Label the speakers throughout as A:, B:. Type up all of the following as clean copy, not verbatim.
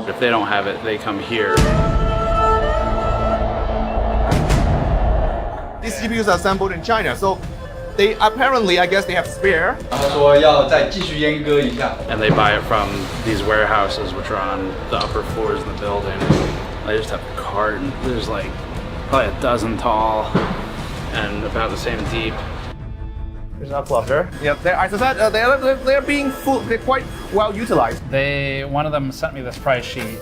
A: If they don't have it, they come here.
B: These CPUs are assembled in China, so they apparently, I guess, they have spare.
C: 他说要再继续阉割一下。
A: And they buy it from these warehouses, which are on the upper floors in the building. They just have a carton. There's like probably a dozen tall and about the same deep.
B: There's a cluster. Yeah, as I said, they're being full. They're quite well utilized.
A: One of them sent me this price sheet.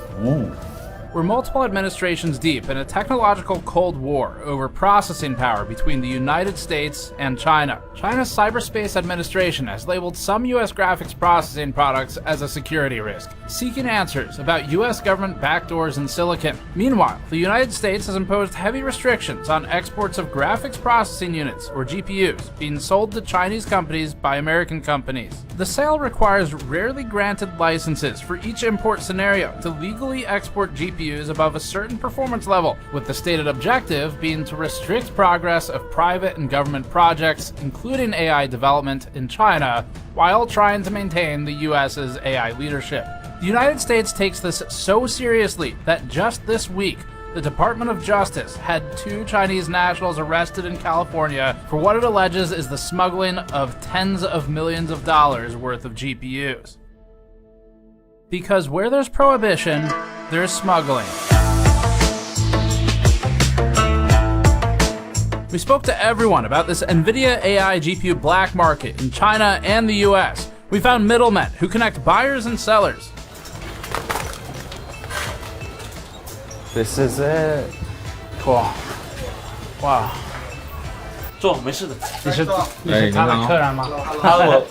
A: We're multiple administrations deep in a technological Cold War over processing power between the United States and China. China's Cyberspace Administration has labeled some US graphics processing products as a security risk, seeking answers about US government backdoors in silicon. Meanwhile, the United States has imposed heavy restrictions on exports of graphics processing units, or GPUs, being sold to Chinese companies by American companies. The sale requires rarely granted licenses for each import scenario to legally export GPUs above a certain performance level, with the stated objective being to restrict progress of private and government projects, including AI development in China, while trying to maintain the US's AI leadership. The United States takes this so seriously that just this week, the Department of Justice had 2 Chinese nationals arrested in California for what it alleges is the smuggling of tens of millions of dollars worth of GPUs. Because where there's prohibition, there's smuggling. We spoke to everyone about this Nvidia AI GPU black market in China and the US. We found middlemen who connect buyers and sellers.
D: This is it.
A: Cool. Wow.
E: 坐，没事的。
A: 你是他的客人吗？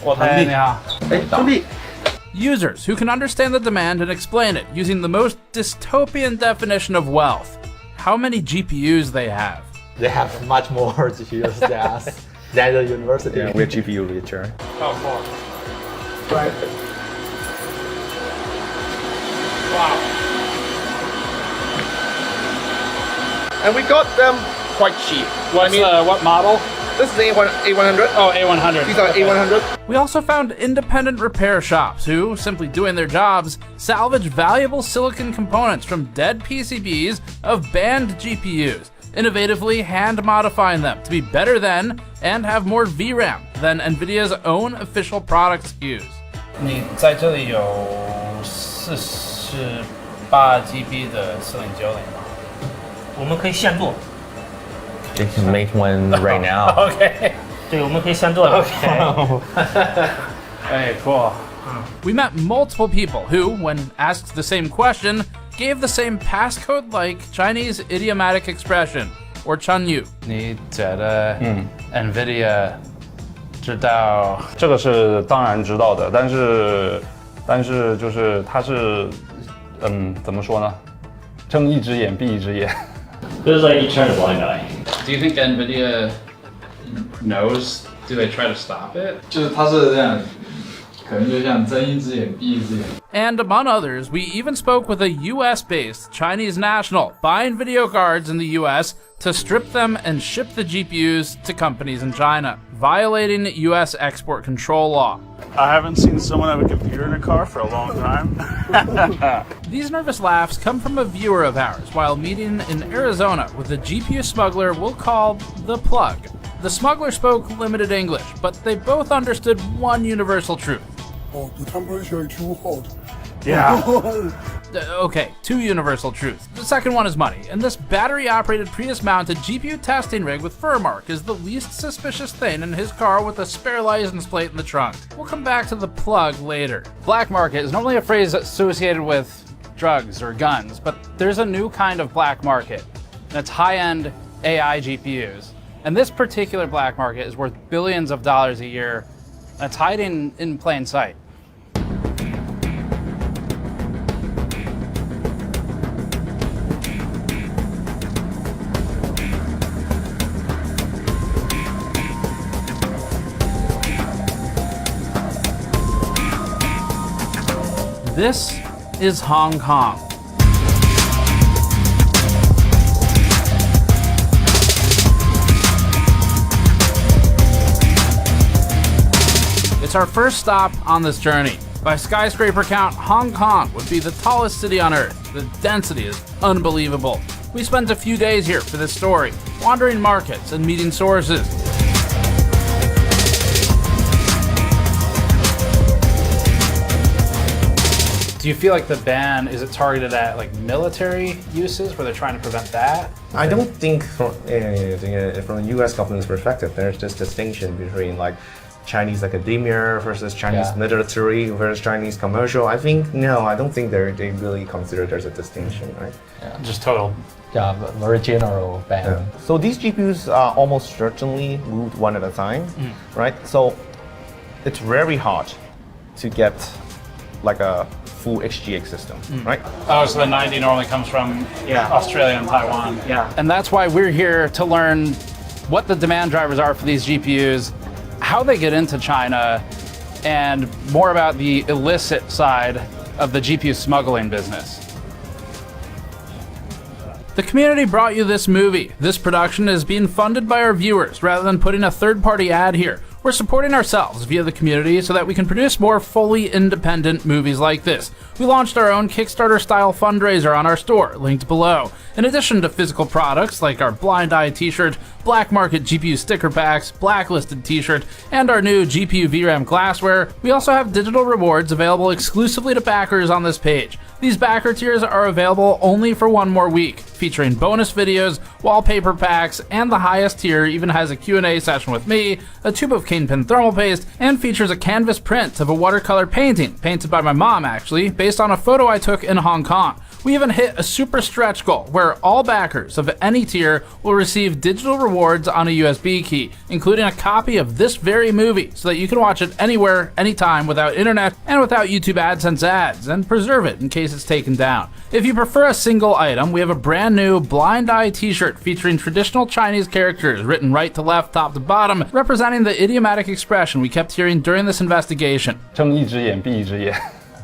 E: 我堂弟。
A: 你好。
C: 哎，兄弟。
A: Users who can understand the demand and explain it using the most dystopian definition of wealth. How many GPUs they have.
D: They have much more GPUs than us. Than the university.
F: Yeah, we're GPU richer.
A: Oh, cool. Right. Wow.
B: And we got them quite cheap.
A: What model?
B: This is A100.
A: Oh, A100.
B: These are A100.
A: We also found independent repair shops who, simply doing their jobs, salvage valuable silicon components from dead PCBs of banned GPUs, innovatively hand-modifying them to be better than and have more VRAM than Nvidia's own official product SKUs. 你在这里有48 GB 的4090吗？
E: 我们可以现做。
F: You can make one right now.
A: Okay.
E: 对，我们可以现做的。
A: Hey, cool. We met multiple people who, when asked the same question, gave the same passcode-like Chinese idiomatic expression, or Chunyu. 你觉得 Nvidia 知道？
G: 这个是当然知道的，但是就是它是怎么说呢？睁一只眼闭一只眼。
E: This is like you turn a blind eye.
A: Do you think Nvidia knows? Do they try to stop it?
C: 就是它是这样，可能就像睁一只眼闭一只眼。
A: And among others, we even spoke with a US-based Chinese national buying video cards in the US to strip them and ship the GPUs to companies in China, violating US export control law.
G: I haven't seen someone have a computer in a car for a long time.
A: These nervous laughs come from a viewer of ours while meeting in Arizona with a GPU smuggler we'll call the Plug. The smuggler spoke limited English, but they both understood one universal truth.
H: Oh, the temperature is too hot.
G: Yeah.
A: Okay, 2 universal truths. The second one is money, and this battery-operated Prius-mounted GPU testing rig with fur mark is the least suspicious thing in his car with a spare license plate in the trunk. We'll come back to the Plug later. Black market is normally a phrase associated with drugs or guns, but there's a new kind of black market, and it's high-end AI GPUs. And this particular black market is worth billions of dollars a year, and it's hiding in plain sight. This is Hong Kong. It's our first stop on this journey. By skyscraper count, Hong Kong would be the tallest city on Earth. The density is unbelievable. We spent a few days here for this story, wandering markets and meeting sources. Do you feel like the ban, is it targeted at like military uses where they're trying to prevent that?
B: I don't think from the U.S. government's perspective, there's this distinction between like Chinese academia versus Chinese military versus Chinese commercial. I think, no, I don't think they really consider there's a distinction, right?
D: Yeah.
A: Just total.
D: Yeah, but very general ban.
B: Yeah. So these GPUs are almost certainly moved one at a time, right? So it's very hard to get like a full XGX system, right?
A: Oh, so the 90 normally comes from Australia and Taiwan.
B: Yeah.
A: And that's why we're here to learn what the demand drivers are for these GPUs, how they get into China, and more about the illicit side of the GPU smuggling business. The community brought you this movie. This production is being funded by our viewers rather than putting a third-party ad here. We're supporting ourselves via the community so that we can produce more fully independent movies like this. We launched our own Kickstarter-style fundraiser on our store, linked below. In addition to physical products like our Blind Eye t-shirt, black market GPU sticker packs, blacklisted t-shirt, and our new GPU VRAM glassware, we also have digital rewards available exclusively to backers on this page. These backer tiers are available only for one more week, featuring bonus videos, wallpaper packs, and the highest tier even has a Q&A session with me, a tube of Kingpin thermal paste, and features a canvas print of a watercolor painting, painted by my mom actually, based on a photo I took in Hong Kong. We even hit a super stretch goal where all backers of any tier will receive digital rewards on a USB key, including a copy of this very movie so that you can watch it anywhere, anytime without internet and without YouTube AdSense ads, and preserve it in case it's taken down. If you prefer a single item, we have a brand new Blind Eye t-shirt featuring traditional Chinese characters written right to left, top to bottom, representing the idiomatic expression we kept hearing during this investigation.
G: 睁一只眼闭一只眼。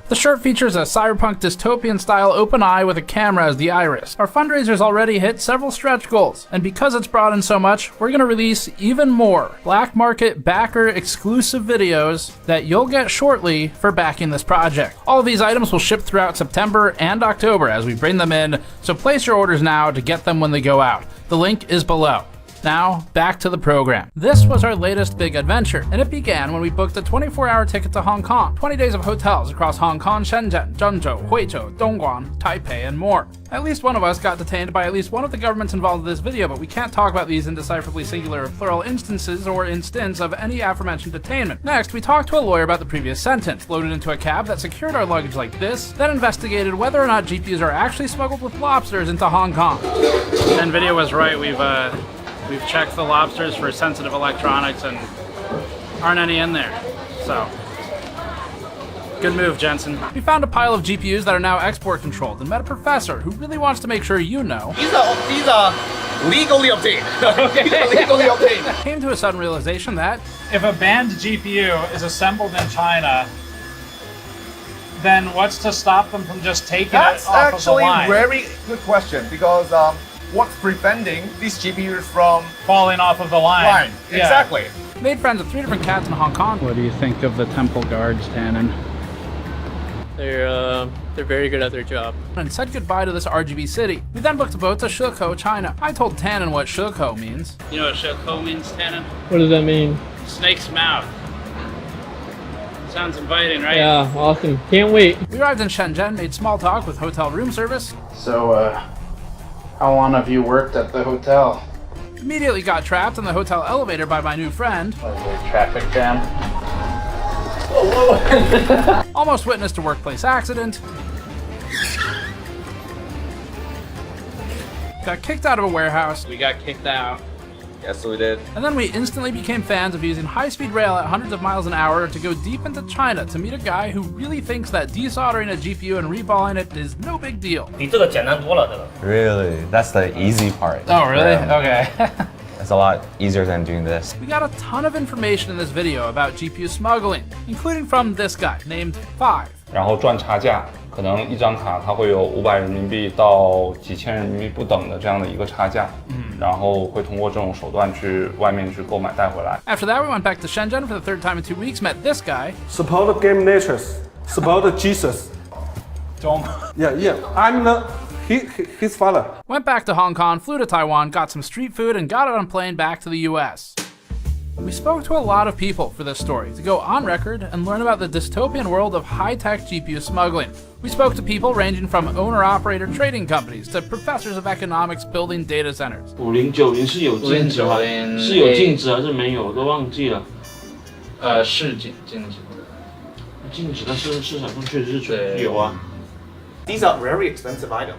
A: The shirt features a cyberpunk dystopian-style open eye with a camera as the iris. Our fundraiser's already hit several stretch goals, and because it's brought in so much, we're gonna release even more black market backer exclusive videos that you'll get shortly for backing this project. All of these items will ship throughout September and October as we bring them in, so place your orders now to get them when they go out. The link is below. Now, back to the program. This was our latest big adventure, and it began when we booked a 24-hour ticket to Hong Kong, 20 days of hotels across Hong Kong, Shenzhen, Zhengzhou, Huizhou, Dongguan, Taipei, and more. At least one of us got detained by at least one of the governments involved in this video, but we can't talk about these indecipherably singular or plural instances or instance of any aforementioned detainment. Next, we talked to a lawyer about the previous sentence, loaded into a cab that secured our luggage like this, then investigated whether or not GPUs are actually smuggled with lobsters into Hong Kong. Nvidia was right, We've checked the lobsters for sensitive electronics and aren't any in there. So, good move, Jensen. We found a pile of GPUs that are now export controlled and met a professor who really wants to make sure you know.
B: These are legally obtained. Legally obtained.
A: Came to a sudden realization that
I: if a banned GPU is assembled in China, then what's to stop them from just taking
B: That's
I: it off of the
B: actually
I: line?
B: a very good question because what's preventing these GPUs from
I: Falling off of the line. Yeah.
B: Exactly.
A: made friends with 3 different cats in Hong Kong. What do you think of the temple guards, Tannen?
J: They're very good at their job.
A: And said goodbye to this RGB city. We then booked a boat to Shekou, China. I told Tannen what Shekou means. You know what Shekou means, Tannen?
J: What does that mean?
A: Snake's mouth. Sounds inviting, right?
J: Yeah, awesome. Can't wait.
A: We arrived in Shenzhen, made small talk with hotel room service.
K: So, how long have you worked at the hotel?
A: Immediately got trapped in the hotel elevator by my new friend.
K: Traffic jam.
A: Almost witnessed a workplace accident. Got kicked out of a warehouse.
K: We got kicked out.
F: Yes, we did.
A: And then we instantly became fans of using high-speed rail at hundreds of miles an hour to go deep into China to meet a guy who really thinks that desoldering a GPU and reballing it is no big deal.
F: Really? That's the easy part.
A: Oh, really? Okay.
F: It's a lot easier than doing this.
A: We got a ton of information in this video about GPU smuggling, including from this guy named 5.
G: 然后赚差价，可能一张卡它会有500人民币到几千人民币不等的这样的一个差价，然后会通过这种手段去外面去购买带回来。
A: After that, we went back to Shenzhen for the third time in 2 weeks, met this guy.
H: Support GamersNexus. Support Jesus.
I: Don't.
H: Yeah. I'm his father.
A: Went back to Hong Kong, flew to Taiwan, got some street food, and got on a plane back to the US. We spoke to a lot of people for this story to go on record and learn about the dystopian world of high-tech GPU smuggling. We spoke to people ranging from owner-operator trading companies to professors of economics building data centers.
C: 5090是有禁止吗？是有禁止还是没有？都忘记了。
K: 是禁止。
C: 禁止，但是市场上确实是有啊。
B: These are very expensive items.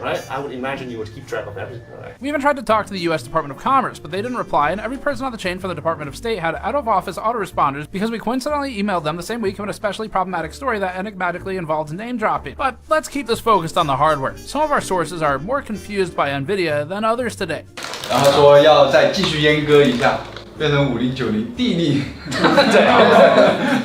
B: Right? I would imagine you would keep track of everything, right?
A: We even tried to talk to the US Department of Commerce, but they didn't reply, and every person on the chain from the Department of State had out-of-office autoresponders because we coincidentally emailed them the same week of an especially problematic story that enigmatically involved name-dropping. But let's keep this focused on the hardware. Some of our sources are more confused by Nvidia than others today.
C: 然后说要再继续阉割一下，变成5090地利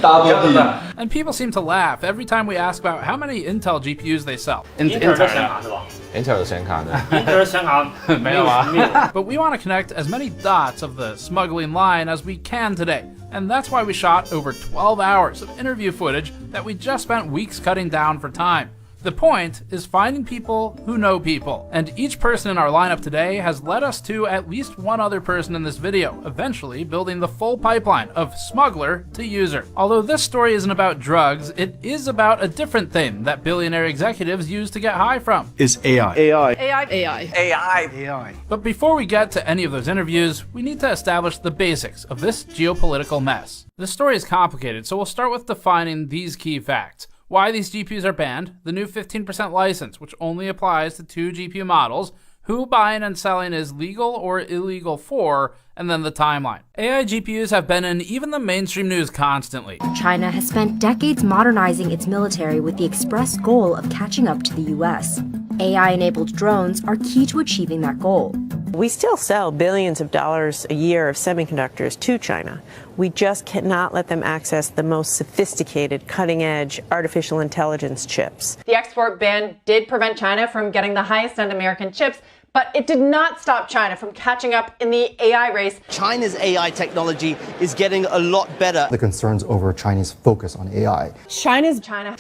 C: ，double 地。
A: And people seem to laugh every time we ask about how many Intel GPUs they sell.
E: Intel 的显卡是吧
F: Intel 的显卡呢？
E: ？Intel 的显卡没有啊。
A: But we want to connect as many dots of the smuggling line as we can today. And that's why we shot over 12 hours of interview footage that we just spent weeks cutting down for time. The point is finding people who know people, and each person in our lineup today has led us to at least one other person in this video, eventually building the full pipeline of smuggler to user. Although this story isn't about drugs, it is about a different thing that billionaire executives use to get high from.
H: Is AI.
J: AI.
A: But before we get to any of those interviews, we need to establish the basics of this geopolitical mess. The story is complicated, so we'll start with defining these key facts. Why these GPUs are banned, the new 15% license, which only applies to 2 GPU models, who buying and selling is legal or illegal for, and then the timeline. AI GPUs have been in even the mainstream news constantly.
L: China has spent decades modernizing its military with the express goal of catching up to the US. AI-enabled drones are key to achieving that goal.
M: We still sell billions of dollars a year of semiconductors to China. We just cannot let them access the most sophisticated, cutting-edge artificial intelligence chips.
N: The export ban did prevent China from getting the highest-end American chips, but it did not stop China from catching up in the AI race.
O: China's AI technology is getting a lot better.
P: The concerns over Chinese focus on AI.
N: China.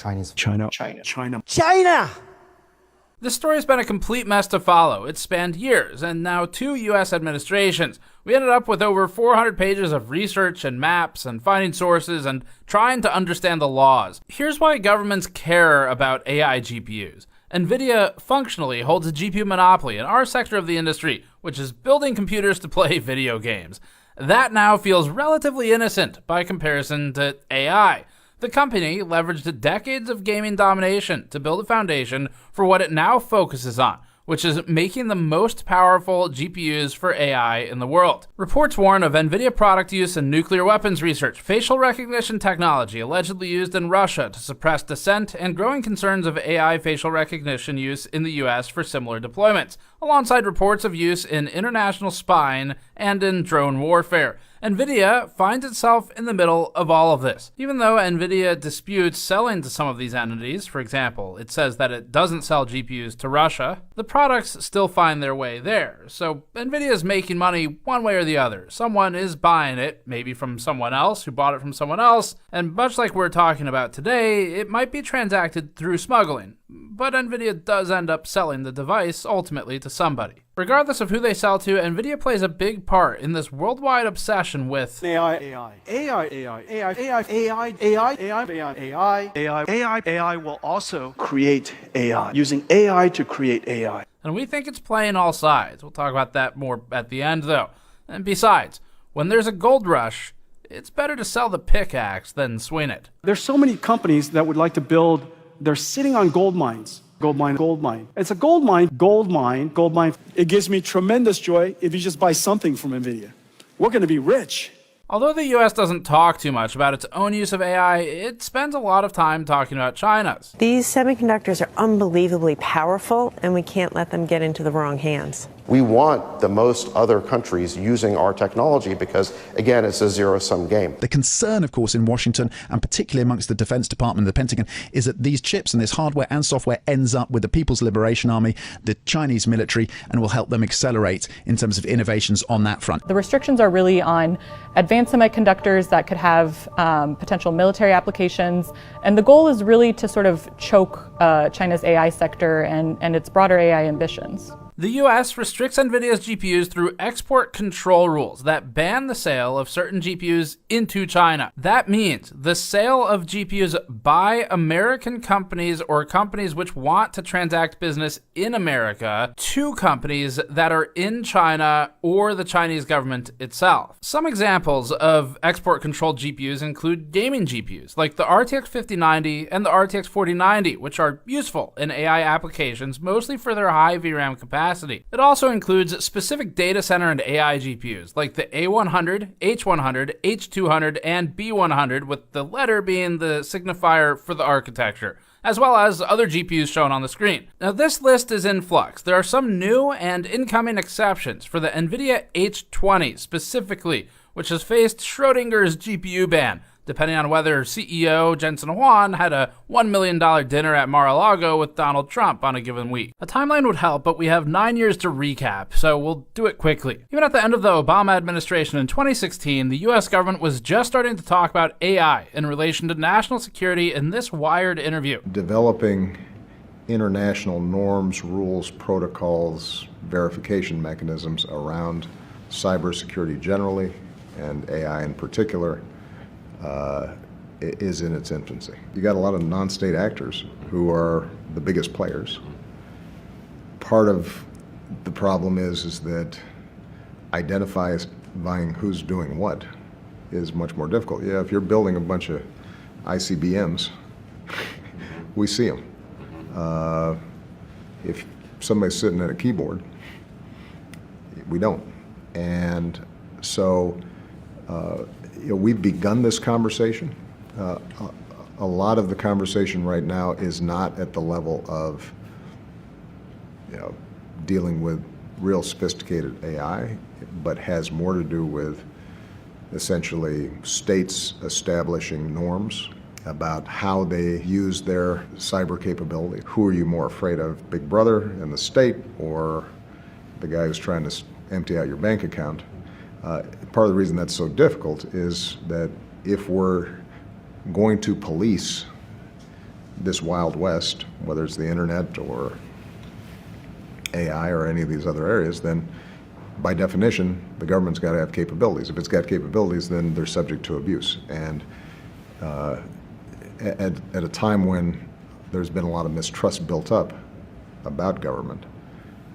A: This story has been a complete mess to follow. It's spanned years, and now 2 US administrations. We ended up with over 400 pages of research and maps and finding sources and trying to understand the laws. Here's why governments care about AI GPUs. Nvidia functionally holds a GPU monopoly in our sector of the industry, which is building computers to play video games. That now feels relatively innocent by comparison to AI. The company leveraged decades of gaming domination to build a foundation for what it now focuses on, which is making the most powerful GPUs for AI in the world. Reports warn of Nvidia product use in nuclear weapons research, facial recognition technology allegedly used in Russia to suppress dissent, and growing concerns of AI facial recognition use in the US for similar deployments, alongside reports of use in international spying and in drone warfare. Nvidia finds itself in the middle of all of this. Even though Nvidia disputes selling to some of these entities, for example, it says that it doesn't sell GPUs to Russia, the products still find their way there. So Nvidia is making money one way or the other. Someone is buying it, maybe from someone else who bought it from someone else, and much like we're talking about today, it might be transacted through smuggling. But Nvidia does end up selling the device ultimately to somebody. Regardless of who they sell to, Nvidia plays a big part in this worldwide obsession with
H: AI will also create AI, using AI to create AI.
A: And we think it's playing all sides. We'll talk about that more at the end, though. And besides, when there's a gold rush, it's better to sell the pickaxe than swing it.
H: There's so many companies that would like to build, they're sitting on gold mines. Gold mine. It's a gold mine. It gives me tremendous joy if you just buy something from Nvidia. We're going to be rich.
A: Although the US doesn't talk too much about its own use of AI, it spends a lot of time talking about China's.
M: These semiconductors are unbelievably powerful, and we can't let them get into the wrong hands.
Q: We want the most other countries using our technology because, again, it's a zero-sum game.
R: The concern, of course, in Washington, and particularly amongst the Defense Department and the Pentagon, is that these chips and this hardware and software ends up with the People's Liberation Army, the Chinese military, and will help them accelerate in terms of innovations on that front.
S: The restrictions are really on advanced semiconductors that could have potential military applications, and the goal is really to sort of choke China's AI sector and its broader AI ambitions.
A: The US restricts Nvidia's GPUs through export control rules that ban the sale of certain GPUs into China. That means the sale of GPUs by American companies or companies which want to transact business in America to companies that are in China or the Chinese government itself. Some examples of export controlled GPUs include gaming GPUs like the RTX 5090 and the RTX 4090, which are useful in AI applications, mostly for their high VRAM capacity. It also includes specific data center and AI GPUs like the A100, H100, H200, and B100, with the letter being the signifier for the architecture, as well as other GPUs shown on the screen. Now, this list is in flux. There are some new and incoming exceptions for the Nvidia H20 specifically, which has faced Schrodinger's GPU ban, depending on whether CEO Jensen Huang had a $1 million dinner at Mar-a-Lago with Donald Trump on a given week. A timeline would help, but we have 9 years to recap, so we'll do it quickly. Even at the end of the Obama administration in 2016, the US government was just starting to talk about AI in relation to national security in this Wired interview.
T: Developing international norms, rules, protocols, verification mechanisms around cybersecurity generally, and AI in particular, is in its infancy. You got a lot of non-state actors who are the biggest players. Part of the problem is that identifying who's doing what is much more difficult. Yeah, if you're building a bunch of ICBMs, we see them. If somebody's sitting at a keyboard, we don't. And so we've begun this conversation. A lot of the conversation right now is not at the level of dealing with real sophisticated AI, but has more to do with essentially states establishing norms about how they use their cyber capability. Who are you more afraid of, Big Brother and the state, or the guy who's trying to empty out your bank account? Part of the reason that's so difficult is that if we're going to police this Wild West, whether it's the internet or AI or any of these other areas, then by definition, the government's got to have capabilities. If it's got capabilities, then they're subject to abuse. And at a time when there's been a lot of mistrust built up about government,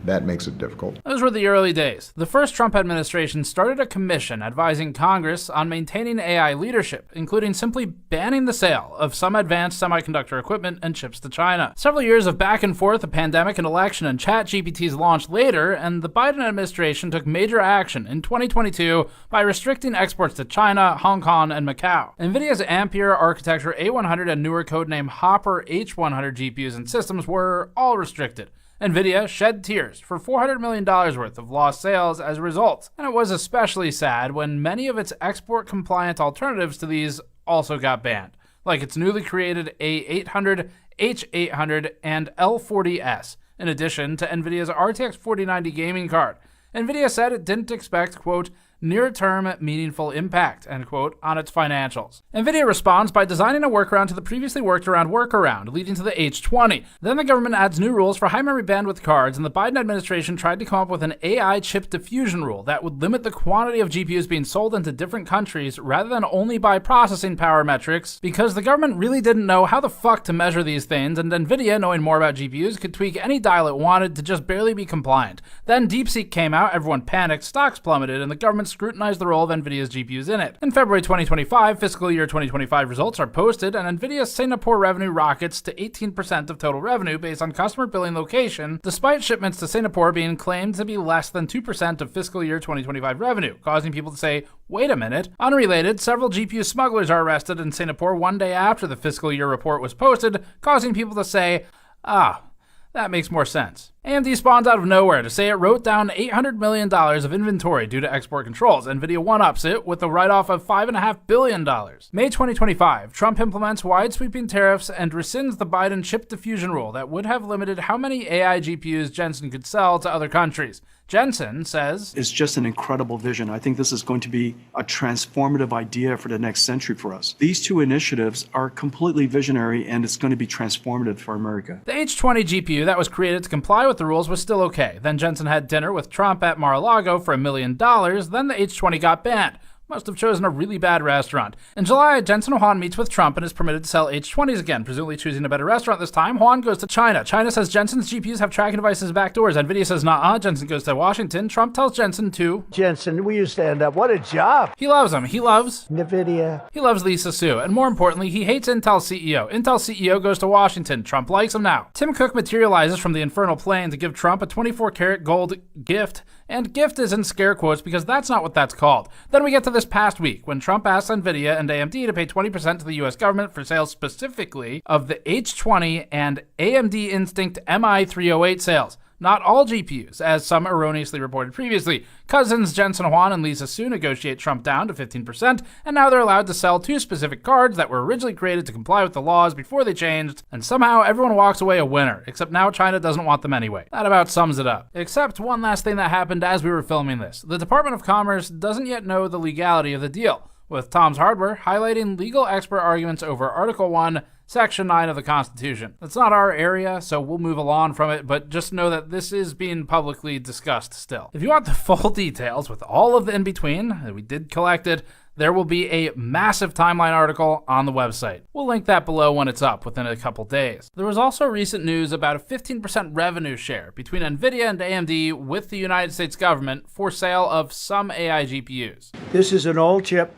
T: that makes it difficult.
A: Those were the early days. The first Trump administration started a commission advising Congress on maintaining AI leadership, including simply banning the sale of some advanced semiconductor equipment and chips to China. Several years of back and forth, a pandemic, an election, and ChatGPT's launch later, and the Biden administration took major action in 2022 by restricting exports to China, Hong Kong, and Macau. Nvidia's Ampere architecture A100 and newer codename Hopper H100 GPUs and systems were all restricted. Nvidia shed tears for $400 million worth of lost sales as a result, and it was especially sad when many of its export-compliant alternatives to these also got banned, like its newly created A800, H800, and L40S, in addition to Nvidia's RTX 4090 gaming card. Nvidia said it didn't expect, quote, near-term meaningful impact, end quote, on its financials. Nvidia responds by designing a workaround to the previously worked-around workaround, leading to the H20. Then the government adds new rules for high-memory bandwidth cards, and the Biden administration tried to come up with an AI chip diffusion rule that would limit the quantity of GPUs being sold into different countries rather than only by processing power metrics, because the government really didn't know how the fuck to measure these things, and Nvidia, knowing more about GPUs, could tweak any dial it wanted to just barely be compliant. Then DeepSeek came out, everyone panicked, stocks plummeted, and the government scrutinized the role of Nvidia's GPUs in it. In February 2025, fiscal year 2025 results are posted, and Nvidia's Singapore revenue rockets to 18% of total revenue based on customer billing location, despite shipments to Singapore being claimed to be less than 2% of fiscal year 2025 revenue, causing people to say, wait a minute. Unrelated, several GPU smugglers are arrested in Singapore one day after the fiscal year report was posted, causing people to say, that makes more sense. AMD spawns out of nowhere to say it wrote down $800 million of inventory due to export controls. Nvidia one-ups it with a write-off of $5.5 billion. May 2025, Trump implements wide-sweeping tariffs and rescinds the Biden chip diffusion rule that would have limited how many AI GPUs Jensen could sell to other countries. Jensen says,
H: It's just an incredible vision. I think this is going to be a transformative idea for the next century for us. These two initiatives are completely visionary, and it's going to be transformative for America.
A: The H20 GPU that was created to comply with the rules was still okay. Then Jensen had dinner with Trump at Mar-a-Lago for $1 million. Then the H20 got banned. Must have chosen a really bad restaurant. In July, Jensen Huang meets with Trump and is permitted to sell H20s again, presumably choosing a better restaurant this time. Huang goes to China. China says Jensen's GPUs have tracking devices backdoors. Nvidia says nah. Jensen goes to Washington. Trump tells Jensen to...
U: Jensen, will you stand up? What a job.
A: He loves him. He loves...
U: Nvidia.
A: He loves Lisa Su. And more importantly, he hates Intel CEO. Intel CEO goes to Washington. Trump likes him now. Tim Cook materializes from the infernal plane to give Trump a 24-karat gold gift. And gift is in scare quotes because that's not what that's called. Then we get to this past week when Trump asked Nvidia and AMD to pay 20% to the US government for sales specifically of the H20 and AMD Instinct MI308 sales. Not all GPUs, as some erroneously reported previously. Cousins Jensen Huang and Lisa Su negotiate Trump down to 15%, and now they're allowed to sell two specific cards that were originally created to comply with the laws before they changed, and somehow everyone walks away a winner, except now China doesn't want them anyway. That about sums it up. Except one last thing that happened as we were filming this. The Department of Commerce doesn't yet know the legality of the deal, with Tom's Hardware highlighting legal expert arguments over Article 1, Section 9 of the Constitution. It's not our area, so we'll move along from it, but just know that this is being publicly discussed still. If you want the full details with all of the in-between, that we did collect it, there will be a massive timeline article on the website. We'll link that below when it's up within a couple days. There was also recent news about a 15% revenue share between Nvidia and AMD with the United States government for sale of some AI GPUs.
U: This is an old chip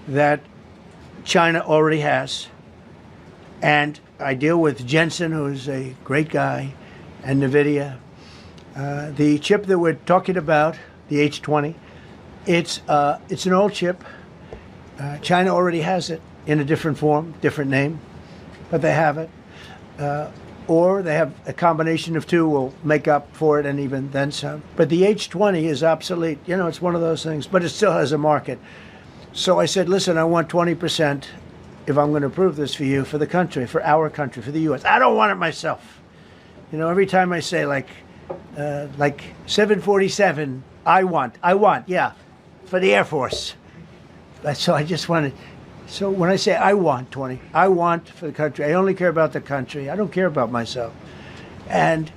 U: that China already has. And I deal with Jensen, who's a great guy, and Nvidia. The chip that we're talking about, the H20, it's an old chip. China already has it in a different form, different name, but they have it. Or they have a combination of two will make up for it and even then some. But the H20 is obsolete. You know, it's one of those things, but it still has a market. So I said, listen, I want 20%. If I'm going to approve this for you, for the country, for our country, for the U.S. I don't want it myself. You know, every time I say like 747, I want, yeah, for the Air Force. So I just wanted, so when I say I want 20, I want for the country. I only care about the country. I don't care about myself. And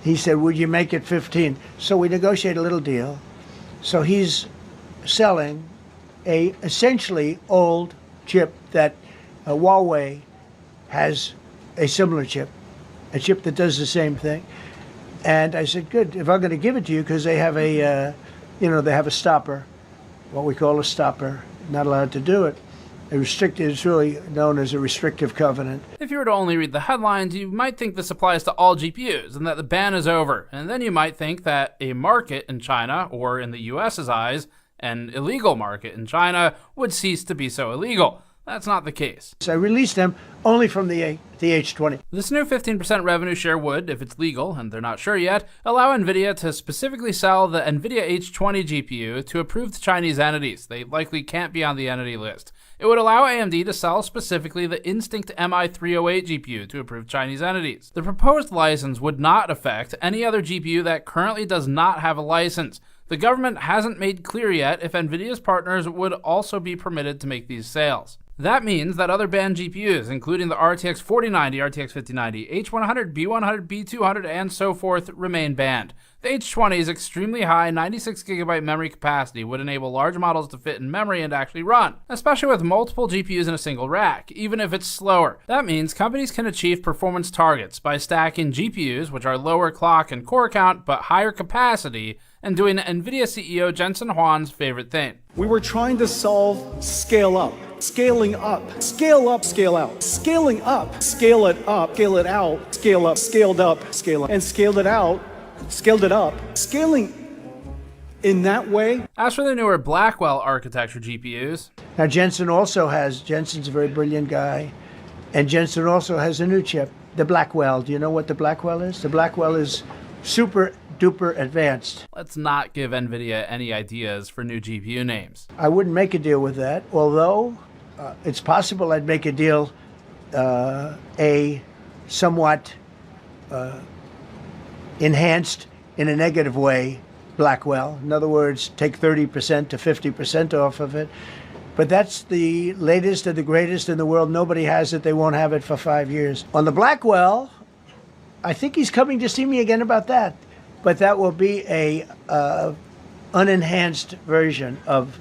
U: he said, would you make it 15? So we negotiate a little deal. So he's selling a essentially old chip that Huawei has a similar chip, a chip that does the same thing. And I said, good, if I'm going to give it to you, because they have a, they have a stopper, what we call a stopper, not allowed to do it. It's really known as a restrictive covenant.
A: If you were to only read the headlines, you might think this applies to all GPUs and that the ban is over. And then you might think that a market in China, or in the US's eyes, an illegal market in China, would cease to be so illegal. That's not the case.
U: So I released them only from the H20.
A: This new 15% revenue share would, if it's legal, and they're not sure yet, allow Nvidia to specifically sell the Nvidia H20 GPU to approved Chinese entities. They likely can't be on the entity list. It would allow AMD to sell specifically the Instinct MI308 GPU to approved Chinese entities. The proposed license would not affect any other GPU that currently does not have a license. The government hasn't made clear yet if Nvidia's partners would also be permitted to make these sales. That means that other banned GPUs, including the RTX 4090, RTX 5090, H100, B100, B200, and so forth, remain banned. The H20's extremely high 96GB memory capacity would enable large models to fit in memory and actually run, especially with multiple GPUs in a single rack, even if it's slower. That means companies can achieve performance targets by stacking GPUs, which are lower clock and core count but higher capacity, and doing Nvidia CEO Jensen Huang's favorite thing.
H: We were trying to solve scale up, scaling up, scale up, scale out, scaling up, scale it up, scale it out, scale up, scaled up, scale up, and scaled it out, scaled it up, scaling in that way.
A: As for the newer Blackwell architecture GPUs,
U: now Jensen's a very brilliant guy, and Jensen also has a new chip the Blackwell. Do you know what the Blackwell is? The Blackwell is super duper advanced.
A: Let's not give Nvidia any ideas for new GPU names.
U: I wouldn't make a deal with that, although it's possible I'd make a deal, a somewhat enhanced in a negative way Blackwell. In other words, take 30% to 50% off of it. But that's the latest and the greatest in the world. Nobody has it. They won't have it for 5 years. On the Blackwell, I think he's coming to see me again about that. But that will be a unenhanced version of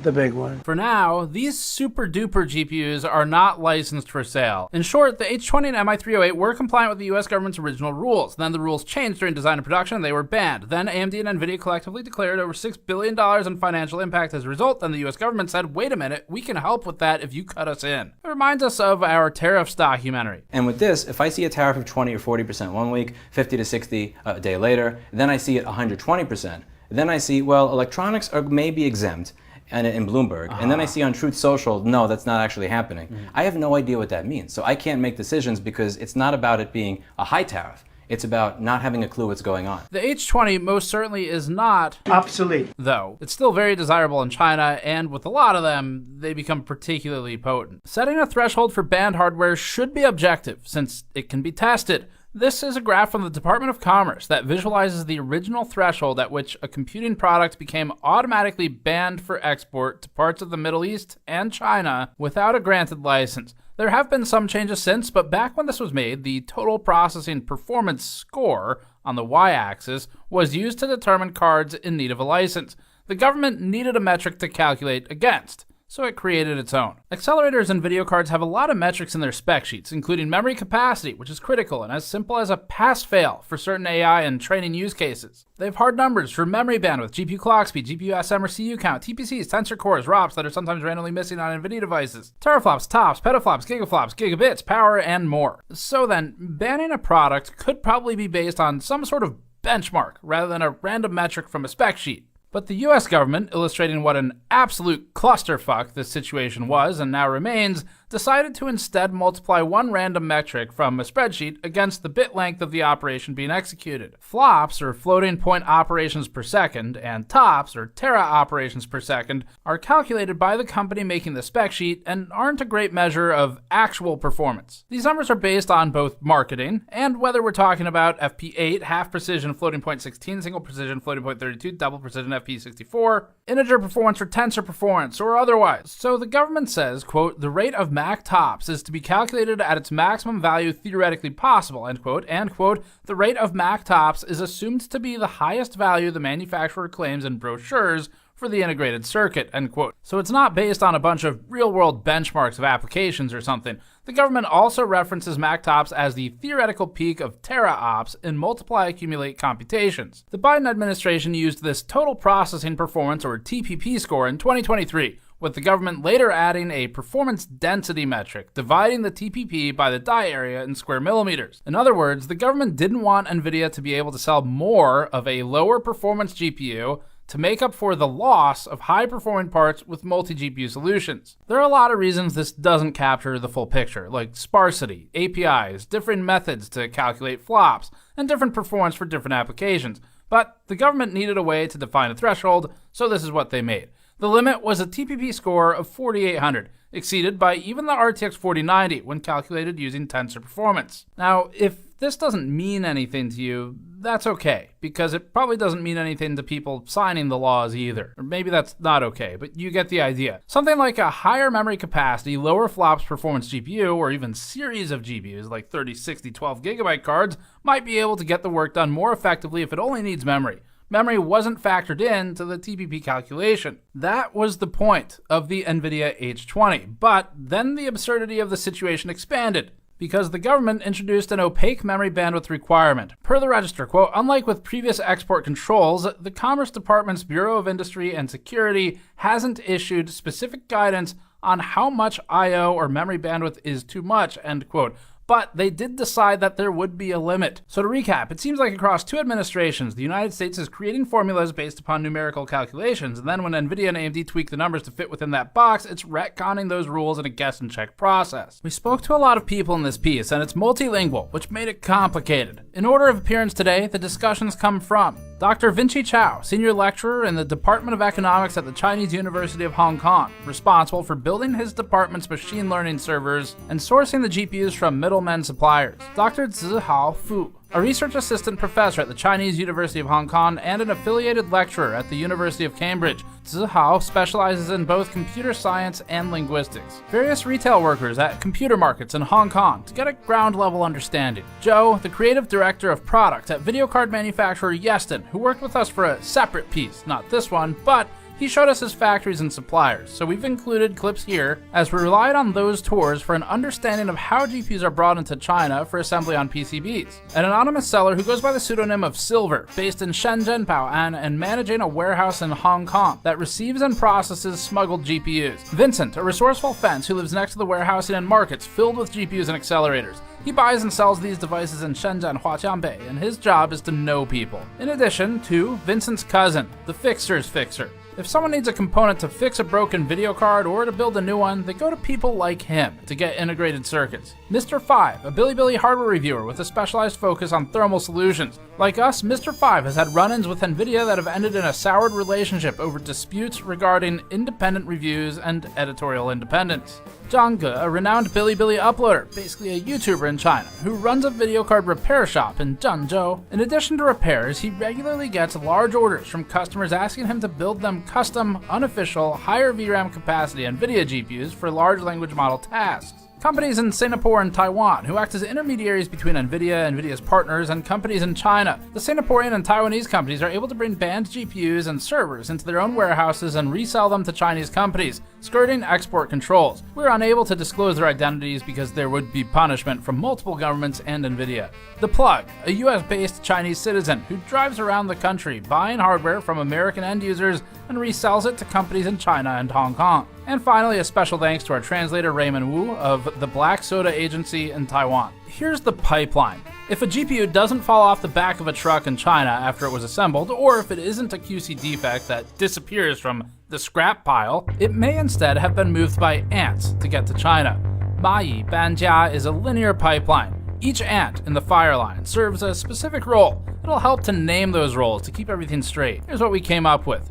U: the big one.
A: For now, these super duper GPUs are not licensed for sale. In short, the H20 and MI308 were compliant with the US government's original rules. Then the rules changed during design and production and they were banned. Then AMD and Nvidia collectively declared over $6 billion in financial impact as a result. Then the US government said, wait a minute, we can help with that if you cut us in. It reminds us of our tariffs documentary.
D: And with this, if I see a tariff of 20 or 40% one week, 50 to 60 a day later, then I see it 120%. Then I see, well, electronics are maybe exempt, and in Bloomberg, and then I see on Truth Social, no, that's not actually happening. I have no idea what that means. So I can't make decisions because it's not about it being a high tariff. It's about not having a clue what's going on.
A: The H20 most certainly is not
U: obsolete,
A: though. It's still very desirable in China, and with a lot of them, they become particularly potent. Setting a threshold for banned hardware should be objective, since it can be tested. This is a graph from the Department of Commerce that visualizes the original threshold at which a computing product became automatically banned for export to parts of the Middle East and China without a granted license. There have been some changes since, but back when this was made, the total processing performance score on the y-axis was used to determine cards in need of a license. The government needed a metric to calculate against, so it created its own. Accelerators and video cards have a lot of metrics in their spec sheets, including memory capacity, which is critical and as simple as a pass-fail for certain AI and training use cases. They have hard numbers for memory bandwidth, GPU clock speed, GPU SM or CU count, TPCs, tensor cores, ROPs that are sometimes randomly missing on Nvidia devices, teraflops, tops, petaflops, gigaflops, gigabits, power, and more. So then, banning a product could probably be based on some sort of benchmark rather than a random metric from a spec sheet. But the US government, illustrating what an absolute clusterfuck this situation was and now remains, decided to instead multiply one random metric from a spreadsheet against the bit length of the operation being executed. Flops, or floating point operations per second, and tops, or tera operations per second, are calculated by the company making the spec sheet and aren't a great measure of actual performance. These numbers are based on both marketing and whether we're talking about FP8, half precision floating point 16, single precision floating point 32, double precision FP64, integer performance or tensor performance, or otherwise. So the government says, quote, the rate of Mac tops is to be calculated at its maximum value theoretically possible, end quote, and quote, the rate of Mac tops is assumed to be the highest value the manufacturer claims in brochures for the integrated circuit, end quote. So it's not based on a bunch of real-world benchmarks of applications or something. The government also references Mac tops as the theoretical peak of tera ops in multiply accumulate computations. The Biden administration used this total processing performance, or TPP score, in 2023, with the government later adding a performance density metric, dividing the TPP by the die area in square millimeters. In other words, the government didn't want Nvidia to be able to sell more of a lower performance GPU to make up for the loss of high-performing parts with multi-GPU solutions. There are a lot of reasons this doesn't capture the full picture, like sparsity, APIs, different methods to calculate flops, and different performance for different applications. But the government needed a way to define a threshold, so this is what they made. The limit was a TPP score of 4,800, exceeded by even the RTX 4090 when calculated using tensor performance. Now, if this doesn't mean anything to you, that's okay, because it probably doesn't mean anything to people signing the laws either. Or maybe that's not okay, but you get the idea. Something like a higher memory capacity, lower flops performance GPU, or even series of GPUs like 30, 60, 12 gigabyte cards might be able to get the work done more effectively if it only needs memory. Memory wasn't factored into the TPP calculation. That was the point of the Nvidia H20, but then the absurdity of the situation expanded, because the government introduced an opaque memory bandwidth requirement. Per the register, quote, unlike with previous export controls, the Commerce Department's Bureau of Industry and Security hasn't issued specific guidance on how much I/O or memory bandwidth is too much, end quote. but they did decide that there would be a limit. So to recap, it seems like across 2 administrations, the United States is creating formulas based upon numerical calculations, and then when Nvidia and AMD tweak the numbers to fit within that box, it's retconning those rules in a guess and check process. We spoke to a lot of people in this piece, and it's multilingual, which made it complicated. In order of appearance today, the discussions come from Dr. Vinci Chao, senior lecturer in the Department of Economics at the Chinese University of Hong Kong, responsible for building his department's machine learning servers and sourcing the GPUs from middlemen suppliers. Dr. Zihao Fu, a research assistant professor at the Chinese University of Hong Kong and an affiliated lecturer at the University of Cambridge. Zihao specializes in both computer science and linguistics. Various retail workers at computer markets in Hong Kong to get a ground-level understanding. Joe, the creative director of product at video card manufacturer Yeston, who worked with us for a separate piece, not this one, but he showed us his factories and suppliers, so we've included clips here as we relied on those tours for an understanding of how GPUs are brought into China for assembly on PCBs. An anonymous seller who goes by the pseudonym of Silver, based in Shenzhen, Bao'an, and managing a warehouse in Hong Kong that receives and processes smuggled GPUs. Vincent, a resourceful fence who lives next to the warehousing and markets filled with GPUs and accelerators. He buys and sells these devices in Shenzhen, Huaqiangbei, and his job is to know people. In addition to Vincent's cousin, the Fixer's Fixer. If someone needs a component to fix a broken video card or to build a new one, they go to people like him to get integrated circuits. Mr. 5, a Bilibili hardware reviewer with a specialized focus on thermal solutions. Like us, Mr. 5 has had run-ins with Nvidia that have ended in a soured relationship over disputes regarding independent reviews and editorial independence. Zhang Ge, a renowned Bilibili uploader, basically a YouTuber in China, who runs a video card repair shop in Zhengzhou. In addition to repairs, he regularly gets large orders from customers asking him to build them custom, unofficial, higher VRAM capacity NVIDIA GPUs for large language model tasks. Companies in Singapore and Taiwan who act as intermediaries between NVIDIA, NVIDIA's partners, and companies in China. The Singaporean and Taiwanese companies are able to bring banned GPUs and servers into their own warehouses and resell them to Chinese companies, skirting export controls. We're unable to disclose their identities because there would be punishment from multiple governments and NVIDIA. The Plug, a US-based Chinese citizen who drives around the country buying hardware from American end users and resells it to companies in China and Hong Kong. And finally, a special thanks to our translator Raymond Wu of the Black Soda Agency in Taiwan. Here's the pipeline. If a GPU doesn't fall off the back of a truck in China after it was assembled, or if it isn't a QC defect that disappears from the scrap pile, it may instead have been moved by ants to get to China. Mayi Banjia is a linear pipeline. Each ant in the fire line serves a specific role. It'll help to name those roles to keep everything straight. Here's what we came up with.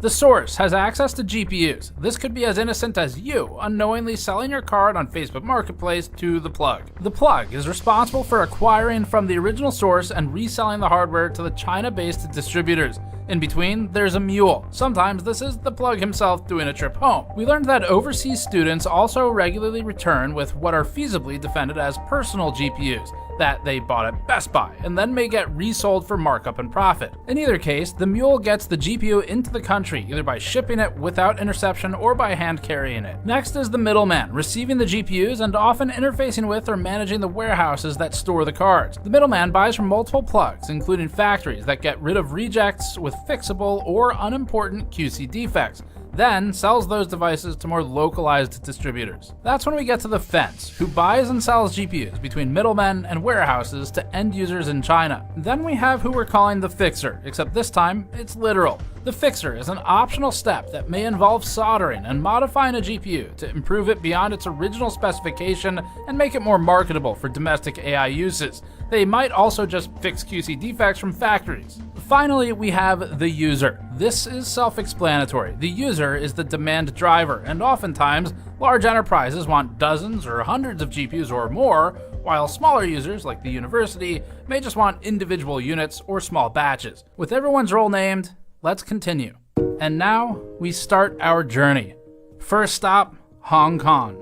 A: The source has access to GPUs. This could be as innocent as you unknowingly selling your card on Facebook Marketplace to the Plug. The Plug is responsible for acquiring from the original source and reselling the hardware to the China-based distributors. In between, there's a mule. Sometimes this is the Plug himself doing a trip home. We learned that overseas students also regularly return with what are feasibly defended as personal GPUs that they bought at Best Buy and then may get resold for markup and profit. In either case, the mule gets the GPU into the country either by shipping it without interception or by hand carrying it. Next is the middleman, receiving the GPUs and often interfacing with or managing the warehouses that store the cards. The middleman buys from multiple plugs, including factories that get rid of rejects with fixable or unimportant QC defects, then sells those devices to more localized distributors. That's when we get to the fence, who buys and sells GPUs between middlemen and warehouses to end users in China. Then we have who we're calling the fixer, except this time it's literal. The fixer is an optional step that may involve soldering and modifying a GPU to improve it beyond its original specification and make it more marketable for domestic AI uses. They might also just fix QC defects from factories. Finally, we have the user. This is self-explanatory. The user is the demand driver, and oftentimes, large enterprises want dozens or hundreds of GPUs or more, while smaller users, like the university, may just want individual units or small batches. With everyone's role named, let's continue. And now, we start our journey. First stop, Hong Kong.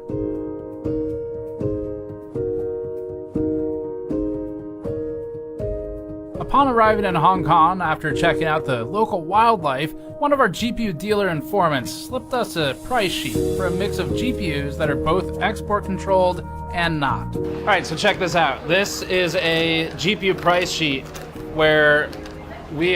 A: Upon arriving in Hong Kong, after checking out the local wildlife, one of our GPU dealer informants slipped us a price sheet for a mix of GPUs that are both export controlled and not. All right, so check this out. This is a GPU price sheet where we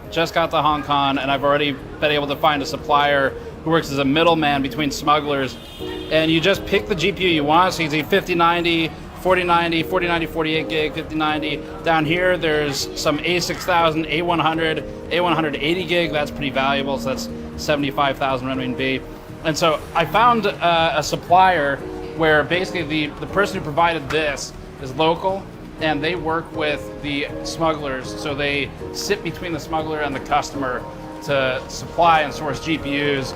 A: just got to Hong Kong, and I've already been able to find a supplier who works as a middleman between smugglers. And you just pick the GPU you want, so you can see 5090, 4090, 4090, 48 gig, 5090. Down here, there's some A6000, A100, A180 gig. That's pretty valuable, so that's 75,000 renminbi. And so I found a supplier where basically the person who provided this is local, and they work with the smugglers. So they sit between the smuggler and the customer to supply and source GPUs.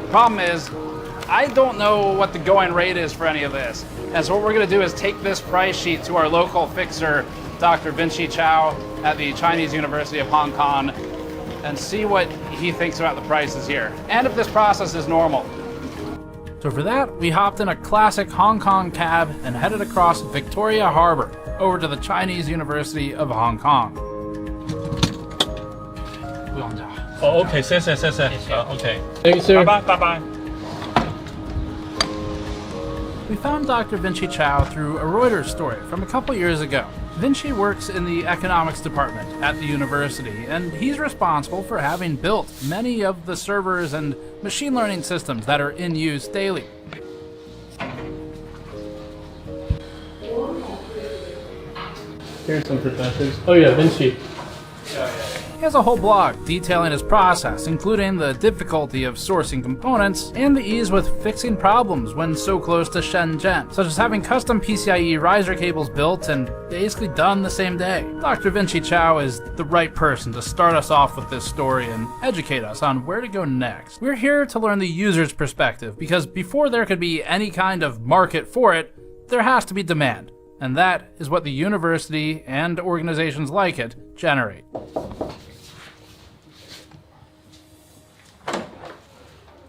A: The problem is, I don't know what the going rate is for any of this. And so what we're gonna do is take this price sheet to our local fixer, Dr. Vinci Chow at the Chinese University of Hong Kong, and see what he thinks about the prices here, and if this process is normal. So for that, we hopped in a classic Hong Kong cab and headed across Victoria Harbor over to the Chinese University of Hong Kong.
I: Oh, okay, 谢谢 okay.
J: Thank you, sir.
I: Bye bye.
A: We found Dr. Vinci Chow through a Reuters story from a couple years ago. Vinci works in the economics department at the university, and he's responsible for having built many of the servers and machine learning systems that are in use daily.
J: Here's some professors. Oh yeah, Vinci.
A: He has a whole blog detailing his process, including the difficulty of sourcing components and the ease with fixing problems when so close to Shenzhen, such as having custom PCIe riser cables built and basically done the same day. Dr. Vinci Chow is the right person to start us off with this story and educate us on where to go next. We're here to learn the user's perspective, because before there could be any kind of market for it, there has to be demand. And that is what the university and organizations like it generate.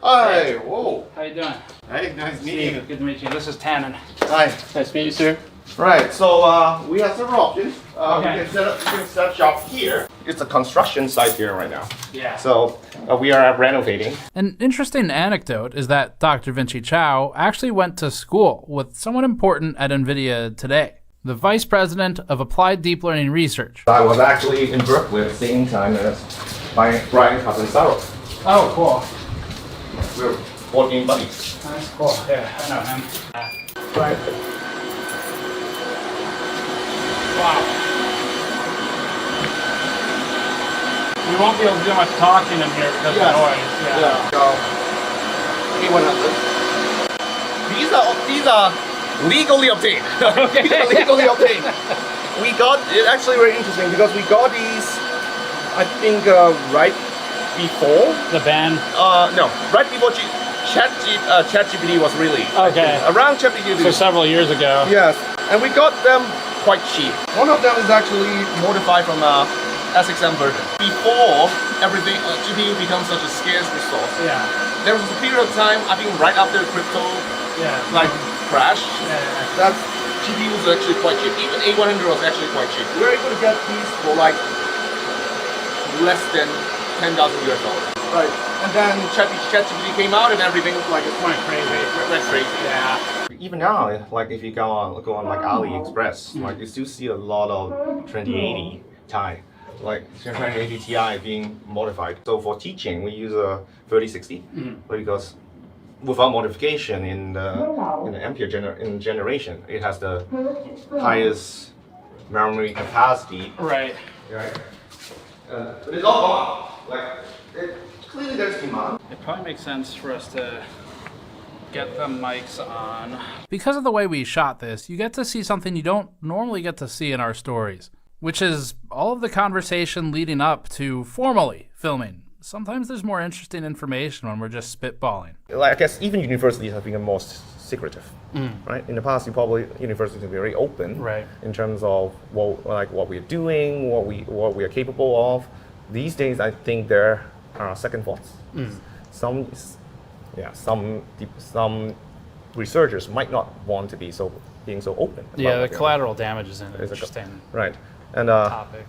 B: Hi, whoa.
A: How you doing?
B: Hey, nice meeting you.
A: Good to meet you. This is Tannen.
B: Hi.
J: Nice to meet you, sir.
B: Right, so we have several options.
A: Okay.
B: You can set up shop here. It's a construction site here right now.
A: Yeah.
B: So we are renovating.
A: An interesting anecdote is that Dr. Vinci Chow actually went to school with someone important at Nvidia today, the Vice President of Applied Deep Learning Research.
B: I was actually in Berkeley at the same time as Brian Catanzaro.
A: Oh, cool.
B: We're working buddies.
A: That's cool. Yeah, I know him. Right. Wow.
I: We won't be able to do much talking in here because of the noise.
B: Yeah. So, A100. These are legally obtained.
A: Okay.
B: These are legally obtained. We got it actually very interesting because we got these, I think, right before
I: the ban.
B: No, right before ChatGPT was released.
I: Okay.
B: Around ChatGPT.
I: So several years ago.
B: Yes, and we got them quite cheap. One of them is actually modified from a SXM version. Before everything, GPU becomes such a scarce resource.
I: Yeah.
B: There was a period of time, I think right after crypto crash, that GPU was actually quite cheap. Even A100 was actually quite cheap. We were able to get these for like less than $10,000 US. Right. And then ChatGPT came out and everything like it went crazy. Yeah. Even now, like if you go on like AliExpress, like you still see a lot of 2080 Ti, like 2080 Ti being modified. So for teaching, we use a 3060, because without modification in the Ampere generation, it has the highest memory capacity.
A: Right.
B: Right. But it's all gone. Like clearly there's demand.
A: It probably makes sense for us to get the mics on. Because of the way we shot this, you get to see something you don't normally get to see in our stories, which is all of the conversation leading up to formally filming. Sometimes there's more interesting information when we're just spitballing.
B: Like I guess even universities have become more secretive, right? In the past, universities were very open,
A: right,
B: in terms of what we're doing, what we are capable of. These days, I think there are second thoughts. Some researchers might not want to be being so open.
A: Yeah, the collateral damage is an interesting
B: right. And
A: topic.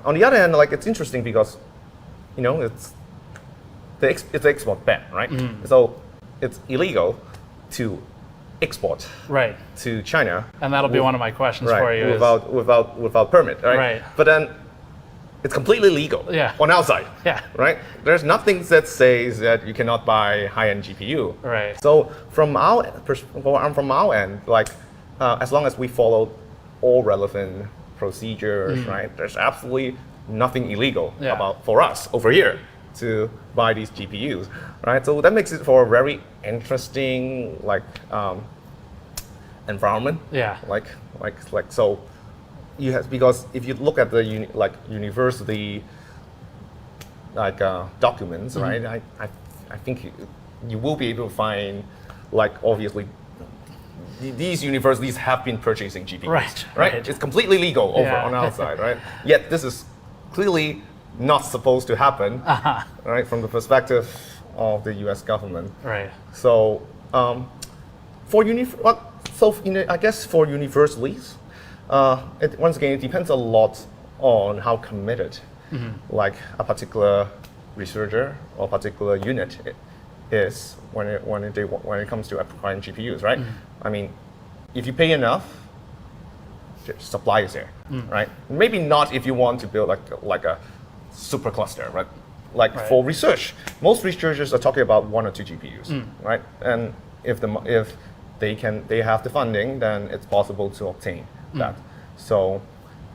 B: On the other hand, it's interesting because it's export ban, right? So it's illegal to export to China,
A: and that'll be one of my questions for you.
B: Without permit, right? But then it's completely legal on our side, right? There's nothing that says that you cannot buy high-end GPU,
A: right?
B: So from our end, as long as we follow all relevant procedures, right? There's absolutely nothing illegal for us over here to buy these GPUs, right? So that makes it for a very interesting environment.
A: Yeah.
B: So you have, because if you look at the university documents, right? I think you will be able to find obviously these universities have been purchasing GPUs, right? It's completely legal over on our side, right? Yet this is clearly not supposed to happen, right? From the perspective of the U.S. government,
A: right?
B: So I guess for universities, once again it depends a lot on how committed, a particular researcher or particular unit is when it comes to acquiring GPUs, right? I mean, if you pay enough, supply is there, right? Maybe not if you want to build like a super cluster, right? For research, most researchers are talking about 1 or 2 GPUs, right? And if they have the funding, then it's possible to obtain that. So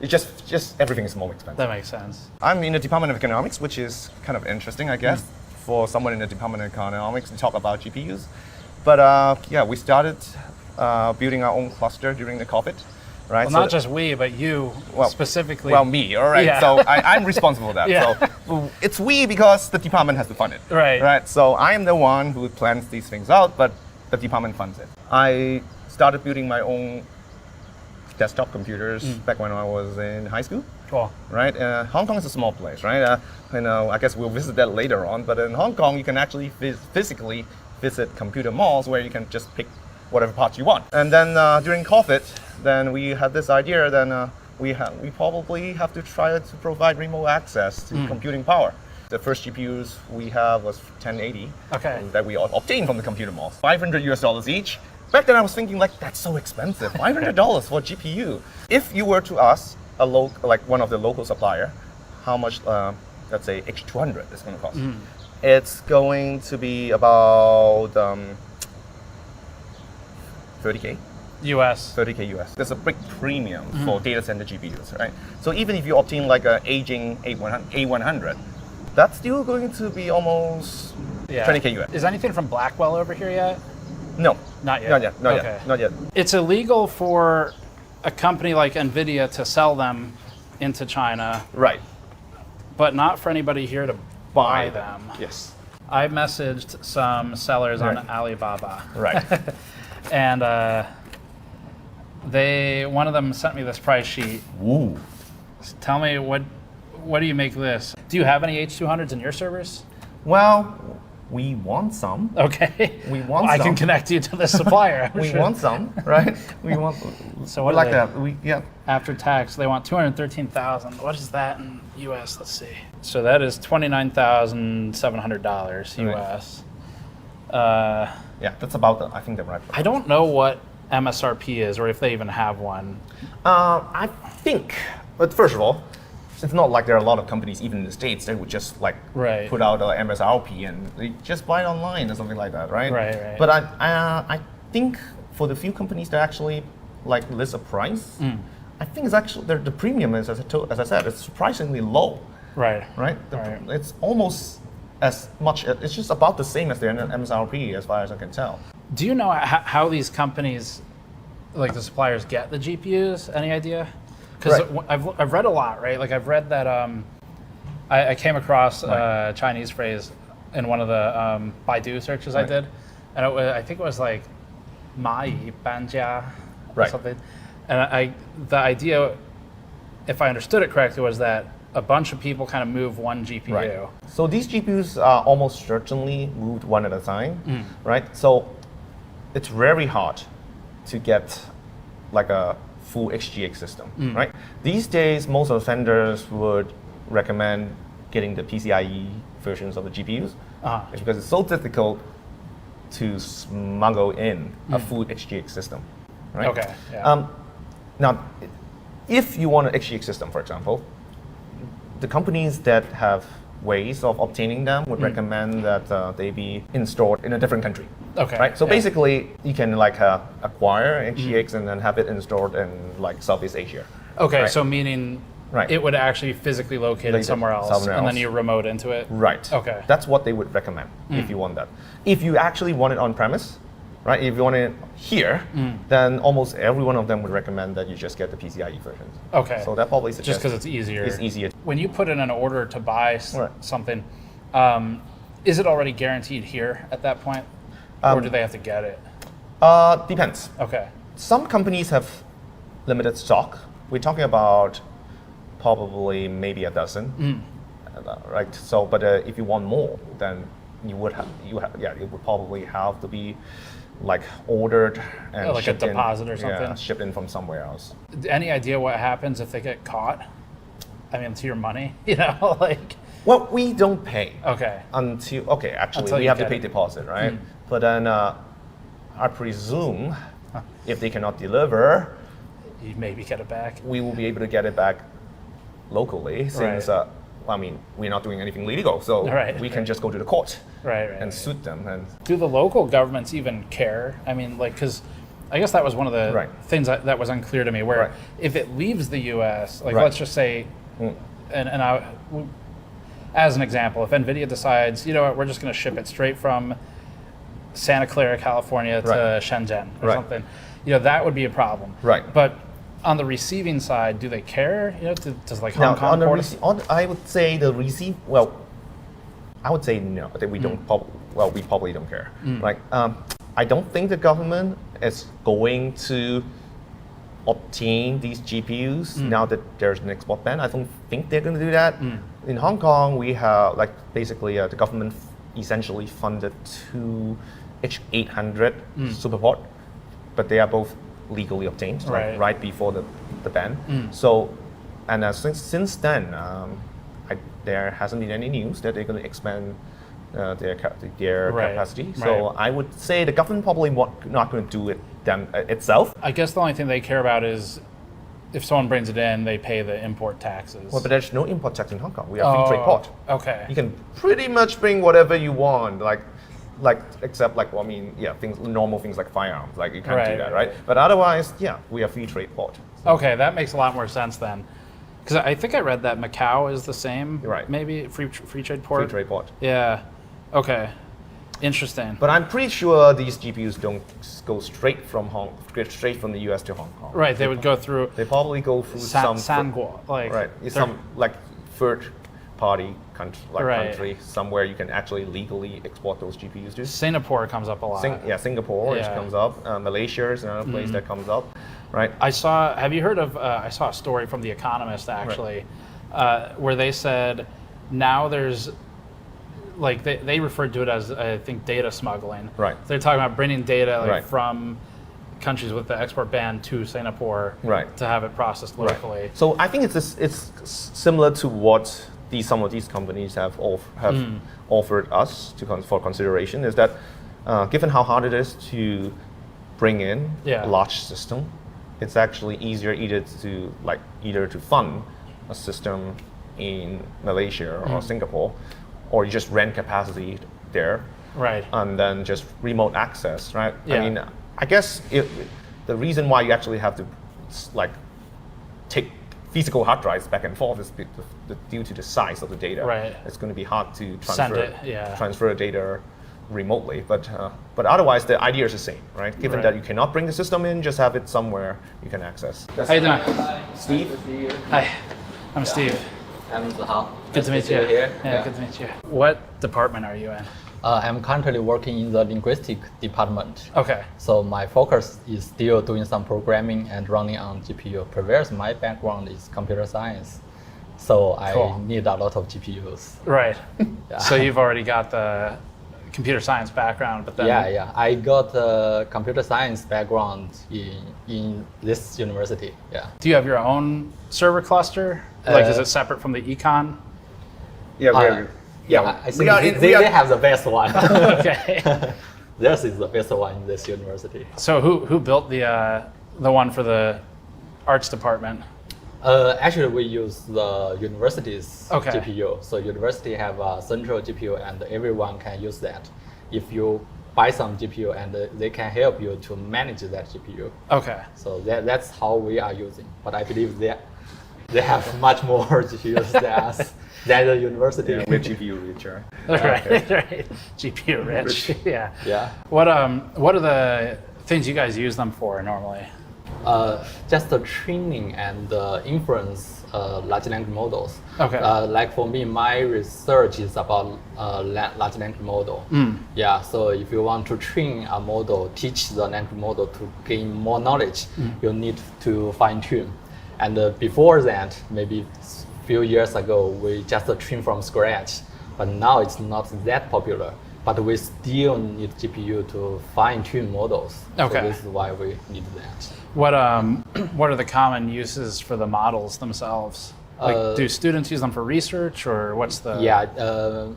B: it's just everything is more expensive.
A: That makes sense.
B: I'm in the Department of Economics, which is kind of interesting, I guess, for someone in the Department of Economics to talk about GPUs. But we started building our own cluster during the COVID, right?
A: Well, not just we, but you specifically.
B: Well, me, all right.
A: Yeah.
B: So I'm responsible for that. So it's we because the department has to fund it.
A: Right.
B: Right. So I am the one who plans these things out, but the department funds it. I started building my own desktop computers back when I was in high school.
A: Cool.
B: Right. Hong Kong is a small place, right? I guess we'll visit that later on. But in Hong Kong, you can actually physically visit computer malls where you can just pick whatever parts you want. And then during COVID, then we had this idea. Then we probably have to try to provide remote access to computing power. The first GPUs we have was 1080 that we obtained from the computer malls, $500 each. Back then I was thinking that's so expensive, $500 for a GPU. If you were to ask one of the local supplier, how much, let's say H200 is going to cost, it's going to be about 30K.
A: US.
B: 30K US. There's a big premium for data center GPUs, right? So even if you obtain an aging A100, that's still going to be almost 20K US.
A: Is anything from Blackwell over here yet?
B: No.
A: Not yet?
B: Not yet.
A: It's illegal for a company like Nvidia to sell them into China.
B: Right.
A: But not for anybody here to buy them.
B: Yes.
A: I messaged some sellers on Alibaba.
B: Right.
A: And one of them sent me this price sheet.
B: Ooh.
A: Tell me, what do you make this? Do you have any H200s in your servers?
B: Well, we want some.
A: Okay.
B: We want some.
A: I can connect you to the supplier.
B: We want some, right? We want.
A: So what
B: like
A: that?
B: After
A: tax, they want $213,000. What is that in US? Let's see. So that is $29,700 US.
B: That's about I think the right.
A: I don't know what MSRP is, or if they even have one.
B: I think, but first of all, it's not like there are a lot of companies, even in the States, that would just put out a MSRP and they just buy it online or something like that, right?
A: Right.
B: But I think for the few companies that actually list a price, I think it's actually the premium is, as I said, it's surprisingly low.
A: Right.
B: It's almost as much. It's just about the same as the MSRP, as far as I can tell.
A: Do you know how these companies, the suppliers, get the GPUs? Any idea? Because I've read a lot, right? I've read that I came across a Chinese phrase in one of the Baidu searches I did, and I think it was "mai banjia" or something. And the idea, if I understood it correctly, was that a bunch of people kind of move one GPU.
B: Right. So these GPUs are almost certainly moved one at a time, right? So it's very hard to get a full HGX system, right? These days, most of the vendors would recommend getting the PCIe versions of the GPUs because it's so difficult to smuggle in a full HGX system, right?
A: Okay. Yeah.
B: Now, if you want an HGX system, for example, the companies that have ways of obtaining them would recommend that they be installed in a different country.
A: Okay.
B: Right. So
A: yeah.
B: basically, you can like acquire NGX and then have it installed in like Southeast Asia.
A: Okay.
B: Right?
A: So meaning.
B: Right.
A: It would actually physically locate it somewhere else, and then you remote into it.
B: Right.
A: Okay.
B: That's what they would recommend if you want that. If you actually want it on premise, right? If you want it here, then almost every one of them would recommend that you just get the PCIe version.
A: Okay.
B: So that probably
A: just because it's easier.
B: It's easier.
A: When you put in an order to buy something, is it already guaranteed here at that point, or do they have to get it?
B: Depends.
A: Okay.
B: Some companies have limited stock. We're talking about probably maybe a dozen, right? So, but if you want more, then you would have, it would probably have to be like ordered and
A: like a deposit or something.
B: Yeah, shipped in from somewhere else.
A: Any idea what happens if they get caught? I mean, to your money, you know, like.
B: Well, we don't pay.
A: Okay.
B: Until we have to pay deposit, right? But then I presume if they cannot deliver,
A: you maybe get it back.
B: We will be able to get it back locally, since I mean, we're not doing anything illegal, so we can just go to the court and suit them. And
A: do the local governments even care? I mean, like, because I guess that was one of the things that was unclear to me, where if it leaves the U.S., like let's just say, as an example, if Nvidia decides, you know what, we're just going to ship it straight from Santa Clara, California to Shenzhen or something, you know, that would be a problem.
B: Right.
A: But on the receiving side, do they care? You know, does like Hong Kong
B: I would say the receive. Well, I would say no. That we don't. We probably don't care. Like, I don't think the government is going to obtain these GPUs now that there's an export ban. I don't think they're going to do that. In Hong Kong, we have like basically the government essentially funded 2 H800 Superport, but they are both legally obtained right before the ban. So, and since then, there hasn't been any news that they're going to expand their capacity. So I would say the government probably not going to do it itself.
A: I guess the only thing they care about is if someone brings it in, they pay the import taxes.
B: Well, but there's no import tax in Hong Kong. We are free trade port.
A: Okay.
B: You can pretty much bring whatever you want, except normal things like firearms. Like you can't do that, right? But otherwise, we are free trade port. So.
A: Okay, that makes a lot more sense then. Because I think I read that Macau is the same. Right. Maybe free trade port.
B: Free trade port.
A: Yeah. Okay. Interesting.
B: But I'm pretty sure these GPUs don't go straight from the US to Hong Kong.
A: Right. They would go through.
B: They probably go through some
A: Sanguo,
B: some third party country somewhere you can actually legally export those GPUs to.
A: Singapore comes up a lot.
B: Singapore comes up. Malaysia is another place that comes up. Right.
A: Have you heard of? I saw a story from The Economist actually, where they said now there's. Like they referred to it as, I think, data smuggling.
B: Right.
A: They're talking about bringing data from countries with the export ban to Singapore to have it processed locally.
B: Right. So I think it's similar to what some of these companies have offered us for consideration. Is that given how hard it is to bring in a large system, it's actually easier either to fund a system in Malaysia or Singapore, or you just rent capacity there, and then just remote access, right? Yeah. I mean, I guess the reason why you actually have to take physical hard drives back and forth is due to the size of the data.
A: Right.
B: It's going to be hard to
A: transfer
B: data remotely, but otherwise the idea is the same, right? Given that you cannot bring the system in, just have it somewhere you can access.
A: How you doing?
B: Steve.
A: Hi, I'm Steve.
G: I'm Zihao.
A: Good to meet you.
G: Yeah,
A: good to meet you. What department are you in?
G: I'm currently working in the linguistic department.
A: Okay.
G: So my focus is still doing some programming and running on GPU. Previous, my background is computer science. So I need a lot of GPUs.
A: Right. So you've already got the computer science background, but then...
G: Yeah. I got a computer science background in this university,
A: Do you have your own server cluster? Is it separate from the econ?
G: I think they have the best one.
A: Okay.
G: Theirs is the best one in this university.
A: So who built the one for the arts department?
G: Actually, we use the university's GPU. So university have a central GPU, and everyone can use that. If you buy some GPU and they can help you to manage that GPU.
A: Okay.
G: So that's how we are using. But I believe they have much more GPUs than us, than the university.
B: Yeah, we're GPU richer.
A: Right, right. GPU rich. Yeah.
G: Yeah.
A: What are the things you guys use them for normally?
G: Just the training and inference large language models.
A: Okay.
G: Like for me, my research is about large language model. Yeah. So if you want to train a model, teach the language model to gain more knowledge, you need to fine tune. And before that, maybe a few years ago, we just train from scratch. But now it's not that popular. But we still need GPU to fine-tune models.
A: Okay.
G: So this is why we need that.
A: What are the common uses for the models themselves? Like, do students use them for research, or what's the?
G: Yeah,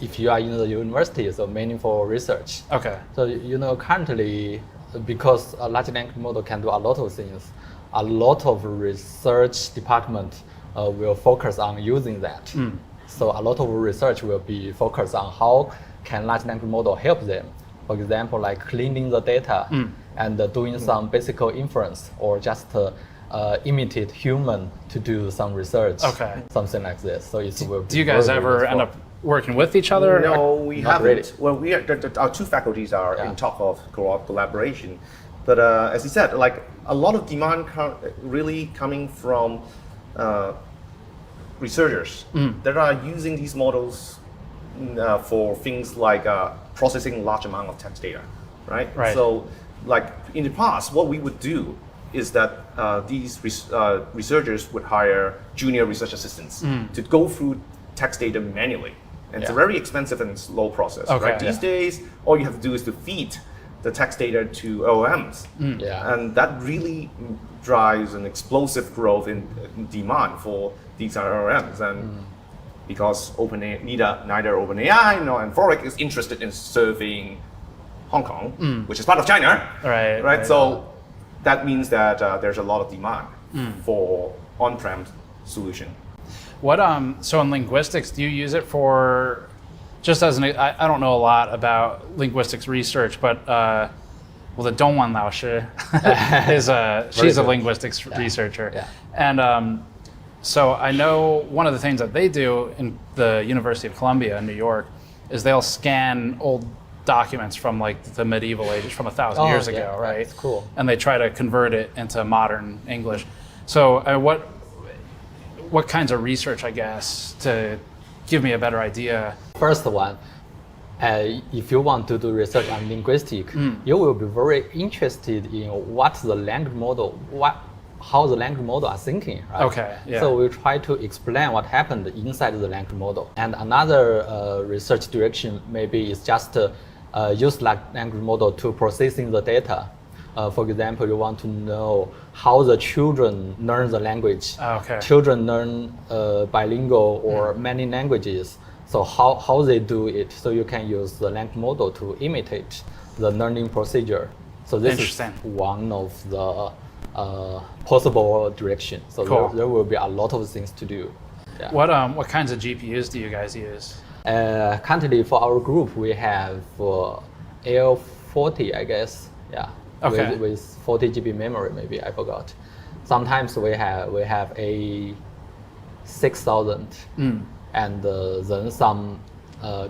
G: if you are in the university, so mainly for research.
A: Okay.
G: So currently, because a large language model can do a lot of things, a lot of research department will focus on using that. So a lot of research will be focused on how can large language model help them. For example, like cleaning the data and doing some basic inference, or just imitate human to do some research.
A: Okay.
G: Something like this. So it will be
A: Do you guys ever end up working with each other?
B: No, we
G: Not
B: haven't.
G: really.
B: Well, we are, our two faculties are in talk of collaboration. But as you said, like a lot of demand really coming from researchers that are using these models for things like processing large amount of text data, right?
A: Right.
B: So, like in the past, what we would do is that these researchers would hire junior research assistants to go through text data manually. And it's a very expensive and slow process, right? These days, all you have to do is to feed the text data to OMs. And that really drives an explosive growth in demand for these LLMs. And because neither OpenAI nor Anthropic is interested in serving Hong Kong, which is part of China, right? So that means that there's a lot of demand for on-prem solution.
A: What so in linguistics, do you use it for? Just as I don't know a lot about linguistics research, but the Dongwan Lao Shi is she's a linguistics researcher, and so I know one of the things that they do in the University of Columbia in New York is they'll scan old documents from like the medieval ages, from 1,000 years ago, right?
G: That's cool.
A: And they try to convert it into modern English. So what kinds of research, I guess, to give me a better idea?
G: First one, if you want to do research on linguistics, you will be very interested in what the language model, how the language model are thinking, right?
A: Okay, yeah.
G: So we try to explain what happened inside the language model. And another research direction maybe is just use language model to processing the data. For example, you want to know how the children learn the language.
A: Okay.
G: Children learn bilingual or many languages. So how they do it. So you can use the language model to imitate the learning procedure. So this is one of the possible directions. So
A: cool.
G: there will be a lot of things to do. Yeah.
A: What kinds of GPUs do you guys use?
G: Currently for our group, we have L40, I guess. Yeah.
A: Okay.
G: With 40 GB memory, maybe I forgot. Sometimes we have a 6000 and then some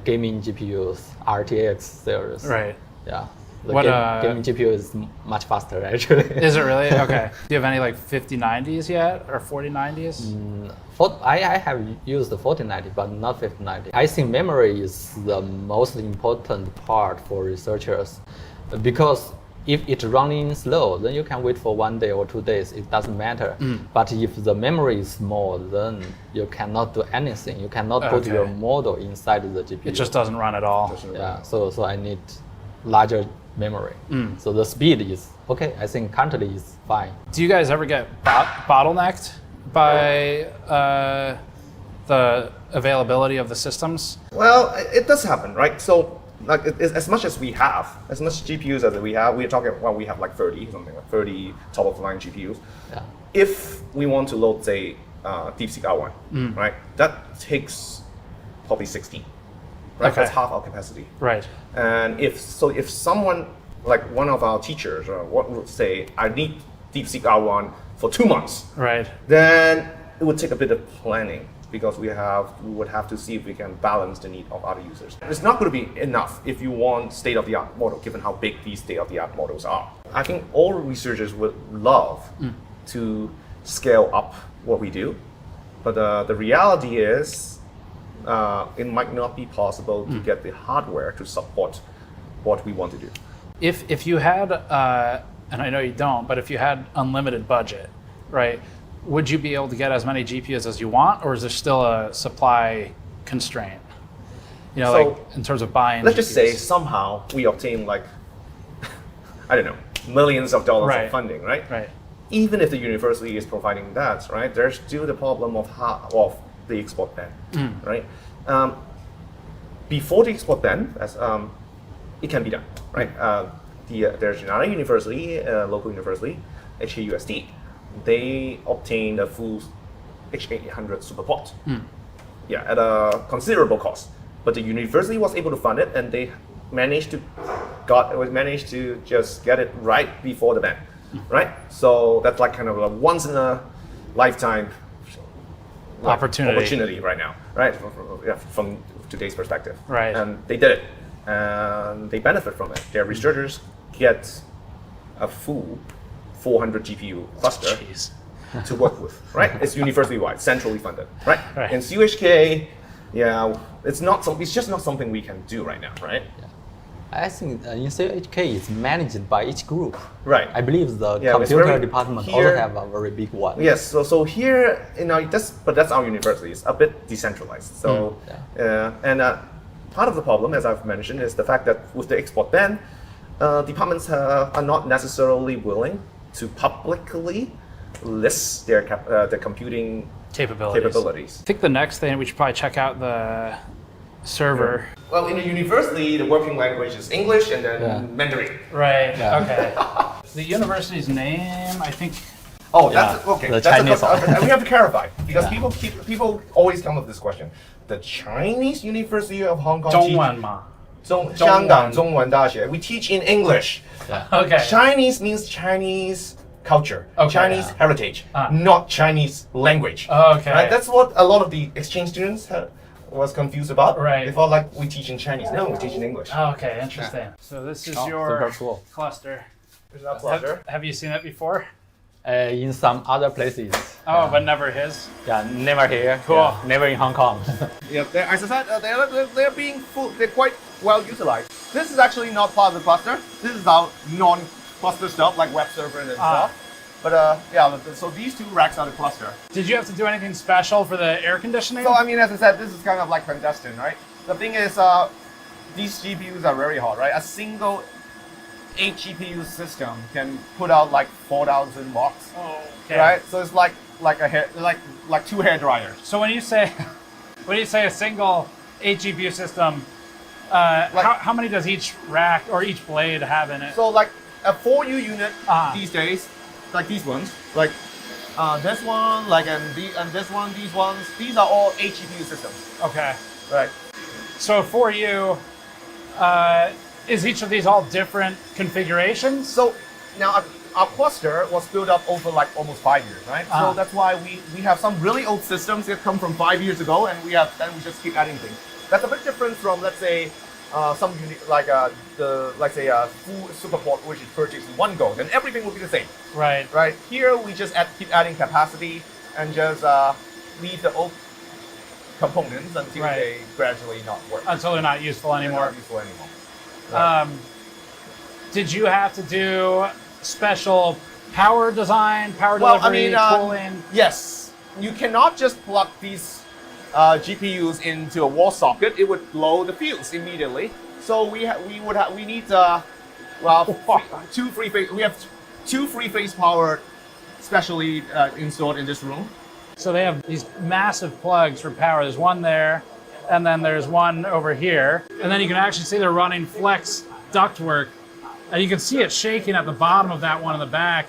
G: gaming GPUs, RTX series.
A: Right.
G: Yeah. The gaming GPU is much faster, actually.
A: Is it really? Okay. Do you have any like 5090s yet, or 4090s?
G: I have used the 4090, but not 5090. I think memory is the most important part for researchers, because if it's running slow, then you can wait for 1 day or 2 days. It doesn't matter. But if the memory is small, then you cannot do anything. You cannot put your model inside the GPU.
A: It just doesn't run at all.
G: Yeah. So I need larger memory. So the speed is okay. I think currently is fine.
A: Do you guys ever get bottlenecked by the availability of the systems?
B: Well, it does happen, right? So, like, as much GPUs as we have, we're talking, well, we have like 30, something like 30 top-of-the-line GPUs.
G: Yeah.
B: If we want to load, say, DeepSeek R1, right, that takes probably 16. right?
A: Okay.
B: That's half our capacity.
A: Right.
B: And if someone, like one of our teachers, or what would say, I need DeepSeek R1 for 2 months,
A: Right.
B: then it would take a bit of planning, because we would have to see if we can balance the need of other users. It's not going to be enough if you want state-of-the-art model, given how big these state-of-the-art models are. I think all researchers would love to scale up what we do, but the reality is it might not be possible to get the hardware to support what we want to do.
A: If you had, and I know you don't, but if you had unlimited budget, right? Would you be able to get as many GPUs as you want, or is there still a supply constraint? You know,
B: So,
A: like in terms of buying.
B: Let's just say
A: GPUs.
B: somehow we obtain like, I don't know, millions of dollars
A: Right.
B: of funding, right?
A: Right.
B: Even if the university is providing that, right? There's still the problem of the export ban, right? Before the export ban, it can be done, right? There's another university, local university, HKUST. They obtained a full H800 superport, at a considerable cost. But the university was able to fund it, and they managed to just get it right before the ban, right? So that's like kind of a once in a lifetime opportunity right now, right? From today's perspective,
A: Right.
B: And they did it, and they benefit from it. Their researchers get a full 400 GPU cluster to work with, right? It's university-wide, centrally funded, right?
A: Right.
B: In CUHK, it's just not something we can do right now, right?
G: I think in CUHK it's managed by each group.
B: Right.
G: I believe the
B: Yeah, it's
G: computer
B: very-
G: department
B: here-
G: also have a very big one.
B: Yes, so here, that's our university. It's a bit decentralized. So, part of the problem, as I've mentioned, is the fact that with the export ban, departments are not necessarily willing to publicly list their computing capabilities.
A: I think the next thing we should probably check out the server.
B: Well, in the university, the working language is English and then Mandarin.
A: Right. Okay. The university's name, I think.
B: Oh, that's okay.
G: The
B: That's
G: Chinese one.
B: and we have to clarify, because people always come with this question. The Chinese University of Hong Kong.
A: 中文嘛。
B: 香港中文大学. We teach in English.
A: Okay.
B: Chinese means Chinese culture,
A: Okay.
B: Chinese heritage, not Chinese language.
A: Okay.
B: Right? That's what a lot of the exchange students was confused about.
A: Right.
B: They thought like we teach in Chinese. No, we teach in English.
A: Okay, interesting. So this is your
G: super cool.
A: cluster.
B: Here's our cluster.
A: Have you seen it before?
G: In some other places.
A: Oh, but never his.
G: Yeah, never here.
A: Cool.
G: Yeah, never in Hong Kong.
B: Yeah, as I said, they're being they're quite well utilized. This is actually not part of the cluster. This is our non-cluster stuff like web server and stuff. But so these two racks are the cluster.
A: Did you have to do anything special for the air conditioning?
B: So I mean, as I said, this is kind of like clandestine, right? The thing is, these GPUs are very hot, right? A single 8 GPU system can put out like 4,000 watts.
A: Oh, okay.
B: Right? So it's like two hair dryers.
A: So when you say a single 8 GPU system, how many does each rack or each blade have in it?
B: So like a 4U unit these days, like these ones, like this one, like and this one, these ones, these are all 8 GPU systems.
A: Okay.
B: Right.
A: So for you, is each of these all different configurations?
B: So now our cluster was built up over like almost 5 years, right? So that's why we have some really old systems that come from 5 years ago, and we just keep adding things. That's a bit different from, let's say, full superport, which is purchased in one go. Then everything will be the same.
A: Right.
B: Right. Here we just keep adding capacity and just leave the old components until they gradually not work.
A: Until they're not useful anymore.
B: They're not useful anymore. Right.
A: Did you have to do special power design, power delivery, cooling?
B: Yes. You cannot just plug these GPUs into a wall socket. It would blow the fuse immediately. So we need two three-phase. We have two three-phase power specially installed in this room.
A: So they have these massive plugs for power. There's one there, and then there's one over here. And then you can actually see they're running flex ductwork. And you can see it shaking at the bottom of that one in the back,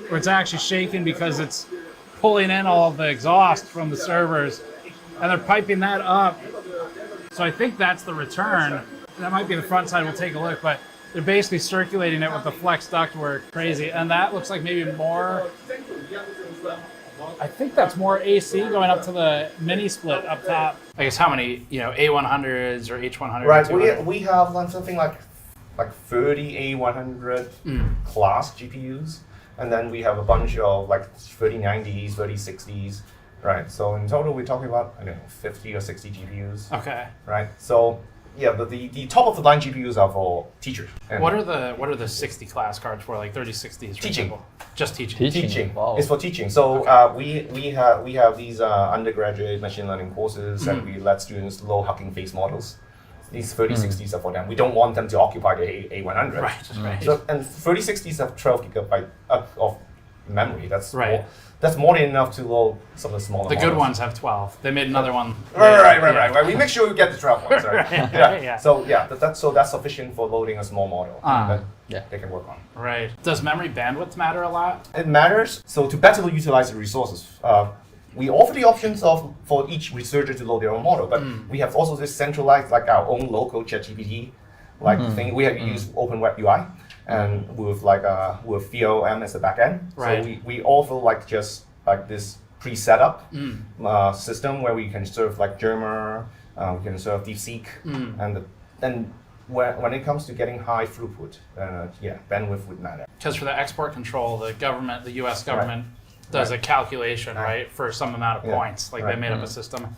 A: where it's actually shaking because it's pulling in all of the exhaust from the servers. And they're piping that up
I: So I think that's the return. That might be the front side. We'll take a look, but they're basically circulating it with the flex ductwork. Crazy. And that looks like maybe more, I think that's more AC going up to the mini split up top. I guess how many, A100s or H100s?
B: Right, we have something like 30 A100 class GPUs, and then we have a bunch of like 3090s, 3060s, right? So in total, we're talking about 50 or 60 GPUs.
I: Okay.
B: Right. So yeah, but the top of the line GPUs are for teachers.
I: What are the 60 class cards for? Like 3060s?
B: Teaching.
I: Example? Just teaching.
B: Teaching.
G: Wow.
B: It's for teaching. So we have these undergraduate machine learning courses, and we let students load hugging face models. These 3060s are for them. We don't want them to occupy the A100.
I: Right.
B: So, and 3060s have 12 gigabyte of memory. That's
I: right.
B: That's more than enough to load some of the smaller
I: The
B: models.
I: good ones have 12. They made another one.
B: Right. We make sure we get the 12 ones. Right?
I: Yeah.
B: So yeah, that's sufficient for loading a small model that they can work on.
I: Right. Does memory bandwidth matter a lot?
B: It matters. So to better utilize the resources, we offer the options for each researcher to load their own model, but we have also this centralized, like our own local ChatGPT thing. We have used Open Web UI and with with VLM as the backend.
I: Right.
B: So we offer just this pre-set up system where we can serve like German, we can serve DeepSeek, and then when it comes to getting high throughput, bandwidth would matter.
I: Because for the export control, the U.S. government does a calculation, right, for some amount of points. Like they made up a system.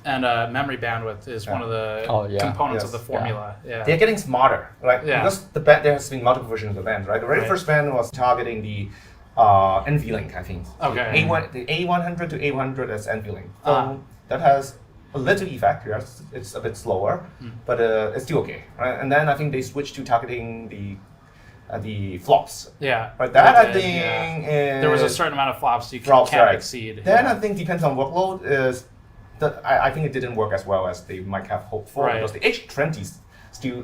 I: And memory bandwidth is one of the components of the formula. Yeah.
B: They're getting smarter, right?
I: Yeah.
B: Because there has been multiple versions of the band, right? The very first band was targeting the NVLink, I think.
I: Okay.
B: The A100 to A100 as NVLink. So that has a little effect. Yes, it's a bit slower, but it's still okay, right? And then I think they switched to targeting the flops.
I: Yeah.
B: But that I think
I: there was a certain amount of flops you can't exceed.
B: Then I think depends on workload. I think it didn't work as well as they might have hoped for because the H20s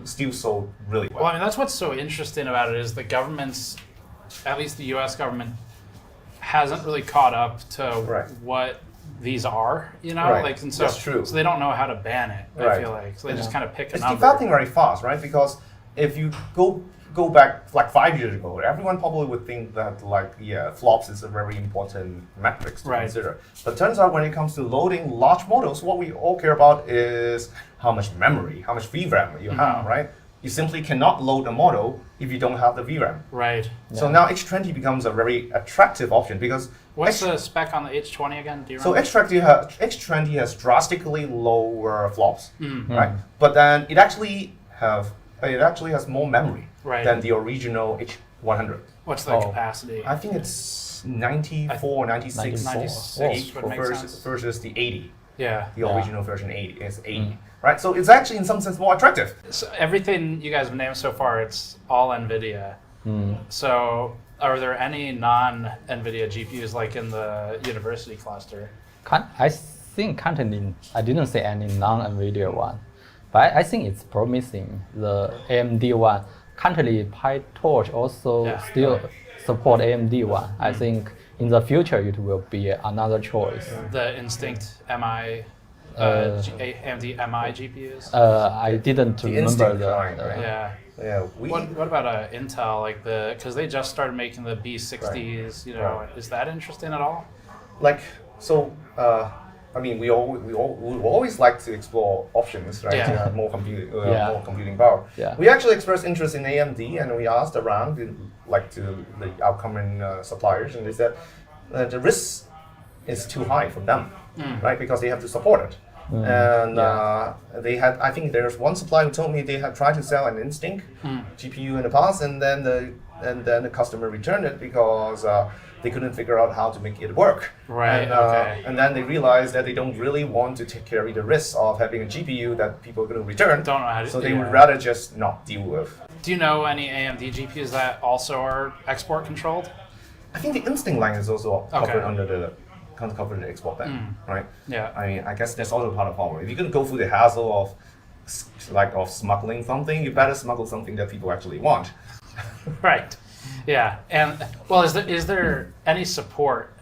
B: still sold really well.
I: Well, I mean, that's what's so interesting about it is the government's, at least the U.S. government, hasn't really caught up to what these are, and so,
B: that's true.
I: So they don't know how to ban it, I feel like. So they just kind of pick a number.
B: It's developing very fast, right? Because if you go back like 5 years ago, everyone probably would think that flops is a very important metric to consider. But it turns out when it comes to loading large models, what we all care about is how much memory, how much VRAM you have, right? You simply cannot load a model if you don't have the VRAM.
I: Right.
B: So now H20 becomes a very attractive option because
I: what's the spec on the H20 again? Do you
B: so
I: remember?
B: H20 has drastically lower flops, right? But then it actually has more memory than the original H100.
I: What's the capacity?
B: I think it's 94, 96 versus the 80.
I: Yeah.
B: The original version 80 is 80. Right? So it's actually in some sense more attractive.
I: So everything you guys have named so far, it's all Nvidia. So are there any non-Nvidia GPUs like in the university cluster?
G: I think currently I didn't say any non-Nvidia one. But I think it's promising, the AMD one. Currently, PyTorch also still support AMD one. I think in the future it will be another choice.
I: The Instinct MI, AMD MI GPUs?
G: I didn't remember
I: What about Intel, because they just started making the B60s, is that interesting at all?
B: I mean, we always like to explore options, right? To have more computing power.
G: Yeah.
B: We actually expressed interest in AMD, and we asked around, to the outcoming suppliers, and they said the risk is too high for them, right? Because they have to support it. And they had, I think there's one supplier who told me they had tried to sell an Instinct GPU in the past, and then the customer returned it because they couldn't figure out how to make it work.
I: Right.
B: And then they realized that they don't really want to carry the risk of having a GPU that people are going to return.
I: Don't know how to.
B: So they would rather just not deal with.
I: Do you know any AMD GPUs that also are export controlled?
B: I think the Instinct line is also covered under the export ban, right?
I: Yeah.
B: I mean, I guess that's also part of the problem. If you're going to go through the hassle of smuggling something, you better smuggle something that people actually want.
I: Right. Yeah. And well, is there any support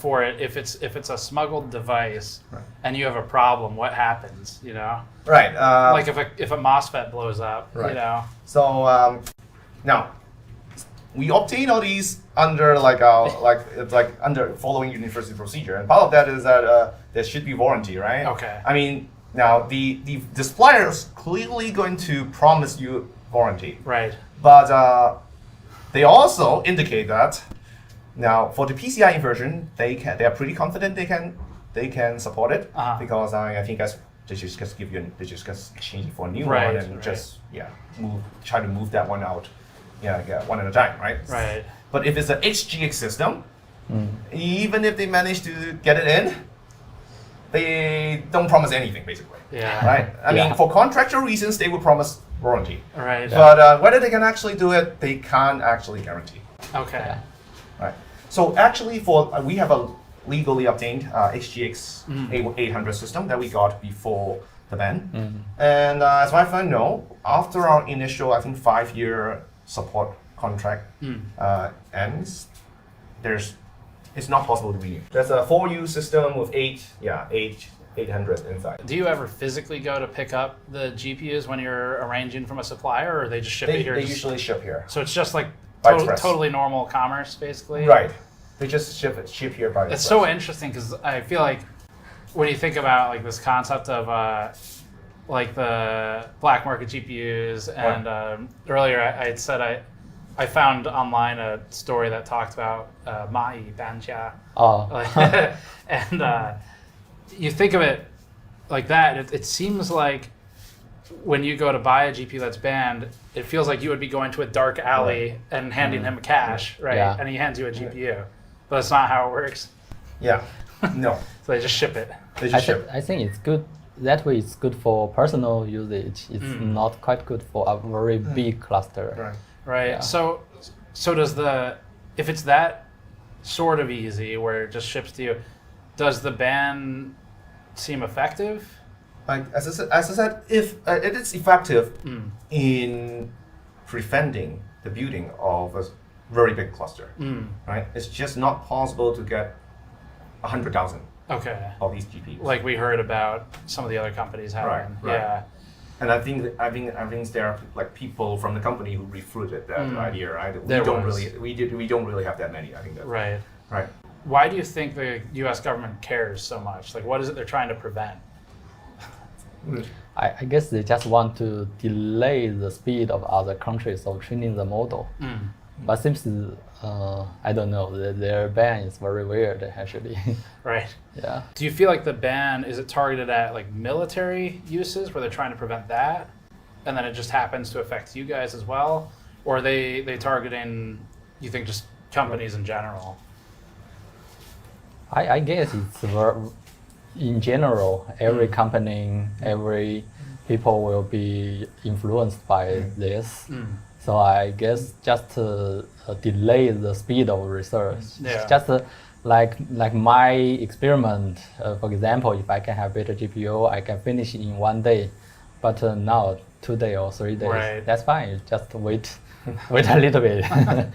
A: for it, if it's a smuggled device and you have a problem, what happens? You know,
B: right?
A: Like if a MOSFET blows up,
B: right.
A: you know.
B: So now we obtain all these under like under following university procedure, and part of that is that there should be warranty, right?
A: Okay.
B: I mean, now the supplier is clearly going to promise you warranty,
A: right?
B: But they also indicate that now for the PCI inversion, they are pretty confident they can support it because I think they just exchange it for a new one and just try to move that one out, one at a time, right?
A: Right.
B: But if it's an HGX system, even if they manage to get it in, they don't promise anything basically.
A: Yeah.
B: Right. I mean, for contractual reasons, they would promise warranty.
A: Right.
B: But whether they can actually do it, they can't actually guarantee.
A: Okay.
B: Right. So actually, we have a legally obtained HGX 800 system that we got before the ban. And as far as I know, after our initial, I think 5-year support contract ends, it's not possible to renew. There's a 4U system with 800 inside.
A: Do you ever physically go to pick up the GPUs when you're arranging from a supplier, or they just ship it here?
B: They usually ship here.
A: So it's just like
B: Express.
A: totally normal commerce, basically.
B: Right. They just ship here by
A: It's so interesting because I feel like when you think about like this concept of like the black market GPUs, and earlier I had said I found online a story that talked about Mai Banjia. And you think of it like that, it seems like when you go to buy a GPU that's banned, it feels like you would be going to a dark alley and handing him cash, right?
G: Yeah.
A: And he hands you a GPU. But that's not how it works.
B: Yeah. No.
A: So they just ship it.
G: I think it's good. That way it's good for personal usage. It's not quite good for a very big cluster.
B: Right.
A: Right.
B: Yeah.
A: So does if it's that sort of easy where it just ships to you, does the ban seem effective?
B: Like as I said, if it is effective in preventing the building of a very big cluster, right? It's just not possible to get 100,000 of these GPUs.
A: Like we heard about some of the other companies having.
B: Right.
A: Yeah.
B: And I think there are like people from the company who refuted that idea, right? We don't really have that many. I think that's
A: right.
B: Right.
A: Why do you think the U.S. government cares so much? Like, what is it they're trying to prevent?
G: I guess they just want to delay the speed of other countries of training the model. But seems I don't know, their ban is very weird actually.
A: Right.
G: Yeah.
A: Do you feel like the ban, is it targeted at like military uses where they're trying to prevent that, and then it just happens to affect you guys as well? Or are they targeting, you think, just companies in general?
G: I guess it's in general, every company, every people will be influenced by this. So I guess just to delay the speed of research.
A: Yeah.
G: Just like my experiment, for example, if I can have better GPU, I can finish in 1 day. But now 2 days or 3 days,
A: Right.
G: that's fine. You just wait a little bit.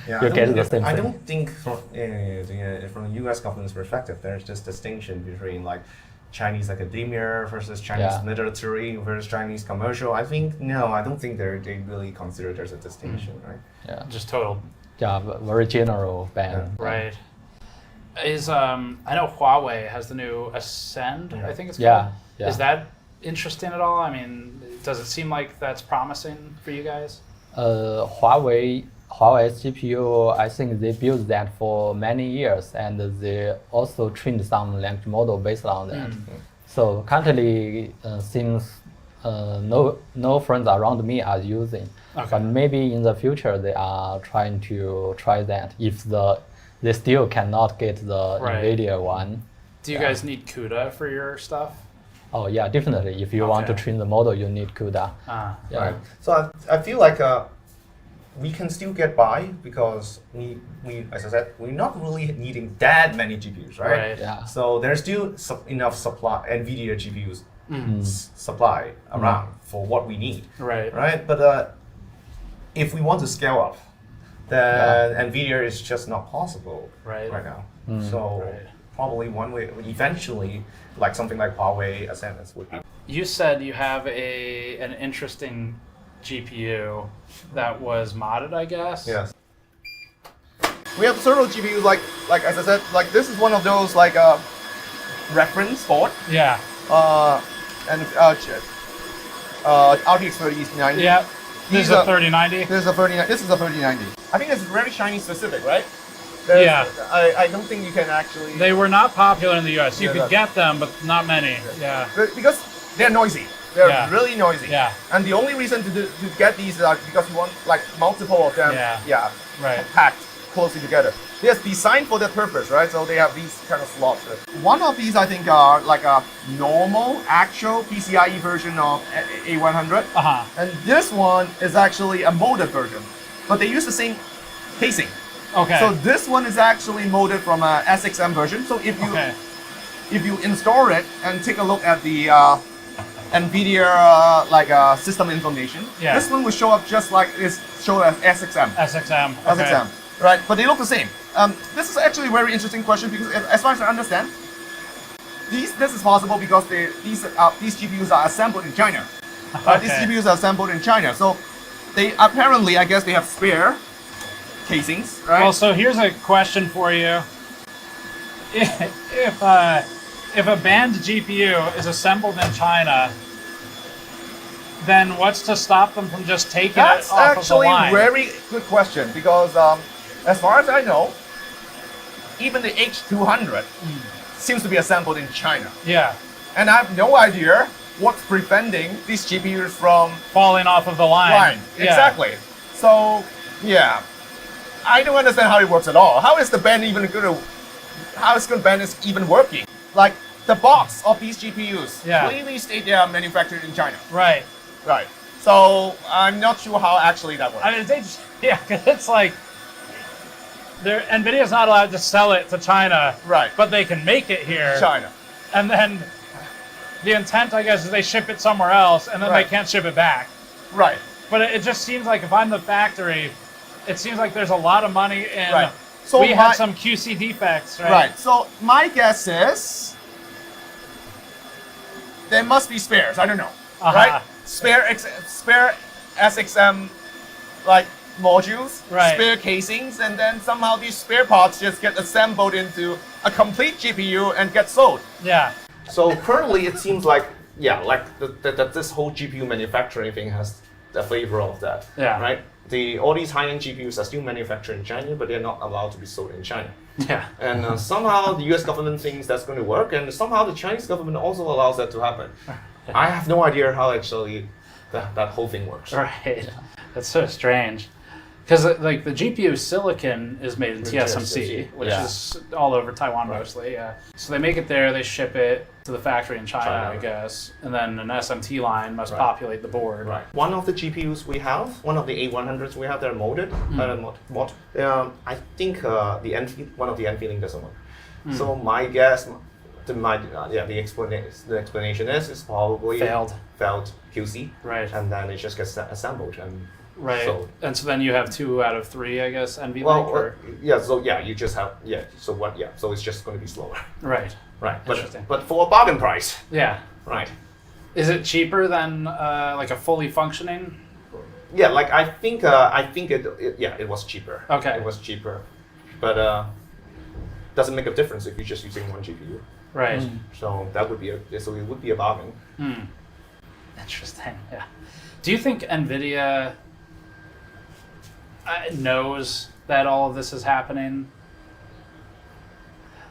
G: You get the same
B: I
G: thing.
B: don't think from the U.S. government's perspective, there's just distinction between like Chinese academia versus Chinese military versus Chinese commercial. I don't think they really consider there's a distinction, right?
G: Yeah.
A: Just total.
G: Yeah, very general ban.
A: Right. I know Huawei has the new Ascend, I think it's called.
G: Yeah, yeah.
A: Is that interesting at all? I mean, does it seem like that's promising for you guys?
G: Huawei's GPU, I think they built that for many years, and they also trained some language model based on that. So currently, seems no friends around me are using, but maybe in the future they are trying to try that if they still cannot get the Nvidia one.
A: Do you guys need CUDA for your stuff?
G: Oh yeah, definitely. If you want to train the model, you need CUDA.
B: Right. So I feel like we can still get by because we as I said, we're not really needing that many GPUs, right?
A: Right.
G: Yeah.
B: So there's still enough supply Nvidia GPUs supply around for what we need.
A: Right.
B: Right. But if we want to scale up, then Nvidia is just not possible
A: right
B: now. So probably one way, eventually, like something like Huawei Ascendance would be.
A: You said you have an interesting GPU that was modded, I guess?
B: Yes. We have several GPUs, like as I said, like this is one of those like reference board.
A: Yeah.
B: And RTX 3090.
A: Yeah. This is a 3090.
B: This is a 3090. I think it's very Chinese specific, right?
A: Yeah.
B: I don't think you can actually.
A: They were not popular in the US. You
B: Yeah,
A: could
B: that-
A: get them, but not many. Yeah.
B: Because they're noisy. They're
A: Yeah.
B: really noisy.
A: Yeah.
B: And the only reason to get these is because you want like multiple of them.
A: Yeah.
B: Right. Packed closely together. They're designed for that purpose, right? So they have these kind of slots. One of these I think are like a normal, actual PCIe version of A100. And this one is actually a modded version, but they use the same casing.
A: Okay.
B: So this one is actually modded from a SXM version. So if you install it and take a look at the Nvidia system information, this one will show up just like it's shown as SXM.
A: SXM. Okay.
B: SXM. Right, but they look the same. This is actually a very interesting question because, as far as I understand, this is possible because these GPUs are assembled in China. These GPUs are assembled in China, so they apparently, I guess, they have spare casings, right?
A: Well, so here's a question for you: if a banned GPU is assembled in China, then what's to stop them from just taking
B: That's
A: it off
B: actually
A: of the line?
B: a very good question because, as far as I know, even the H200 seems to be assembled in China.
A: Yeah.
B: And I have no idea what's preventing these GPUs from
A: falling off of the line. Yeah.
B: Exactly. So, yeah. I don't understand how it works at all. How is the ban even going to? How is the ban is even working? Like the box of these GPUs clearly state they are manufactured in China.
A: Right.
B: Right. So I'm not sure how actually that works.
A: I mean, because it's like Nvidia's not allowed to sell it to China,
B: right?
A: But they can make it here,
B: China,
A: and then the intent, I guess, is they ship it somewhere else, and then they can't ship it back.
B: Right.
A: But it just seems like if I'm the factory, it seems like there's a lot of money in.
B: Right. So
A: we had some QC defects, right?
B: Right. So my guess is there must be spares. I don't know. Right. Spare SXM like modules, spare casings, and then somehow these spare parts just get assembled into a complete GPU and get sold.
A: Yeah.
B: So currently it seems like that this whole GPU manufacturing thing has the flavor of that.
A: Yeah.
B: Right. All these high-end GPUs are still manufactured in China, but they're not allowed to be sold in China.
A: Yeah.
B: And somehow the U.S. government thinks that's going to work, and somehow the Chinese government also allows that to happen. I have no idea how actually that whole thing works.
A: Right. That's so strange. Because like the GPU silicon is made in TSMC, which is all over Taiwan mostly. Yeah. So they make it there, they ship it to the factory in China, I guess, and then an SMT line must populate the board.
B: Right. One of the GPUs we have, one of the A100s we have, they're modded. I think one of the NVLink doesn't work. So my guess, the explanation is probably failed QC.
A: Right.
B: And then it just gets assembled and.
A: Right.
B: So,
A: and so then you have 2 out of 3, I guess, NVLink?
B: You just have, so it's just going to be slower.
A: Right.
B: Right. But for a bargain price.
A: Yeah.
B: Right.
A: Is it cheaper than like a fully functioning?
B: Yeah, like I think it was cheaper.
A: Okay.
B: It was cheaper. But doesn't make a difference if you're just using one GPU.
A: Right.
B: So it would be a bargain.
A: Interesting. Yeah. Do you think Nvidia knows that all of this is happening?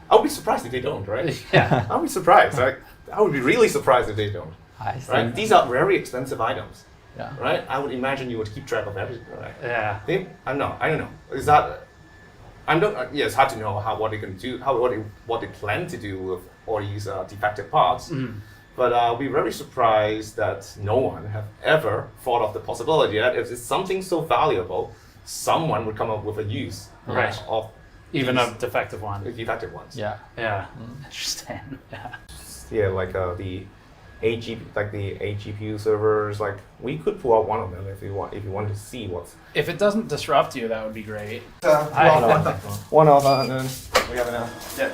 B: I would be surprised if they don't, right?
A: Yeah.
B: I would be surprised. Right? I would be really surprised if they don't. Right? These are very expensive items.
G: Yeah.
B: Right? I would imagine you would keep track of everything, right?
A: Yeah.
B: I don't know. Is that? It's hard to know what they can do, what they plan to do with all these defective parts. But I'll be very surprised that no one have ever thought of the possibility that if it's something so valuable, someone would come up with a use of
A: even a defective one.
B: Defective ones.
G: Yeah.
A: Yeah. Interesting. Yeah.
B: Yeah, like the AGPU servers. Like we could pull out one of them if you want to see what's.
A: If it doesn't disrupt you, that would be great.
B: One of them, and then we have another. Yeah.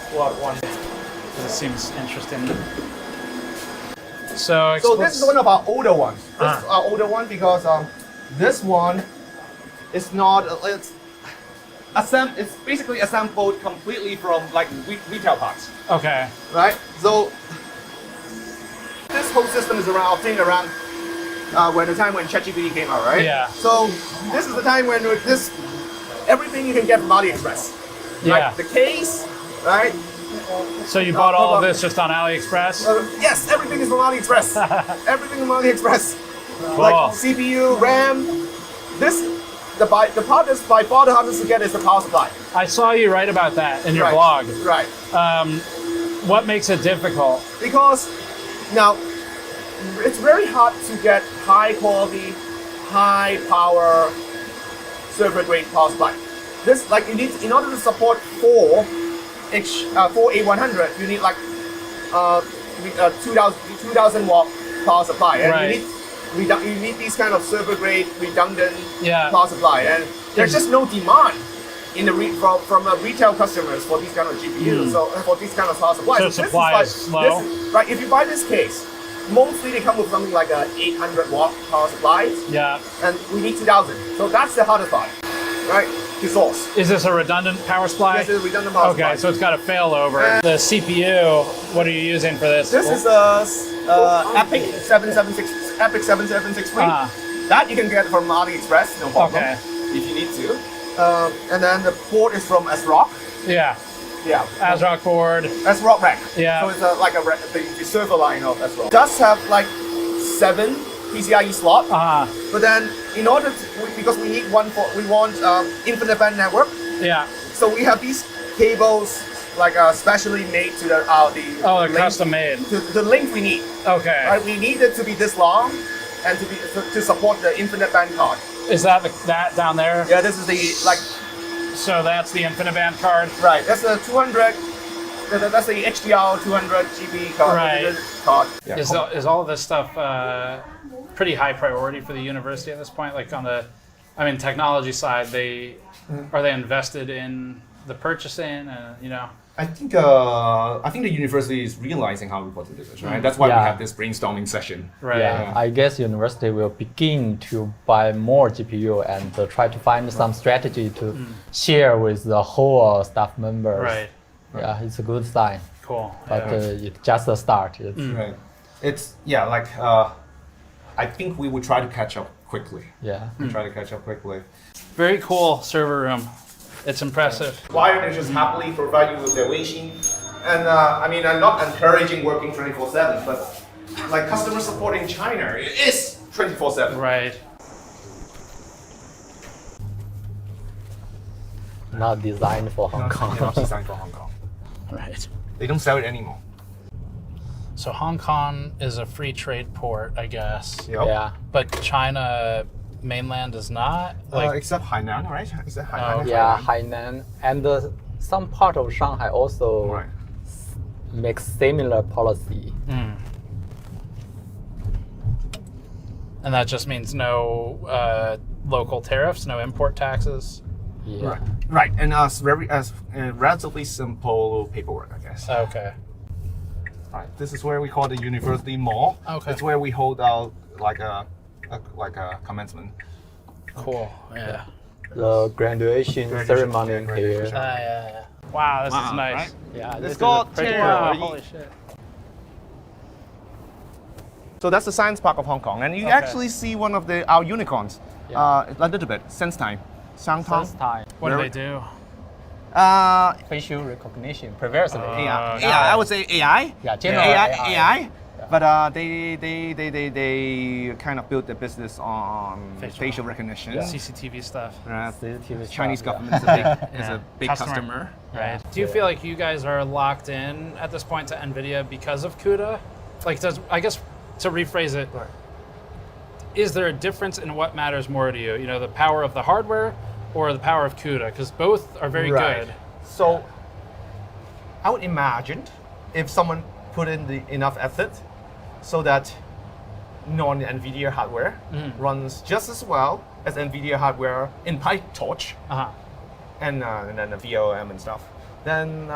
I: pull out one because it seems interesting. So
B: this is one of our older ones. This is our older one because this one is not. It's basically assembled completely from like retail parts.
I: Okay.
B: Right. So this whole system is around when the time when ChatGPT came out, right?
I: Yeah.
B: So this is the time when everything you can get from AliExpress.
I: Yeah.
B: Like the case, right?
I: So you bought all of this just on AliExpress?
B: Yes, everything is from AliExpress. Everything from AliExpress.
I: Cool.
B: Like CPU, RAM. The part that's by far the hardest to get is the power supply.
I: I saw you write about that in your blog.
B: Right.
I: What makes it difficult?
B: Because now it's very hard to get high quality, high power server grade power supply. This like you need in order to support 4 A100, you need like 2000 watt power supply, and you need these kind of server grade redundant power supply, and there's just no demand in the from retail customers for these kind of GPUs, so for these kind of power supplies.
I: So supply is slow.
B: Right, if you buy this case, mostly they come with something like a 800 watt power supply.
I: Yeah.
B: And we need 2000. So that's the hardest part, right? To source.
I: Is this a redundant power supply?
B: Yes, it's a redundant power supply.
I: Okay, so it's got a failover. The CPU, what are you using for this?
B: This is a Epic 7763. That you can get from AliExpress, no problem. Okay. If you need to. And then the board is from ASRock.
I: Yeah.
B: Yeah.
I: ASRock board.
B: ASRock rack. Yeah. So it's like the server line of ASRock. It does have like 7 PCIe slot. But then in order to, because we need want infinite band network.
I: Yeah.
B: So we have these cables like specially made to the
I: they're custom made.
B: The length we need.
I: Okay.
B: Right. We need it to be this long, and to support the infinite band card.
I: Is that that down there?
B: Yeah. This is the like.
I: So that's the infinite band card.
B: Right. That's the 200. That's the HDR 200 GB card.
I: Right.
B: Card.
I: Yeah. Is all of this stuff pretty high priority for the university at this point? Like on the, technology side, are they invested in the purchasing?
B: I think the university is realizing how important it is, right? That's why we have this brainstorming session.
I: Right.
G: Yeah. I guess university will begin to buy more GPU and try to find some strategy to share with the whole staff members.
I: Right.
G: Yeah, it's a good sign.
I: Cool.
G: But it's just a start.
B: Right. It's I think we would try to catch up quickly.
G: Yeah.
B: We try to catch up quickly.
I: Very cool server room. It's impressive.
B: Wired just happily provide you with their Weixin. And I'm not encouraging working 24/7, but like customer support in China, it is 24/7.
I: Right.
G: Not designed for Hong Kong.
B: Not designed for Hong Kong.
I: Right.
B: They don't sell it anymore.
I: So Hong Kong is a free trade port, I guess.
B: Yep.
G: Yeah.
I: But China mainland is not?
B: Except Hainan, right? Except Hainan.
G: Yeah, Hainan. And some part of Shanghai also makes similar policy.
I: And that just means no local tariffs, no import taxes?
G: Yeah.
B: Right. And relatively simple paperwork, I guess.
I: Okay.
B: Right. This is where we call the University Mall.
I: Okay.
B: It's where we hold our like a commencement.
I: Cool. Yeah.
G: The graduation ceremony here.
I: Yeah. Wow, this is nice.
B: Right?
G: Yeah.
B: Let's go.
I: Holy shit.
B: So that's the science park of Hong Kong, and you actually see one of our unicorns. A little bit. Sense time.
I: What do they do?
G: Facial recognition, previously.
B: AI. I would say AI.
G: Yeah, general
B: AI.
G: Yeah.
B: But they kind of built their business on facial recognition.
I: CCTV stuff.
B: CCTV Chinese government is a big customer.
I: Right. Do you feel like you guys are locked in at this point to Nvidia because of CUDA? Like, I guess to rephrase it, is there a difference in what matters more to you? The power of the hardware or the power of CUDA? Because both are very good.
B: So I would imagine if someone put in enough effort so that non-NVIDIA hardware runs just as well as NVIDIA hardware in PyTorch, and then the VOM and stuff, then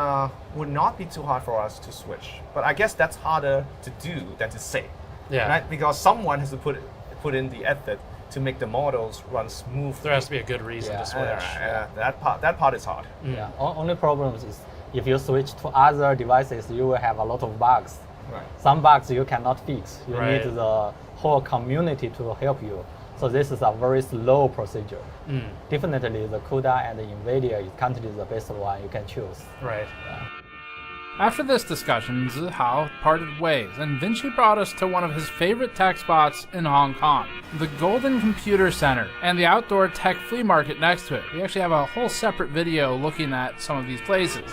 B: would not be too hard for us to switch. But I guess that's harder to do than to say, right? Because someone has to put in the effort to make the models run smooth.
I: There has to be a good reason to switch.
B: That part is hard.
G: Yeah. Only problem is if you switch to other devices, you will have a lot of bugs.
B: Right.
G: Some bugs you cannot fix. You
I: Right.
G: need the whole community to help you. So this is a very slow procedure. Definitely the CUDA and the Nvidia is currently the best one you can choose.
I: Right. After this discussion, Zihao parted ways, and Vinci brought us to one of his favorite tech spots in Hong Kong, the Golden Computer Center, and the outdoor tech flea market next to it. We actually have a whole separate video looking at some of these places.